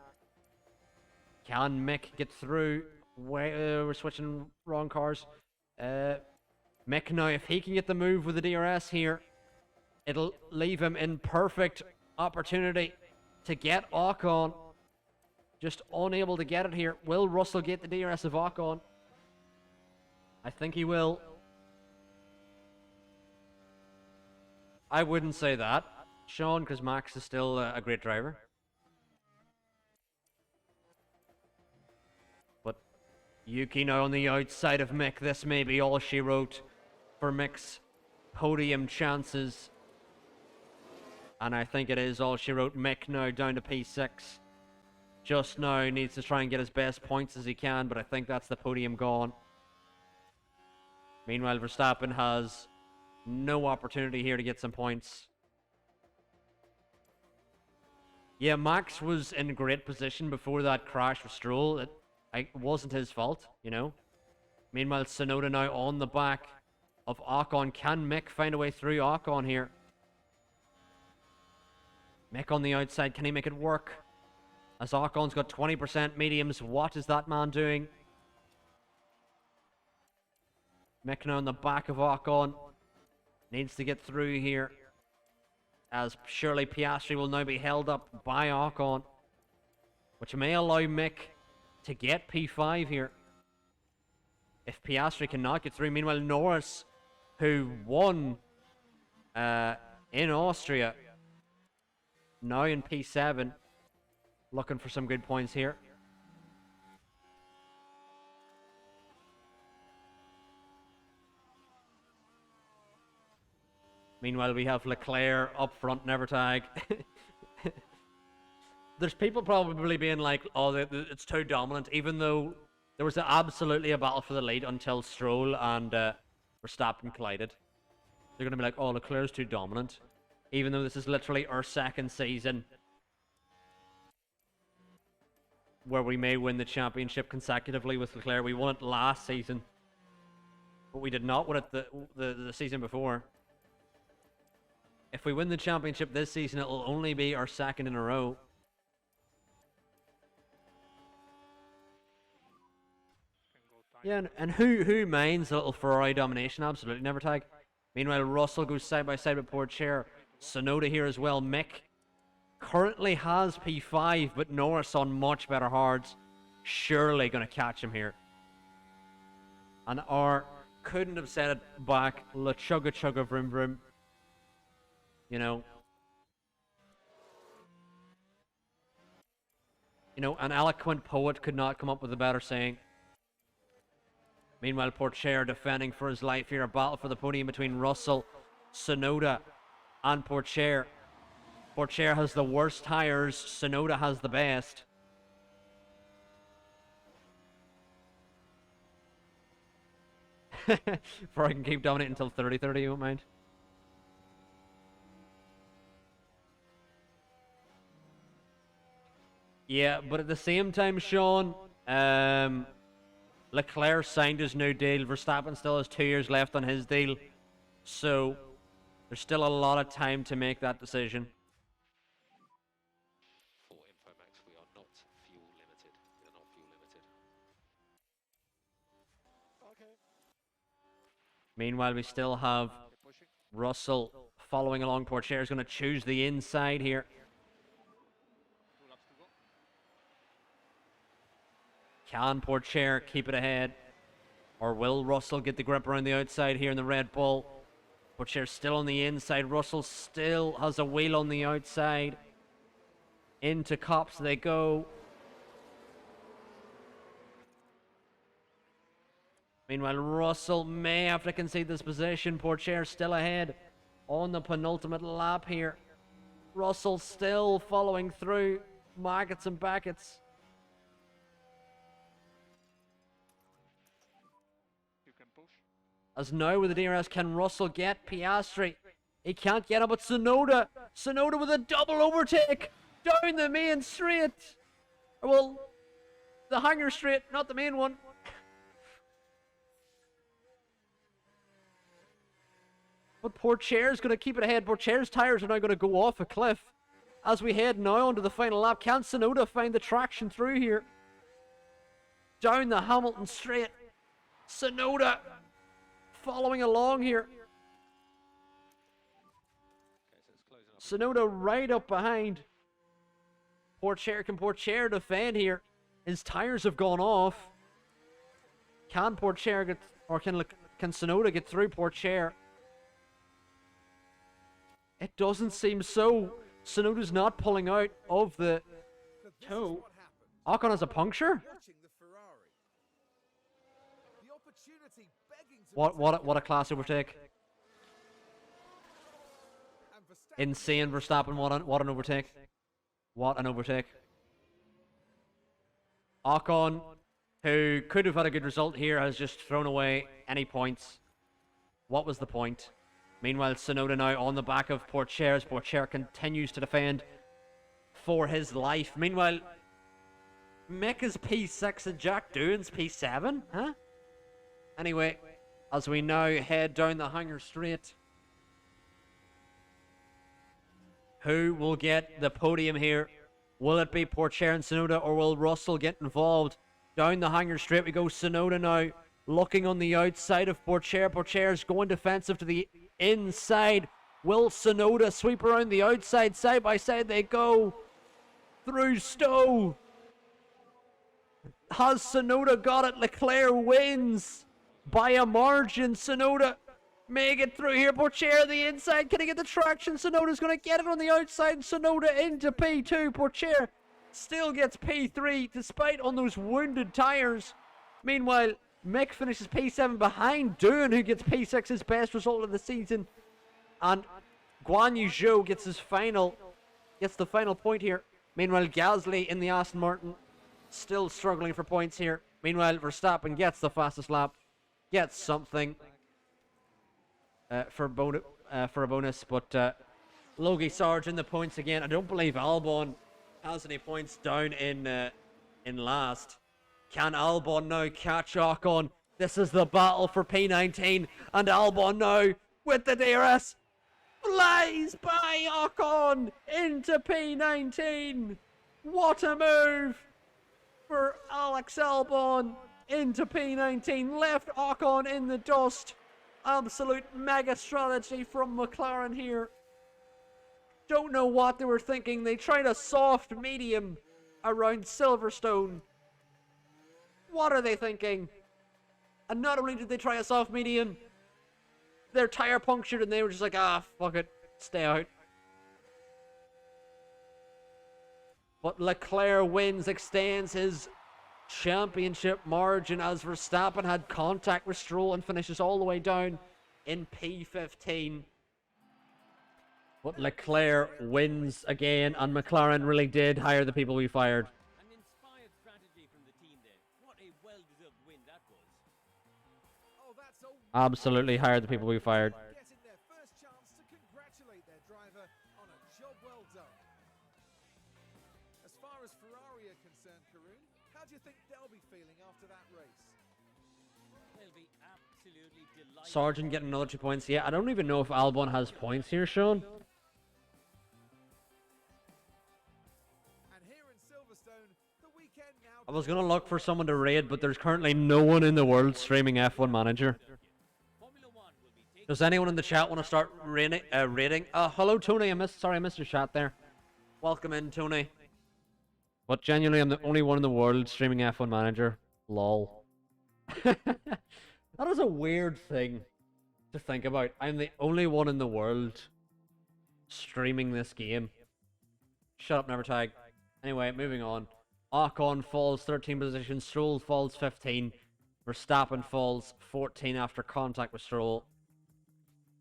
Can Mick get through? We're switching wrong cars. Mick now, if he can get the move with the DRS here, it'll leave him in perfect opportunity to get Ocon. Just unable to get it here. Will Russell get the DRS of Ocon? I think he will. I wouldn't say that, Sean, because Max is still a great driver. But Yuki now on the outside of Mick. This may be all she wrote for Mick's podium chances. And I think it is all she wrote. Mick now down to P6. Just now needs to try and get his best points as he can, but I think that's the podium gone. Meanwhile, Verstappen has no opportunity here to get some points. Yeah, Max was in great position before that crash with Stroll. It wasn't his fault, you know. Meanwhile, Sonoda now on the back of Ocon. Can Mick find a way through Ocon here? Mick on the outside. Can he make it work? As Ocon's got 20% mediums. What is that man doing? Mick now on the back of Ocon. Needs to get through here. As surely Piastri will now be held up by Ocon. Which may allow Mick to get P5 here. If Piastri cannot get through. Meanwhile, Norris, who won in Austria, now in P7. Looking for some good points here. Meanwhile, we have Leclerc up front, never tag. There's people probably being like, oh, it's too dominant, even though there was absolutely a battle for the lead until Stroll and Verstappen collided. They're going to be like, oh, Leclerc's too dominant, even though this is literally our second season where we may win the championship consecutively with Leclerc. We won it last season, but we did not win it the season before. If we win the championship this season, it'll only be our second in a row. Yeah, and who minds a little Ferrari domination? Absolutely, never tag. Meanwhile, Russell goes side by side with Porcher. Sonoda here as well. Mick currently has P5, but Norris on much better hards. Surely going to catch him here. And R couldn't have said it back. La chugga chugga vroom vroom. You know. You know, an eloquent poet could not come up with a better saying. Meanwhile, Pourchaire defending for his life here. A battle for the podium between Russell, Sonoda, and Pourchaire. Pourchaire has the worst tires. Sonoda has the best. For I can keep dominating until 30-30, you won't mind. Yeah, but at the same time, Sean, Leclerc signed his new deal. Verstappen still has 2 years left on his deal. So there's still a lot of time to make that decision. For Infomax, we are not fuel limited. We are not fuel limited. Okay. Meanwhile, we still have They're pushing. Russell following along. Pourchaire is going to choose the inside here. 2 laps to go. Can Pourchaire keep it ahead? Or will Russell get the grip around the outside here in the Red Bull? Pourchaire's still on the inside. Russell still has a wheel on the outside. Into Cops they go. Meanwhile, Russell may have to concede this position. Pourchaire still ahead on the penultimate lap here. Russell still following through. Markets and Backets. You can push. As now with the DRS, can Russell get Piastri? He can't get him, but Sonoda with a double overtake down the main straight. Well, the hangar straight, not the main one. But Pourchaire's going to keep it ahead. Pourchaire's tires are now going to go off a cliff as we head now onto the final lap. Can Sonoda find the traction through here? Down the Hamilton straight. Sonoda following along here. Okay, so it's closing up. Sonoda right up behind. Can Pourchaire defend here? His tires have gone off. Can Pourchaire get, or can Sonoda get through Pourchaire? It doesn't seem so. Sonoda's not pulling out of the So this is toe. what happened. Ocon has a puncture? Watching the Ferrari. The opportunity begging to What a class overtake. and Verstappen Insane Verstappen, what an overtake. What an overtake. Ocon, who could have had a good result here, has just thrown away any points. What was the point? Meanwhile, Sonoda now on the back of Pourchaire. Pourchaire continues to defend for his life. Meanwhile, Mick is P6 and Jack Doohan's P7? Huh? Anyway, as we now head down the hangar straight, who will get the podium here? Will it be Pourchaire and Sonoda, or will Russell get involved? Down the hangar straight we go. Sonoda now looking on the outside of Pourchaire. Pourchaire's going defensive to the inside. Will Sonoda sweep around the outside? Side by side they go. Through Stowe. Has Sonoda got it? Leclerc wins by a margin. Sonoda may get through here. Pourchaire the inside. Can he get the traction? Sonoda's going to get it on the outside. Sonoda into P2. Pourchaire still gets P3 despite on those wounded tires. Meanwhile, Mick finishes P7 behind Doohan, who gets P6, his best result of the season. And Guan Yu Zhou gets the final point here. Meanwhile, Gasly in the Aston Martin still struggling for points here. Meanwhile, Verstappen gets the fastest lap, gets something for a bonus, but Logie Sarge in the points again. I don't believe Albon has any points down in last. Can Albon now catch Ocon? This is the battle for P19, and Albon now with the DRS flies by Ocon into P19. What a move for Alex Albon into P19. Left Ocon in the dust. Absolute mega strategy from McLaren here. Don't know what they were thinking. They tried a soft medium around Silverstone. What are they thinking? And not only did they try a soft medium, their tire punctured and they were just like, ah, fuck it, stay out. But Leclerc wins, extends his championship margin as Verstappen had contact with Stroll and finishes all the way down in P15. But Leclerc wins again, and McLaren really did hire the people we fired. An inspired strategy from the team there. What a well-deserved win that was. Oh, that's all. Absolutely hired the people we fired. Getting their first chance to congratulate their driver on a job well done. As far as Ferrari are concerned, Karun, how do you think they'll be feeling after that race? They'll be absolutely delighted. Sargent getting another 2 points. Yeah, I don't even know if Albon has points here, Sean. And here in Silverstone, the weekend now. I was going to look for someone to raid, but there's currently no one in the world streaming F1 Manager. Formula One will be taking Does anyone in the chat want to start rating? Hello, Tony. I missed your chat there. Welcome in, Tony. But genuinely, I'm the only one in the world streaming F1 Manager. Lol. That is a weird thing to think about. I'm the only one in the world streaming this game. Shut up, never tag. Anyway, moving on. Ocon falls 13 position, Stroll falls 15, Verstappen falls 14 after contact with Stroll,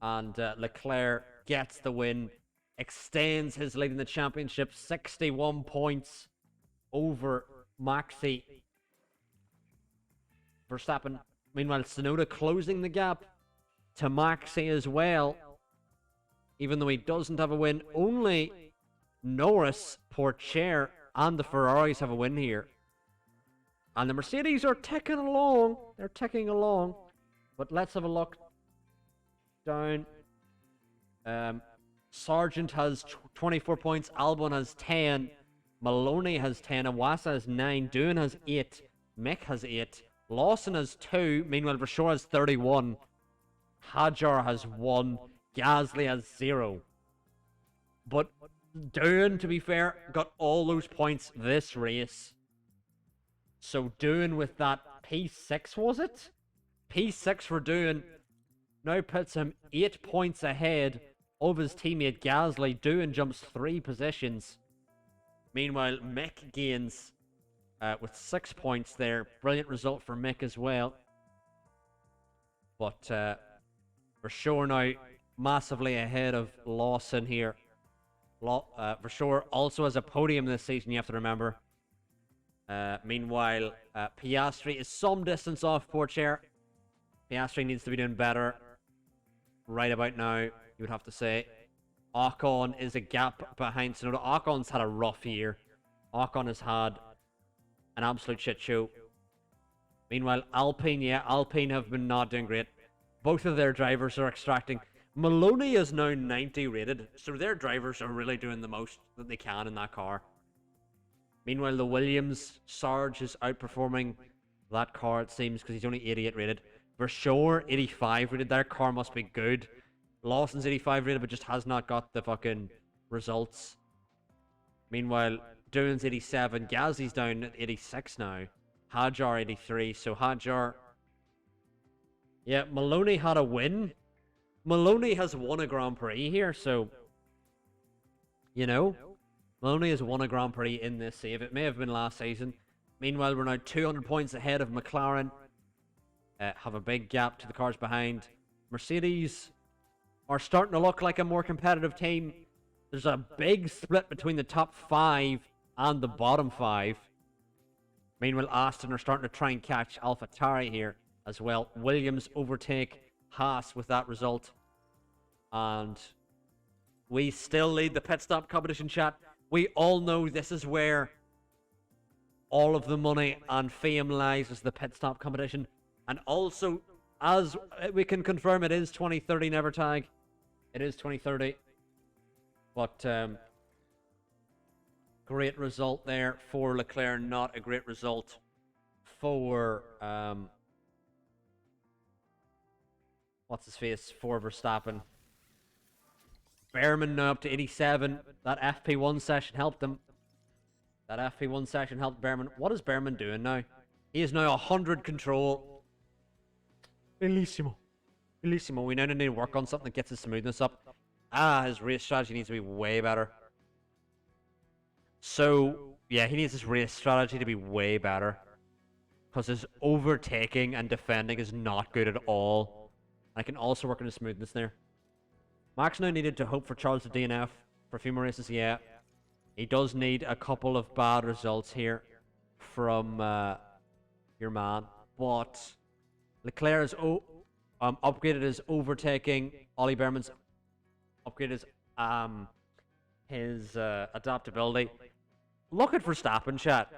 and Leclerc gets the win, extends his lead in the championship, 61 points over Maxi. Verstappen, meanwhile, Tsunoda closing the gap to Maxi as well, even though he doesn't have a win. Only Norris, Porsche, and the Ferraris have a win here. And the Mercedes are ticking along. They're ticking along. But let's have a look down. Sargent has 24 points. Albon has 10. Maloney has 10. Iwasa has 9. Doohan has 8. Mick has 8. Lawson has 2. Meanwhile, Vershaw has 31. Hadjar has 1. Gasly has 0. But Doohan, to be fair, got all those points this race. So Doohan with that P6, was it? P6 for Doohan now puts him 8 points ahead of his teammate Gasly. Doohan jumps 3 positions. Meanwhile, Mick gains with 6 points there. Brilliant result for Mick as well. But for sure now, massively ahead of Lawson here. For sure, also has a podium this season, you have to remember. Meanwhile, Piastri is some distance off Porsche. Piastri needs to be doing better right about now, you would have to say. Ocon is a gap behind Tsunoda. Ocon's had a rough year. Ocon has had an absolute shit show. Meanwhile, Alpine have been not doing great. Both of their drivers are extracting. Maloney is now 90 rated, so their drivers are really doing the most that they can in that car. Meanwhile, the Williams, Sarge is outperforming that car, it seems, because he's only 88 rated. Vershaw, 85 rated. Their car must be good. Lawson's 85 rated, but just has not got the fucking results. Meanwhile, Doohan's 87. Gasly's down at 86 now. Hadjar 83. So Hadjar... Yeah, Maloney had a win. Maloney has won a Grand Prix here, so... You know, Maloney has won a Grand Prix in this save. It may have been last season. Meanwhile, we're now 200 points ahead of McLaren. Have a big gap to the cars behind. Mercedes are starting to look like a more competitive team. There's a big split between the top 5 and the bottom 5. Meanwhile, Aston are starting to try and catch AlphaTauri here as well. Williams overtake Haas with that result. And we still lead the pit stop competition, chat. We all know this is where all of the money and fame lies, is the pit stop competition. And also, as we can confirm, it is 2030 never tag. It is 2030. But great result there for Leclerc. Not a great result for what's his face, for Verstappen. Behrman now up to 87. That FP1 session helped him. That FP1 session helped Behrman. What is Behrman doing now? He is now 100 control. Bellissimo. Bellissimo. We now need to work on something that gets his smoothness up. Ah, his race strategy needs to be way better. So, yeah, he needs his race strategy to be way better. Because his overtaking and defending is not good at all. I can also work on his smoothness there. Max now needed to hope for Charles to DNF for a few more races, yeah. He does need a couple of bad results here from your man. But Leclerc has upgraded his overtaking. Ollie Behrman's upgraded his adaptability. Look at Verstappen, chat.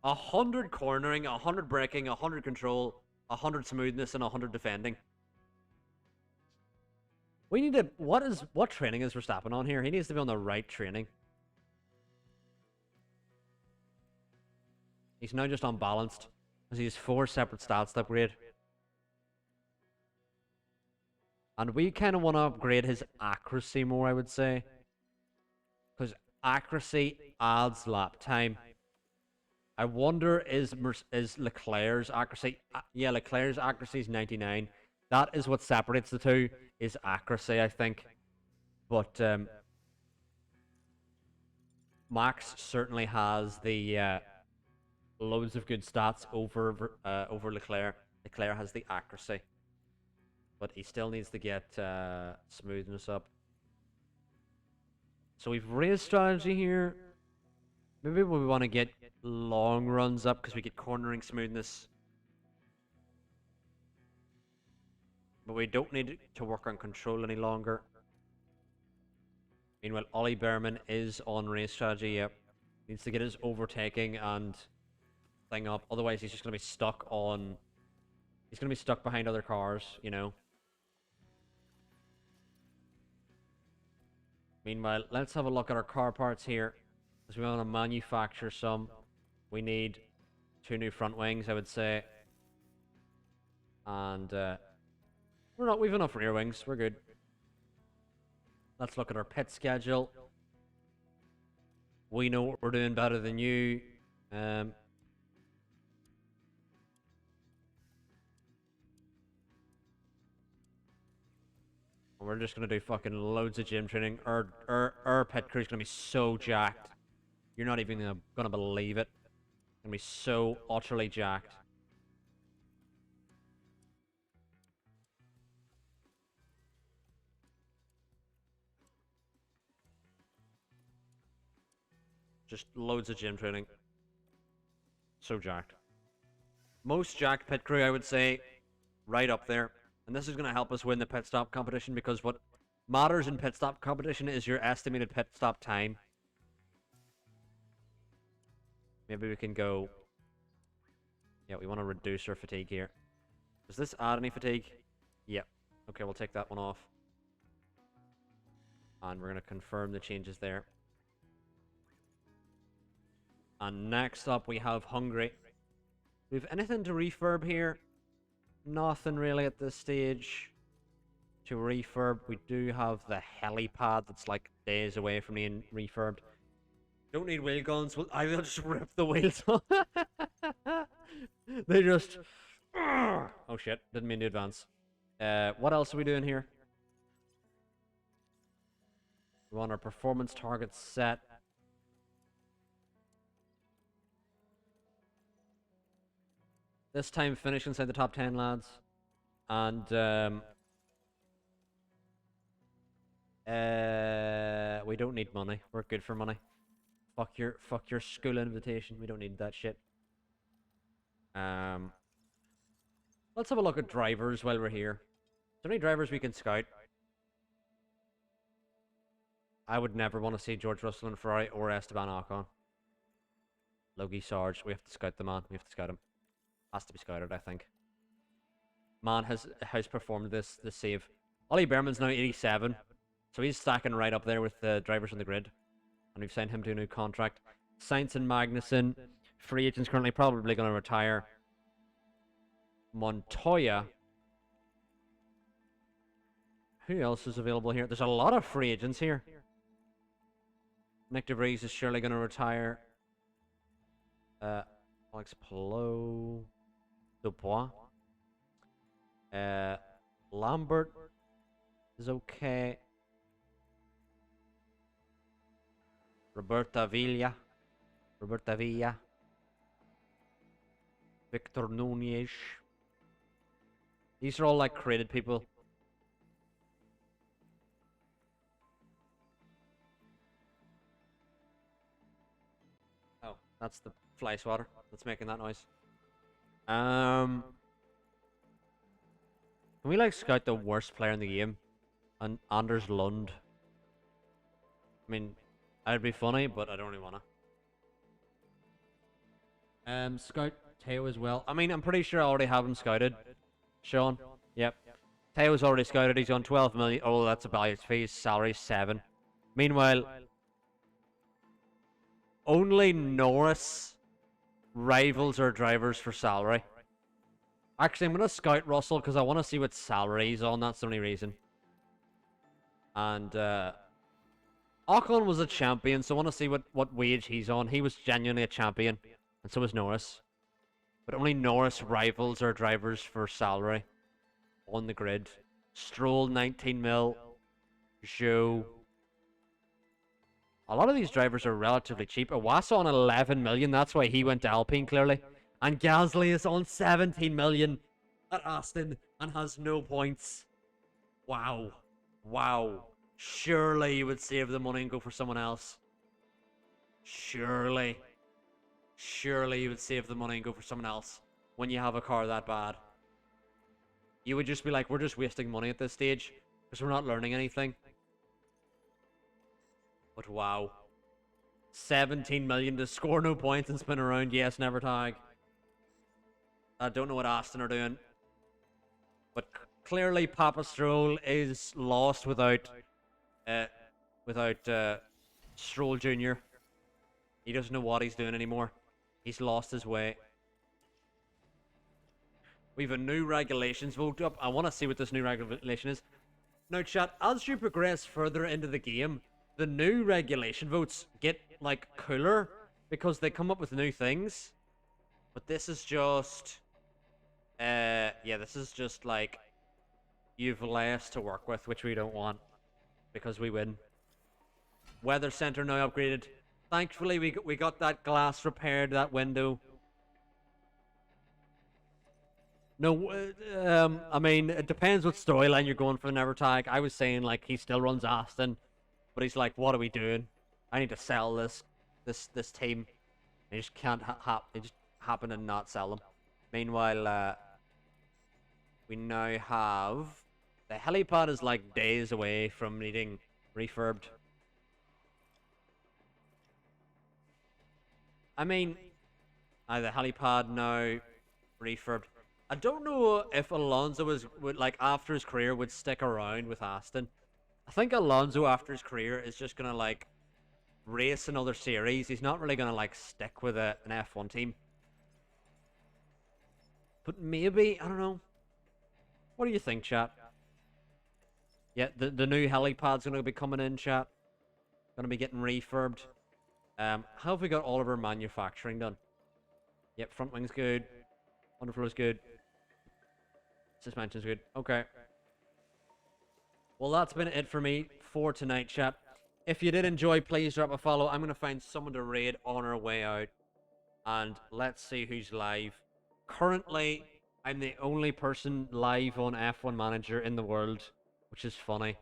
100 cornering, 100 braking, 100 control, 100 smoothness, and 100 defending. We need to... What training is Verstappen on here? He needs to be on the right training. He's now just unbalanced. Because he has 4 separate stats to upgrade. And we kind of want to upgrade his accuracy more, I would say. Because accuracy adds lap time. I wonder, is Leclerc's accuracy... yeah, Leclerc's accuracy is 99. That is what separates the two, is accuracy, I think. But Max certainly has the loads of good stats over Leclerc. Leclerc has the accuracy. But he still needs to get smoothness up. So we've raised strategy here. Maybe we want to get long runs up because we get cornering smoothness. But we don't need to work on control any longer. Meanwhile, Ollie Behrman is on race strategy, yep. Needs to get his overtaking and thing up. Otherwise, he's just going to be stuck on... He's going to be stuck behind other cars, you know. Meanwhile, let's have a look at our car parts here. Because we want to manufacture some. We need 2 new front wings, I would say. And we've enough rear wings. We're good. Let's look at our pit schedule. We know what we're doing better than you. We're just gonna do fucking loads of gym training. Our pit crew's gonna be so jacked. You're not even gonna believe it. Gonna be so utterly jacked. Just loads of gym training. So jacked. Most jacked pit crew, I would say, right up there. And this is going to help us win the pit stop competition because what matters in pit stop competition is your estimated pit stop time. Maybe we can go... Yeah, we want to reduce our fatigue here. Does this add any fatigue? Yep. Okay, we'll take that one off. And we're going to confirm the changes there. And next up we have Hungary. Do we have anything to refurb here? Nothing really at this stage to refurb. We do have the helipad that's like days away from being refurbed. Don't need wheel guns. I will just rip the wheels off. They just... Oh shit, didn't mean to advance. What else are we doing here? We want our performance targets set. This time finish inside the top 10, lads. And we don't need money. We're good for money. Fuck your school invitation. We don't need that shit. Let's have a look at drivers while we're here. Is there any drivers we can scout? I would never want to see George Russell in Ferrari or Esteban Ocon. Logie Sarge. We have to scout the man. We have to scout him. Has to be scouted, I think. Man has performed this save. Ollie Behrman's now 87, so he's stacking right up there with the drivers on the grid. And we've signed him to a new contract. Sainz and Magnussen, free agents currently probably going to retire. Montoya. Who else is available here? There's a lot of free agents here. Nick DeVries is surely going to retire. Alex Palou. Dubois. Lambert is okay. Roberta Villa. Victor Nunez. These are all like created people. Oh, that's the fly swatter that's making that noise. Can we like scout the worst player in the game? And Anders Lund. I mean, that'd be funny, but I don't really wanna. Scout Teo as well. I mean, I'm pretty sure I already have him scouted. Sean? Yep. Teo's already scouted. He's on 12 million. Oh, that's a value fee. Salary 7. Meanwhile, only Norris rivals our drivers for salary. Actually, I'm going to scout Russell because I want to see what salary he's on. That's the only reason. And Ocon was a champion, so I want to see what wage he's on. He was genuinely a champion, and so was Norris. But only Norris rivals our drivers for salary on the grid. Stroll, 19 mil. Zhou. A lot of these drivers are relatively cheap. Iwasa on 11 million. That's why he went to Alpine, clearly. And Gasly is on 17 million at Aston and has no points. Wow. Wow. Surely you would save the money and go for someone else. Surely. Surely you would save the money and go for someone else when you have a car that bad. You would just be like, we're just wasting money at this stage because we're not learning anything. But wow. 17 million to score no points and spin around. Yes, never tag. I don't know what Aston are doing. But clearly Papa Stroll is lost without Stroll Jr. He doesn't know what he's doing anymore. He's lost his way. We have a new regulations vote up. I want to see what this new regulation is. Now, chat, as you progress further into the game, the new regulation votes get, like, cooler because they come up with new things. But this is just... yeah, this is just, like, you've less to work with, which we don't want because we win. Weather center now upgraded. Thankfully, we got that glass repaired, that window. No, I mean, it depends what storyline you're going for the Never Tag. I was saying, like, he still runs Aston, but he's like, what are we doing? I need to sell this team. They just can't they just happen to not sell them. Meanwhile, we now have... The helipad is, like, days away from needing refurbed. I mean, the helipad now refurbed. I don't know if Alonso would like after his career would stick around with Aston. I think Alonso after his career is just gonna like race another series. He's not really gonna like stick with an F1 team. But maybe, I don't know. What do you think, chat? Yeah, the new helipad's gonna be coming in, chat. Gonna be getting refurbed. How have we got all of our manufacturing done? Yep, front wing's good. Underflow's good. Suspension's good. Okay. Well, that's been it for me for tonight, chat. If you did enjoy, please drop a follow. I'm going to find someone to raid on our way out. And let's see who's live. Currently, I'm the only person live on F1 Manager in the world, which is funny.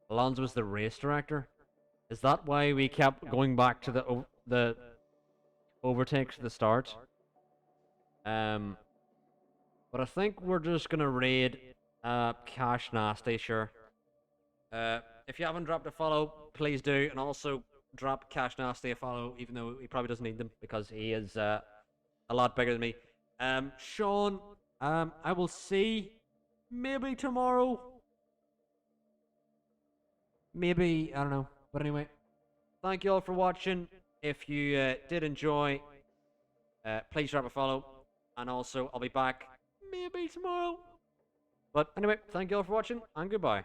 Alonso's the race director. Is that why we kept going back to the overtakes at the start? But I think we're just gonna raid Cash Nasty, sure. If you haven't dropped a follow, please do, and also drop Cash Nasty a follow, even though he probably doesn't need them because he is a lot bigger than me. Sean, I will see maybe tomorrow. Maybe, I don't know. But anyway, thank you all for watching. If you did enjoy, please drop a follow. And also, I'll be back maybe tomorrow. But anyway, thank you all for watching, and goodbye.